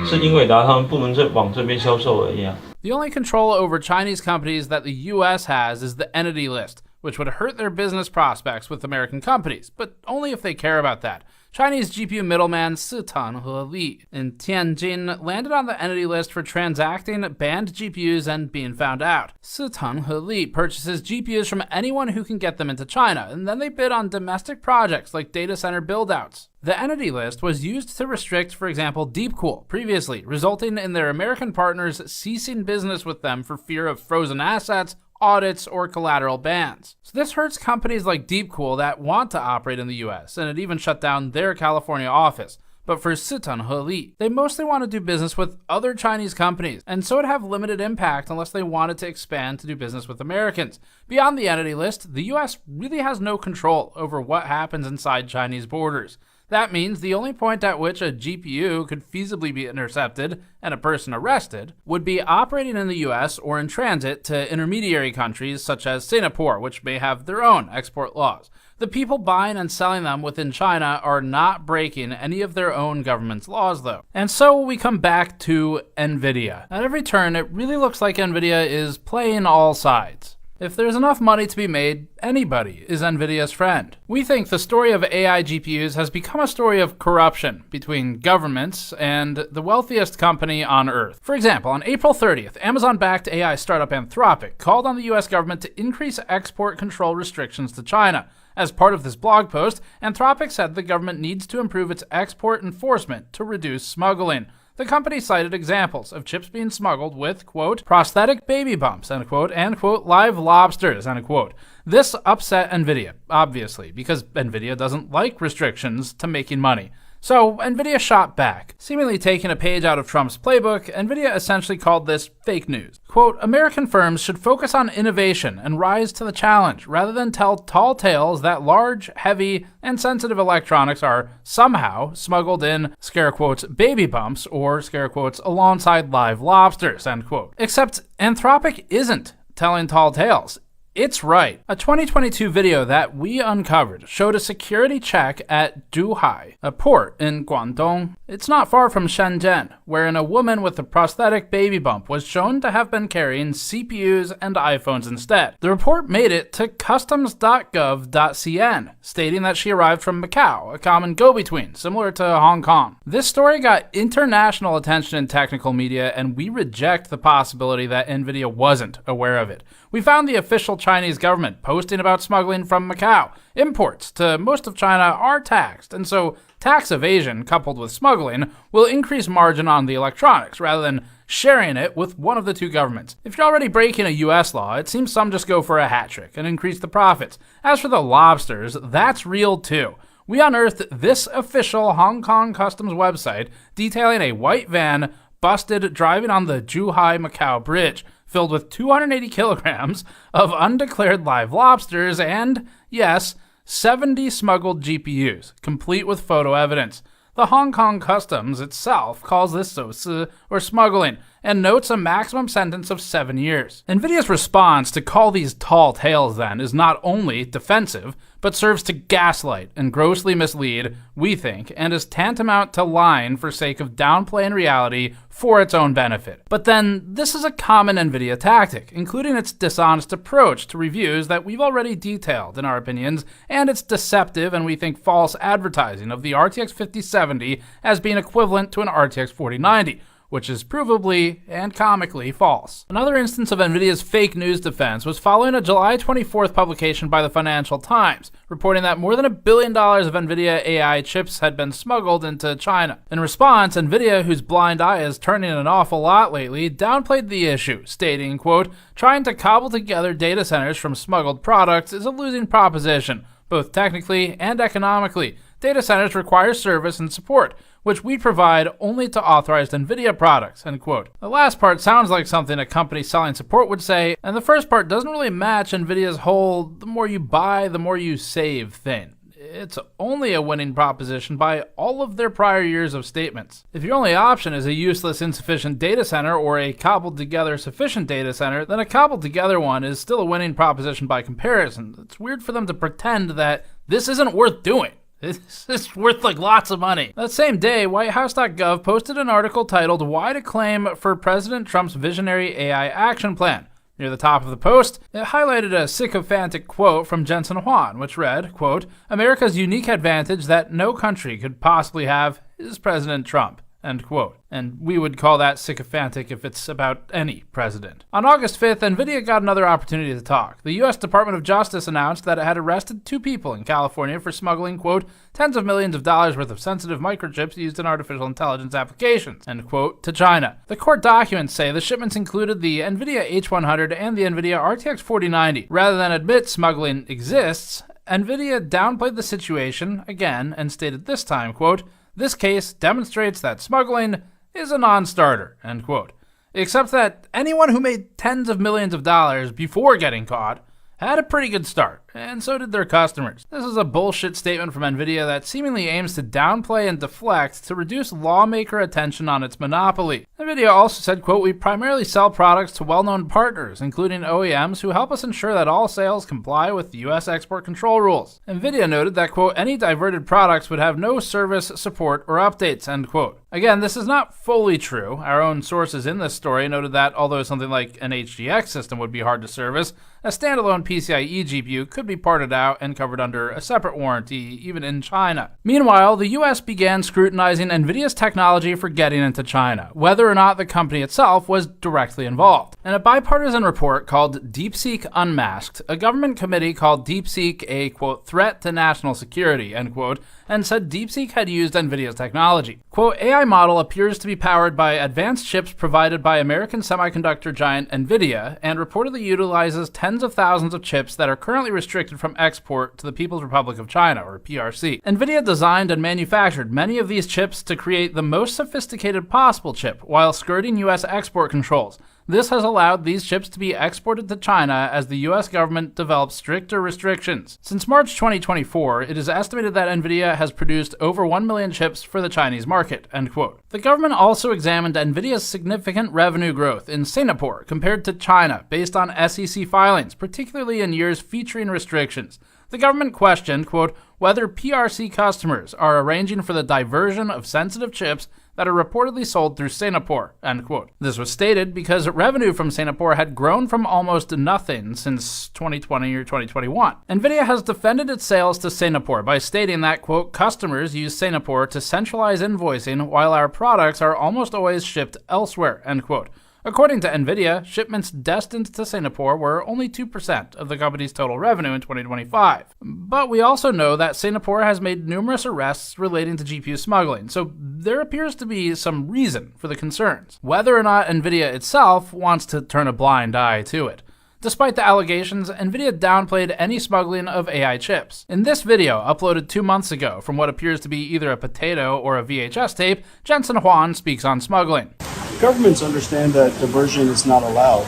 N: 是英伟达他们不能往这边销售而已啊。
A: The only control over Chinese companies that the US has is the entity list, which would hurt their business prospects with American companies, but only if they care about that. Chinese GPU middleman Sitan He in Tianjin landed on the entity list for transacting banned GPUs and being found out. Sitan He purchases GPUs from anyone who can get them into China, and then they bid on domestic projects like data center build-outs. The entity list was used to restrict, for example, Deepcool previously, resulting in their American partners ceasing business with them for fear of frozen assets, audits, or collateral bans. So this hurts companies like Deepcool that want to operate in the US, and it even shut down their California office. But for Sitan He, they mostly want to do business with other Chinese companies, and so it'd have limited impact unless they wanted to expand to do business with Americans. Beyond the entity list, the US really has no control over what happens inside Chinese borders. That means the only point at which a GPU could feasibly be intercepted and a person arrested would be operating in the US or in transit to intermediary countries such as Singapore, which may have their own export laws. The people buying and selling them within China are not breaking any of their own government's laws, though. And so we come back to Nvidia. At every turn, it really looks like Nvidia is playing all sides. If there's enough money to be made, anybody is Nvidia's friend. We think the story of AI GPUs has become a story of corruption between governments and the wealthiest company on Earth. For example, on April 30th, Amazon-backed AI startup Anthropic called on the US government to increase export control restrictions to China. As part of this blog post, Anthropic said the government needs to improve its export enforcement to reduce smuggling. The company cited examples of chips being smuggled with, quote, prosthetic baby bumps, end quote, and, quote, live lobsters, end quote. This upset Nvidia, obviously, because Nvidia doesn't like restrictions to making money. So Nvidia shot back. Seemingly taking a page out of Trump's playbook, Nvidia essentially called this fake news. Quote, American firms should focus on innovation and rise to the challenge, rather than tell tall tales that large, heavy, and sensitive electronics are somehow smuggled in, scare quotes, baby bumps, or scare quotes, alongside live lobsters, end quote. Except Anthropic isn't telling tall tales. It's right. A 2022 video that we uncovered showed a security check at Zhuhai, a port in Guangdong. It's not far from Shenzhen, wherein a woman with a prosthetic baby bump was shown to have been carrying CPUs and iPhones instead. The report made it to customs.gov.cn, stating that she arrived from Macau, a common go-between, similar to Hong Kong. This story got international attention in technical media, and we reject the possibility that Nvidia wasn't aware of it. We found the official Chinese government posting about smuggling from Macau. Imports to most of China are taxed, and so tax evasion coupled with smuggling will increase margin on the electronics rather than sharing it with one of the two governments. If you're already breaking a US law, it seems some just go for a hat trick and increase the profits. As for the lobsters, that's real too. We unearthed this official Hong Kong customs website detailing a white van busted driving on the Zhuhai-Macau bridge, filled with 280 kilograms of undeclared live lobsters and, yes, 70 smuggled GPUs, complete with photo evidence. The Hong Kong Customs itself calls this sosi, or smuggling, and notes a maximum sentence of 7 years. Nvidia's response to call these tall tales, then, is not only defensive, but serves to gaslight and grossly mislead, we think, and is tantamount to lying for sake of downplaying reality for its own benefit. But then, this is a common Nvidia tactic, including its dishonest approach to reviews that we've already detailed in our opinions, and its deceptive and we think false advertising of the RTX 5070 as being equivalent to an RTX 4090. Which is provably and comically false. Another instance of Nvidia's fake news defense was following a July 24th publication by the Financial Times, reporting that more than $1 billion of Nvidia AI chips had been smuggled into China. In response, Nvidia, whose blind eye is turning an awful lot lately, downplayed the issue, stating, quote, trying to cobble together data centers from smuggled products is a losing proposition, both technically and economically. Data centers require service and support, which we provide only to authorized Nvidia products, end quote. The last part sounds like something a company selling support would say, and the first part doesn't really match Nvidia's whole the more you buy, the more you save thing. It's only a winning proposition by all of their prior years of statements. If your only option is a useless, insufficient data center or a cobbled together sufficient data center, then a cobbled together one is still a winning proposition by comparison. It's weird for them to pretend that this isn't worth doing. It's worth like lots of money. That same day, WhiteHouse.gov posted an article titled Why to Claim for President Trump's Visionary AI Action Plan. Near the top of the post, it highlighted a sycophantic quote from Jensen Huang, which read, quote, America's unique advantage that no country could possibly have is President Trump, end quote. And we would call that sycophantic if it's about any president. On August 5th, Nvidia got another opportunity to talk. The U.S. Department of Justice announced that it had arrested 2 people in California for smuggling, quote, tens of millions of dollars worth of sensitive microchips used in artificial intelligence applications, end quote, to China. The court documents say the shipments included the Nvidia H100 and the Nvidia RTX 4090. Rather than admit smuggling exists, Nvidia downplayed the situation again and stated this time, quote, this case demonstrates that smuggling is a non-starter, end quote. Except that anyone who made tens of millions of dollars before getting caught had a pretty good start. and so did their customers. This is a bullshit statement from Nvidia that seemingly aims to downplay and deflect to reduce lawmaker attention on its monopoly. Nvidia also said, quote, "We primarily sell products to well-known partners, including OEMs, who help us ensure that all sales comply with U.S. export control rules." Nvidia noted that, quote, "Any diverted products would have no service, support, or updates," end quote. Again, this is not fully true. Our own sources in this story noted that although something like an HGX system would be hard to service, a standalone PCIe GPU could be parted out and covered under a separate warranty, even in China. Meanwhile, the US began scrutinizing Nvidia's technology for getting into China, whether or not the company itself was directly involved. In a bipartisan report called DeepSeek Unmasked, a government committee called DeepSeek a, quote, "threat to national security," end quote, and said DeepSeek had used Nvidia's technology. Quote, "AI model appears to be powered by advanced chips provided by American semiconductor giant Nvidia and reportedly utilizes tens of thousands of chips that are currently restricted from export to the People's Republic of China, or PRC. Nvidia designed and manufactured many of these chips to create the most sophisticated possible chip while skirting US export controls. This has allowed these chips to be exported to China as the US government develops stricter restrictions. Since March 2024, it is estimated that Nvidia has produced over 1 million chips for the Chinese market," end quote. The government also examined Nvidia's significant revenue growth in Singapore compared to China based on SEC filings, particularly in years featuring restrictions. The government questioned, quote, "whether PRC customers are arranging for the diversion of sensitive chips that are reportedly sold through Singapore," end quote. This was stated because revenue from Singapore had grown from almost nothing since 2020 or 2021. Nvidia has defended its sales to Singapore by stating that, quote, "customers use Singapore to centralize invoicing while our products are almost always shipped elsewhere," end quote. According to Nvidia, shipments destined to Singapore were only 2% of the company's total revenue in 2025. But we also know that Singapore has made numerous arrests relating to GPU smuggling, so there appears to be some reason for the concerns, whether or not Nvidia itself wants to turn a blind eye to it. Despite the allegations, Nvidia downplayed any smuggling of AI chips. In this video, uploaded 2 months ago from what appears to be either a potato or a VHS tape, Jensen Huang speaks on smuggling.
D: Governments understand that diversion is not allowed,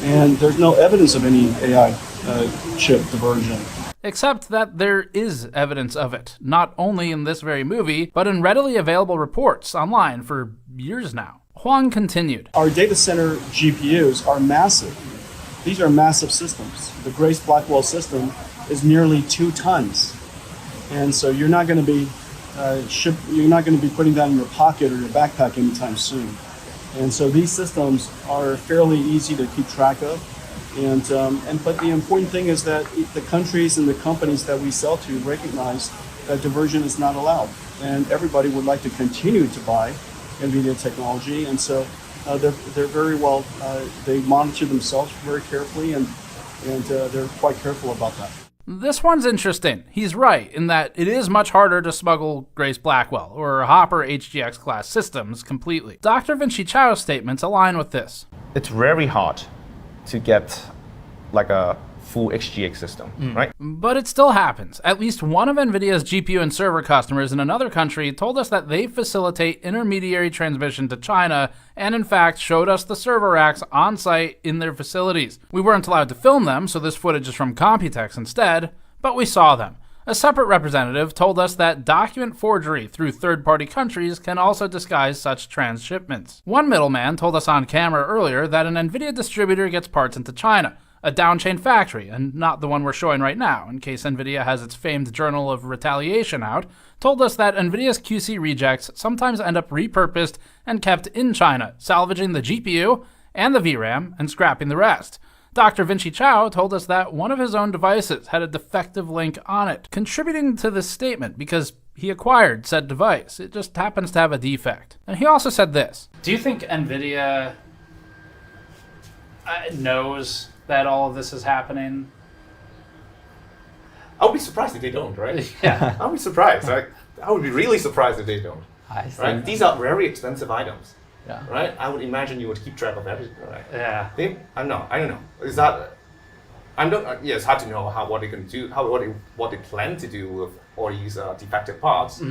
D: and there's no evidence of any AI chip diversion.
A: Except that there is evidence of it, not only in this very movie, but in readily available reports online for years now. Huang continued.
D: Our data center GPUs are massive. These are massive systems. The Grace Blackwell system is nearly 2 tons. And so you're not going to be putting that in your pocket or your backpack anytime soon. And so these systems are fairly easy to keep track of. But the important thing is that the countries and the companies that we sell to recognize that diversion is not allowed. And everybody would like to continue to buy Nvidia technology. And so they're very well, they monitor themselves very carefully, and they're quite careful about that.
A: This one's interesting. He's right in that it is much harder to smuggle Grace Blackwell or Hopper HGX class systems completely. Dr. Vinci Chao's statements align with this.
B: It's very hard to get like a full HGX system, right?
A: But it still happens. At least one of Nvidia's GPU and server customers in another country told us that they facilitate intermediary transmission to China and in fact showed us the server racks on site in their facilities. We weren't allowed to film them, so this footage is from Computex instead, but we saw them. A separate representative told us that document forgery through third-party countries can also disguise such transshipments. One middleman told us on camera earlier that an Nvidia distributor gets parts into China, a downchain factory, and not the one we're showing right now, in case Nvidia has its famed Journal of Retaliation out, told us that Nvidia's QC rejects sometimes end up repurposed and kept in China, salvaging the GPU and the VRAM and scrapping the rest. Dr. Vinci Chao told us that one of his own devices had a defective link on it, contributing to this statement because he acquired said device. It just happens to have a defect. And he also said this.
I: Do you think Nvidia knows that all of this is happening?
B: I would be surprised if they don't, right?
I: Yeah.
B: I would be surprised. Right? I would be really surprised if they don't.
G: I see.
B: Right? These are very expensive items.
G: Yeah.
B: Right? I would imagine you would keep track of everything, right?
I: Yeah.
B: I don't know. Is that? Yeah, it's hard to know what they can do, what they plan to do with all these defective parts.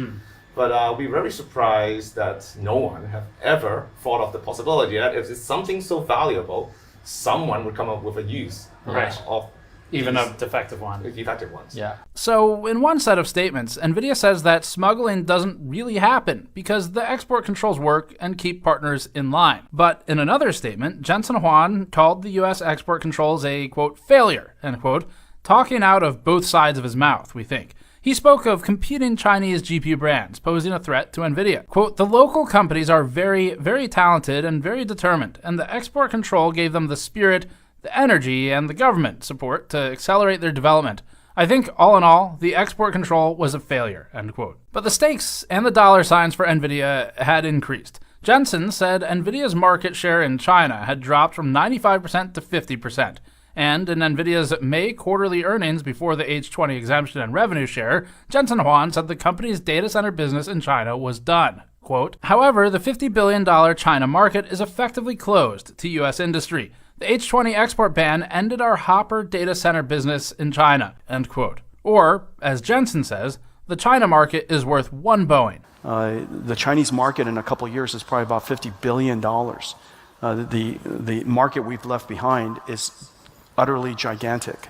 B: But I'll be very surprised that no one have ever thought of the possibility that if it's something so valuable, someone would come up with a use of
I: Even a defective one.
B: Defective ones.
G: Yeah.
A: So, in one set of statements, Nvidia says that smuggling doesn't really happen because the export controls work and keep partners in line. But in another statement, Jensen Huang called the US export controls a, quote, failure, end quote, talking out of both sides of his mouth, we think. He spoke of competing Chinese GPU brands posing a threat to Nvidia. Quote, the local companies are very, very talented and very determined, and the export control gave them the spirit, the energy, and the government support to accelerate their development. I think, all in all, the export control was a failure, end quote. But the stakes and the dollar signs for Nvidia had increased. Jensen said Nvidia's market share in China had dropped from 95% to 50%. And in Nvidia's May quarterly earnings before the H20 exemption and revenue share, Jensen Huang said the company's data center business in China was done. Quote, however, the $50 billion China market is effectively closed to U.S. industry. The H20 export ban ended our Hopper data center business in China, end quote. Or, as Jensen says, the China market is worth one Boeing.
D: The Chinese market in a couple of years is probably about $50 billion. The market we've left behind is utterly gigantic.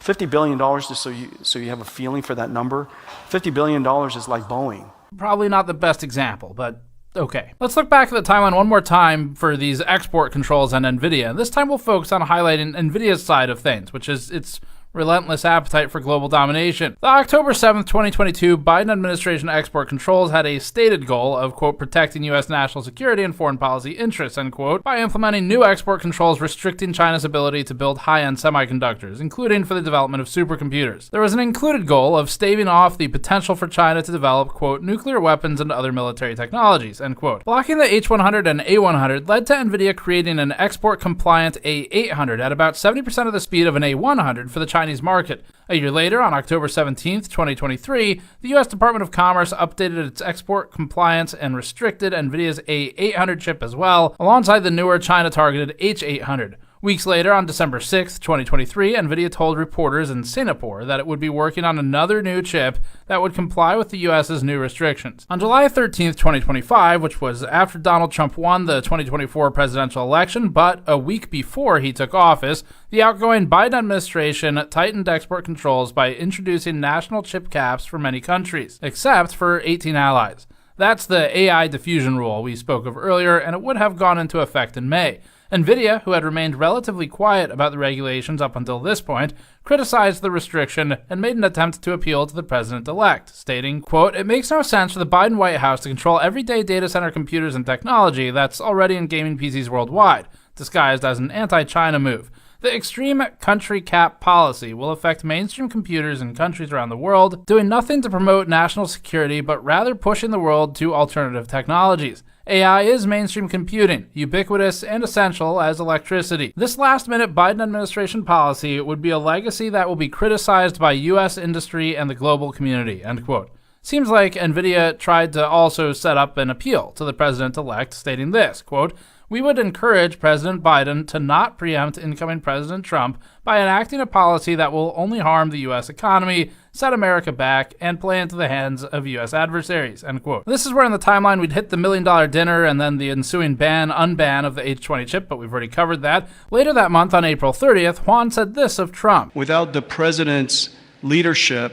D: $50 billion, just so you have a feeling for that number, $50 billion is like Boeing.
A: Probably not the best example, but okay. Let's look back at the timeline one more time for these export controls and Nvidia. This time we'll focus on highlighting Nvidia's side of things, which is its relentless appetite for global domination. The October 7th, 2022 Biden administration export controls had a stated goal of, quote, protecting U.S. national security and foreign policy interests, end quote, by implementing new export controls restricting China's ability to build high-end semiconductors, including for the development of supercomputers. There was an included goal of staving off the potential for China to develop, quote, nuclear weapons and other military technologies, end quote. Blocking the H100 and A100 led to Nvidia creating an export-compliant A800 at about 70% of the speed of an A100 for the Chinese market. A year later, on October 17th, 2023, the U.S. Department of Commerce updated its export compliance and restricted Nvidia's A800 chip as well, alongside the newer China-targeted H800. Weeks later, on December 6, 2023, Nvidia told reporters in Singapore that it would be working on another new chip that would comply with the U.S.'s new restrictions. On July 13, 2025, which was after Donald Trump won the 2024 presidential election, but a week before he took office, the outgoing Biden administration tightened export controls by introducing national chip caps for many countries, except for 18 allies. That's the AI diffusion rule we spoke of earlier, and it would have gone into effect in May. Nvidia, who had remained relatively quiet about the regulations up until this point, criticized the restriction and made an attempt to appeal to the president-elect, stating, quote, it makes no sense for the Biden White House to control everyday data center computers and technology that's already in gaming PCs worldwide, disguised as an anti-China move. The extreme country cap policy will affect mainstream computers in countries around the world, doing nothing to promote national security, but rather pushing the world to alternative technologies. AI is mainstream computing, ubiquitous and essential as electricity. This last-minute Biden administration policy would be a legacy that will be criticized by U.S. industry and the global community, end quote. Seems like Nvidia tried to also set up an appeal to the president-elect, stating this, quote, we would encourage President Biden to not preempt incoming President Trump by enacting a policy that will only harm the U.S. economy, set America back, and play into the hands of U.S. adversaries, end quote. This is where in the timeline we'd hit the $1 million dinner and then the ensuing unban of the H20 chip, but we've already covered that. Later that month, on April 30th, Huang said this of Trump.
D: Without the president's leadership,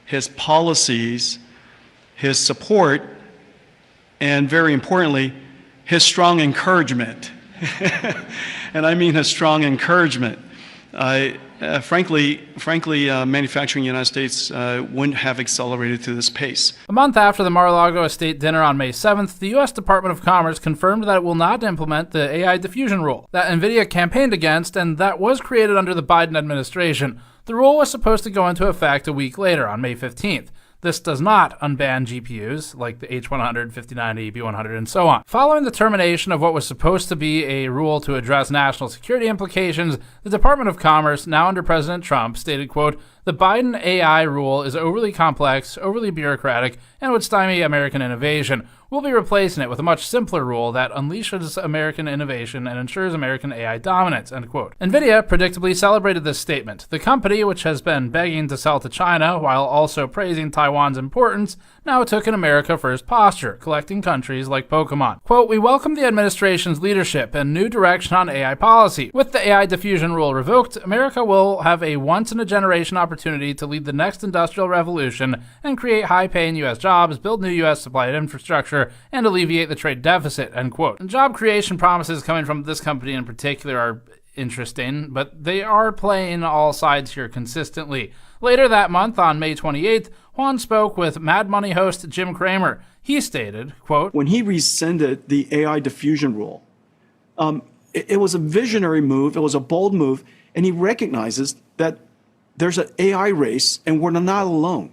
D: his policies, his support, and very importantly, his strong encouragement, and I mean his strong encouragement. Frankly, manufacturing in the United States wouldn't have accelerated to this pace.
A: A month after the Mar-a-Lago estate dinner on May 7th, the U.S. Department of Commerce confirmed that it will not implement the AI diffusion rule that Nvidia campaigned against and that was created under the Biden administration. The rule was supposed to go into effect a week later, on May 15th. This does not unban GPUs like the H100, 5090, B100, and so on. Following the termination of what was supposed to be a rule to address national security implications, the Department of Commerce, now under President Trump, stated, quote, The Biden AI rule is overly complex, overly bureaucratic, and would stymie American innovation. We'll be replacing it with a much simpler rule that unleashes American innovation and ensures American AI dominance, end quote. Nvidia predictably celebrated this statement. The company, which has been begging to sell to China while also praising Taiwan's importance, now took an America First posture, collecting countries like Pokemon. Quote, "We welcome the administration's leadership and new direction on AI policy. With the AI diffusion rule revoked, America will have a once-in-a-generation opportunity to lead the next industrial revolution and create high-paying U.S. jobs, build new U.S. supply infrastructure, and alleviate the trade deficit," end quote. And job creation promises coming from this company in particular are interesting, but they are playing all sides here consistently. Later that month, on May 28th, Juan spoke with Mad Money host Jim Cramer. He stated, quote,
D: "When he rescinded the AI diffusion rule, it was a visionary move, it was a bold move, and he recognizes that there's an AI race and we're not alone.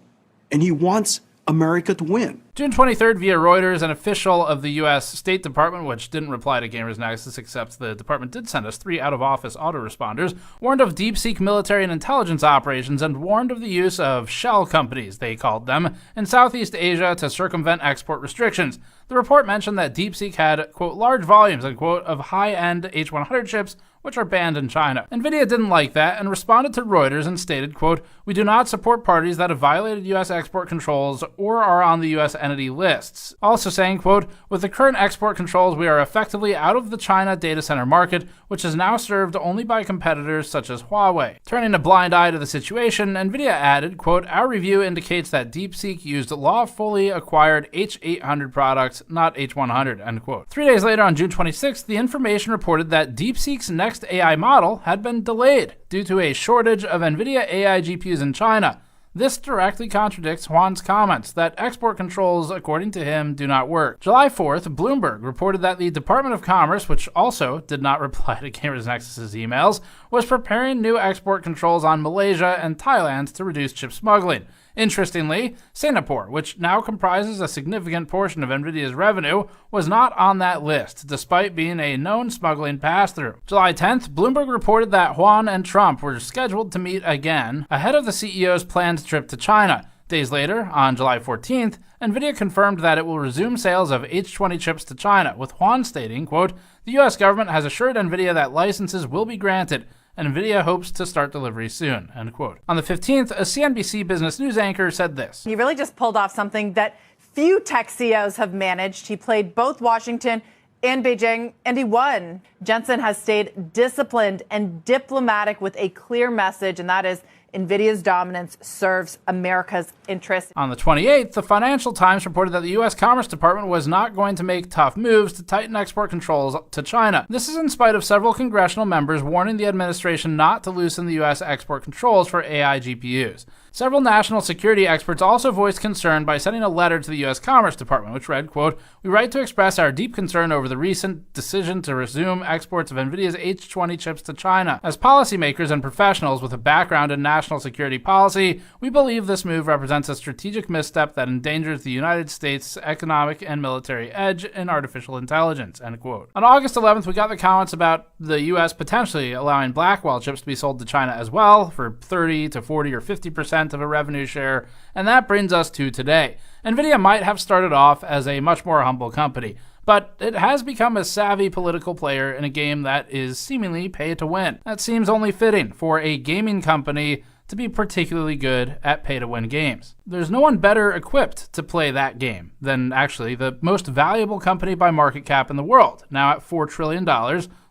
D: And he wants America to win."
A: June 23rd, via Reuters, an official of the U.S. State Department, which didn't reply to GamersNexus, except the department did send us 3 out-of-office autoresponders, warned of deep-seek military and intelligence operations and warned of the use of shell companies, they called them, in Southeast Asia to circumvent export restrictions. The report mentioned that DeepSeek had, quote, "large volumes," unquote, of high-end H100 chips, which are banned in China. Nvidia didn't like that and responded to Reuters and stated, quote, "We do not support parties that have violated U.S. export controls or are on the U.S. entity lists." Also saying, quote, "With the current export controls, we are effectively out of the China data center market, which is now served only by competitors such as Huawei." Turning a blind eye to the situation, Nvidia added, quote, "Our review indicates that DeepSeek used lawfully acquired H800 products, not H100, end quote. 3 days later, on June 26th, the information reported that DeepSeek's next AI model had been delayed due to a shortage of Nvidia AI GPUs in China. This directly contradicts Juan's comments that export controls, according to him, do not work. July 4th, Bloomberg reported that the Department of Commerce, which also did not reply to GamersNexus' emails, was preparing new export controls on Malaysia and Thailand to reduce chip smuggling. Interestingly, Singapore, which now comprises a significant portion of Nvidia's revenue, was not on that list, despite being a known smuggling pass-through. July 10th, Bloomberg reported that Juan and Trump were scheduled to meet again ahead of the CEO's planned trip to China. Days later, on July 14th, Nvidia confirmed that it will resume sales of H20 chips to China, with Juan stating, quote, "The U.S. government has assured Nvidia that licenses will be granted. Nvidia hopes to start delivery soon," end quote. On the 15th, a CNBC Business News anchor said this.
K: He really just pulled off something that few tech CEOs have managed. He played both Washington and Beijing, and he won. Jensen has stayed disciplined and diplomatic with a clear message, and that is Nvidia's dominance serves America's interests.
A: On the 28th, the Financial Times reported that the U.S. Commerce Department was not going to make tough moves to tighten export controls to China. This is in spite of several congressional members warning the administration not to loosen the U.S. export controls for AI GPUs. Several national security experts also voiced concern by sending a letter to the U.S. Commerce Department, which read, quote, "We write to express our deep concern over the recent decision to resume exports of Nvidia's H20 chips to China. As policymakers and professionals with a background in national security policy, we believe this move represents a strategic misstep that endangers the United States' economic and military edge in artificial intelligence," end quote. On August 11th, we got the comments about the U.S. potentially allowing Blackwell chips to be sold to China as well for 30 to 40 or 50% of a revenue share, and that brings us to today. Nvidia might have started off as a much more humble company, but it has become a savvy political player in a game that is seemingly pay to win. That seems only fitting for a gaming company to be particularly good at pay-to-win games. There's no one better equipped to play that game than actually the most valuable company by market cap in the world, now at $4 trillion,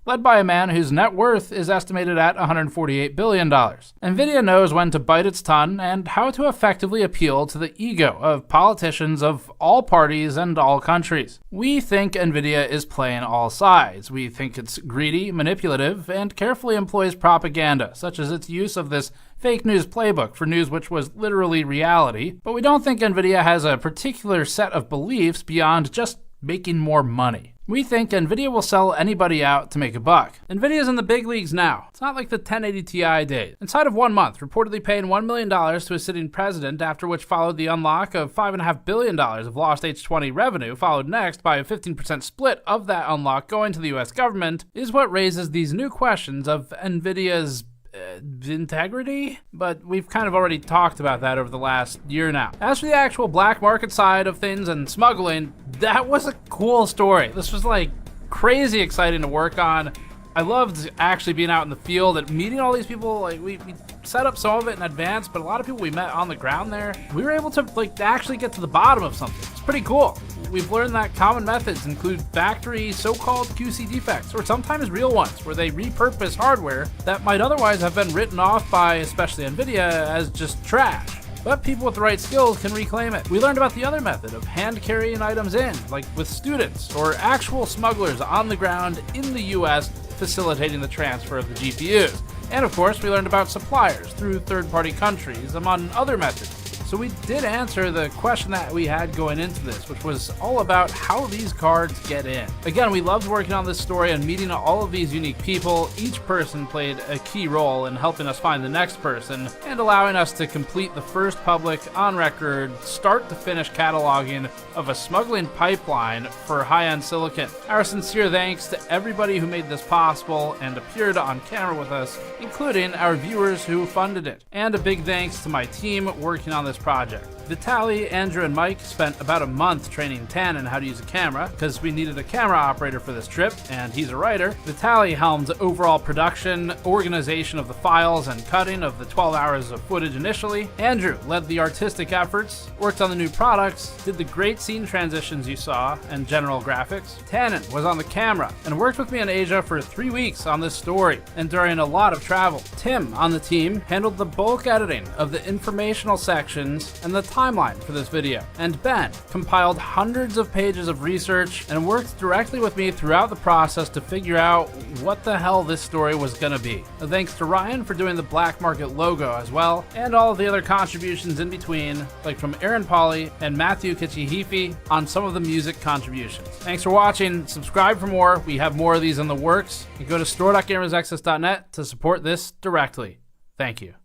A: led by a man whose net worth is estimated at $148 billion. Nvidia knows when to bite its tongue and how to effectively appeal to the ego of politicians of all parties and all countries. We think Nvidia is playing all sides. We think it's greedy, manipulative, and carefully employs propaganda, such as its use of this fake news playbook for news which was literally reality. But we don't think Nvidia has a particular set of beliefs beyond just making more money. We think Nvidia will sell anybody out to make a buck. Nvidia's in the big leagues now. It's not like the 1080 Ti days. Inside of 1 month, reportedly paying $1 million to a sitting president, after which followed the unlock of $5.5 billion of lost H20 revenue, followed next by a 15% split of that unlock going to the US government, is what raises these new questions of Nvidia's integrity, but we've kind of already talked about that over the last year now. As for the actual black market side of things and smuggling, that was a cool story. This was like crazy exciting to work on. I loved actually being out in the field and meeting all these people. Like we set up some of it in advance, but a lot of people we met on the ground there, we were able to like actually get to the bottom of something. It's pretty cool. We've learned that common methods include factory so-called QC defects, or sometimes real ones, where they repurpose hardware that might otherwise have been written off by, especially Nvidia, as just trash. But people with the right skills can reclaim it. We learned about the other method of hand carrying items in, like with students or actual smugglers on the ground in the US facilitating the transfer of the GPUs. And of course, we learned about suppliers through third-party countries, among other methods. So we did answer the question that we had going into this, which was all about how these cards get in. Again, we loved working on this story and meeting all of these unique people. Each person played a key role in helping us find the next person and allowing us to complete the first public, on-record, start-to-finish cataloging of a smuggling pipeline for high-end silicon. Our sincere thanks to everybody who made this possible and appeared on camera with us, including our viewers who funded it. And a big thanks to my team working on this project. Vitaly, Andrew, and Mike spent about a month training Tannen how to use a camera, because we needed a camera operator for this trip, and he's a writer. Vitaly helmed overall production, organization of the files, and cutting of the 12 hours of footage initially. Andrew led the artistic efforts, worked on the new products, did the great scene transitions you saw, and general graphics. Tannen was on the camera, and worked with me in Asia for 3 weeks on this story, and during a lot of travel. Tim, on the team, handled the bulk editing of the informational sections and the timeline for this video. And Ben compiled hundreds of pages of research and worked directly with me throughout the process to figure out what the hell this story was gonna be. Thanks to Ryan for doing the black market logo as well, and all of the other contributions in between, like from Aaron Pauly and Matthew Kichihifi on some of the music contributions. Thanks for watching. Subscribe for more. We have more of these in the works. You go to store.gamersnexus.net to support this directly. Thank you.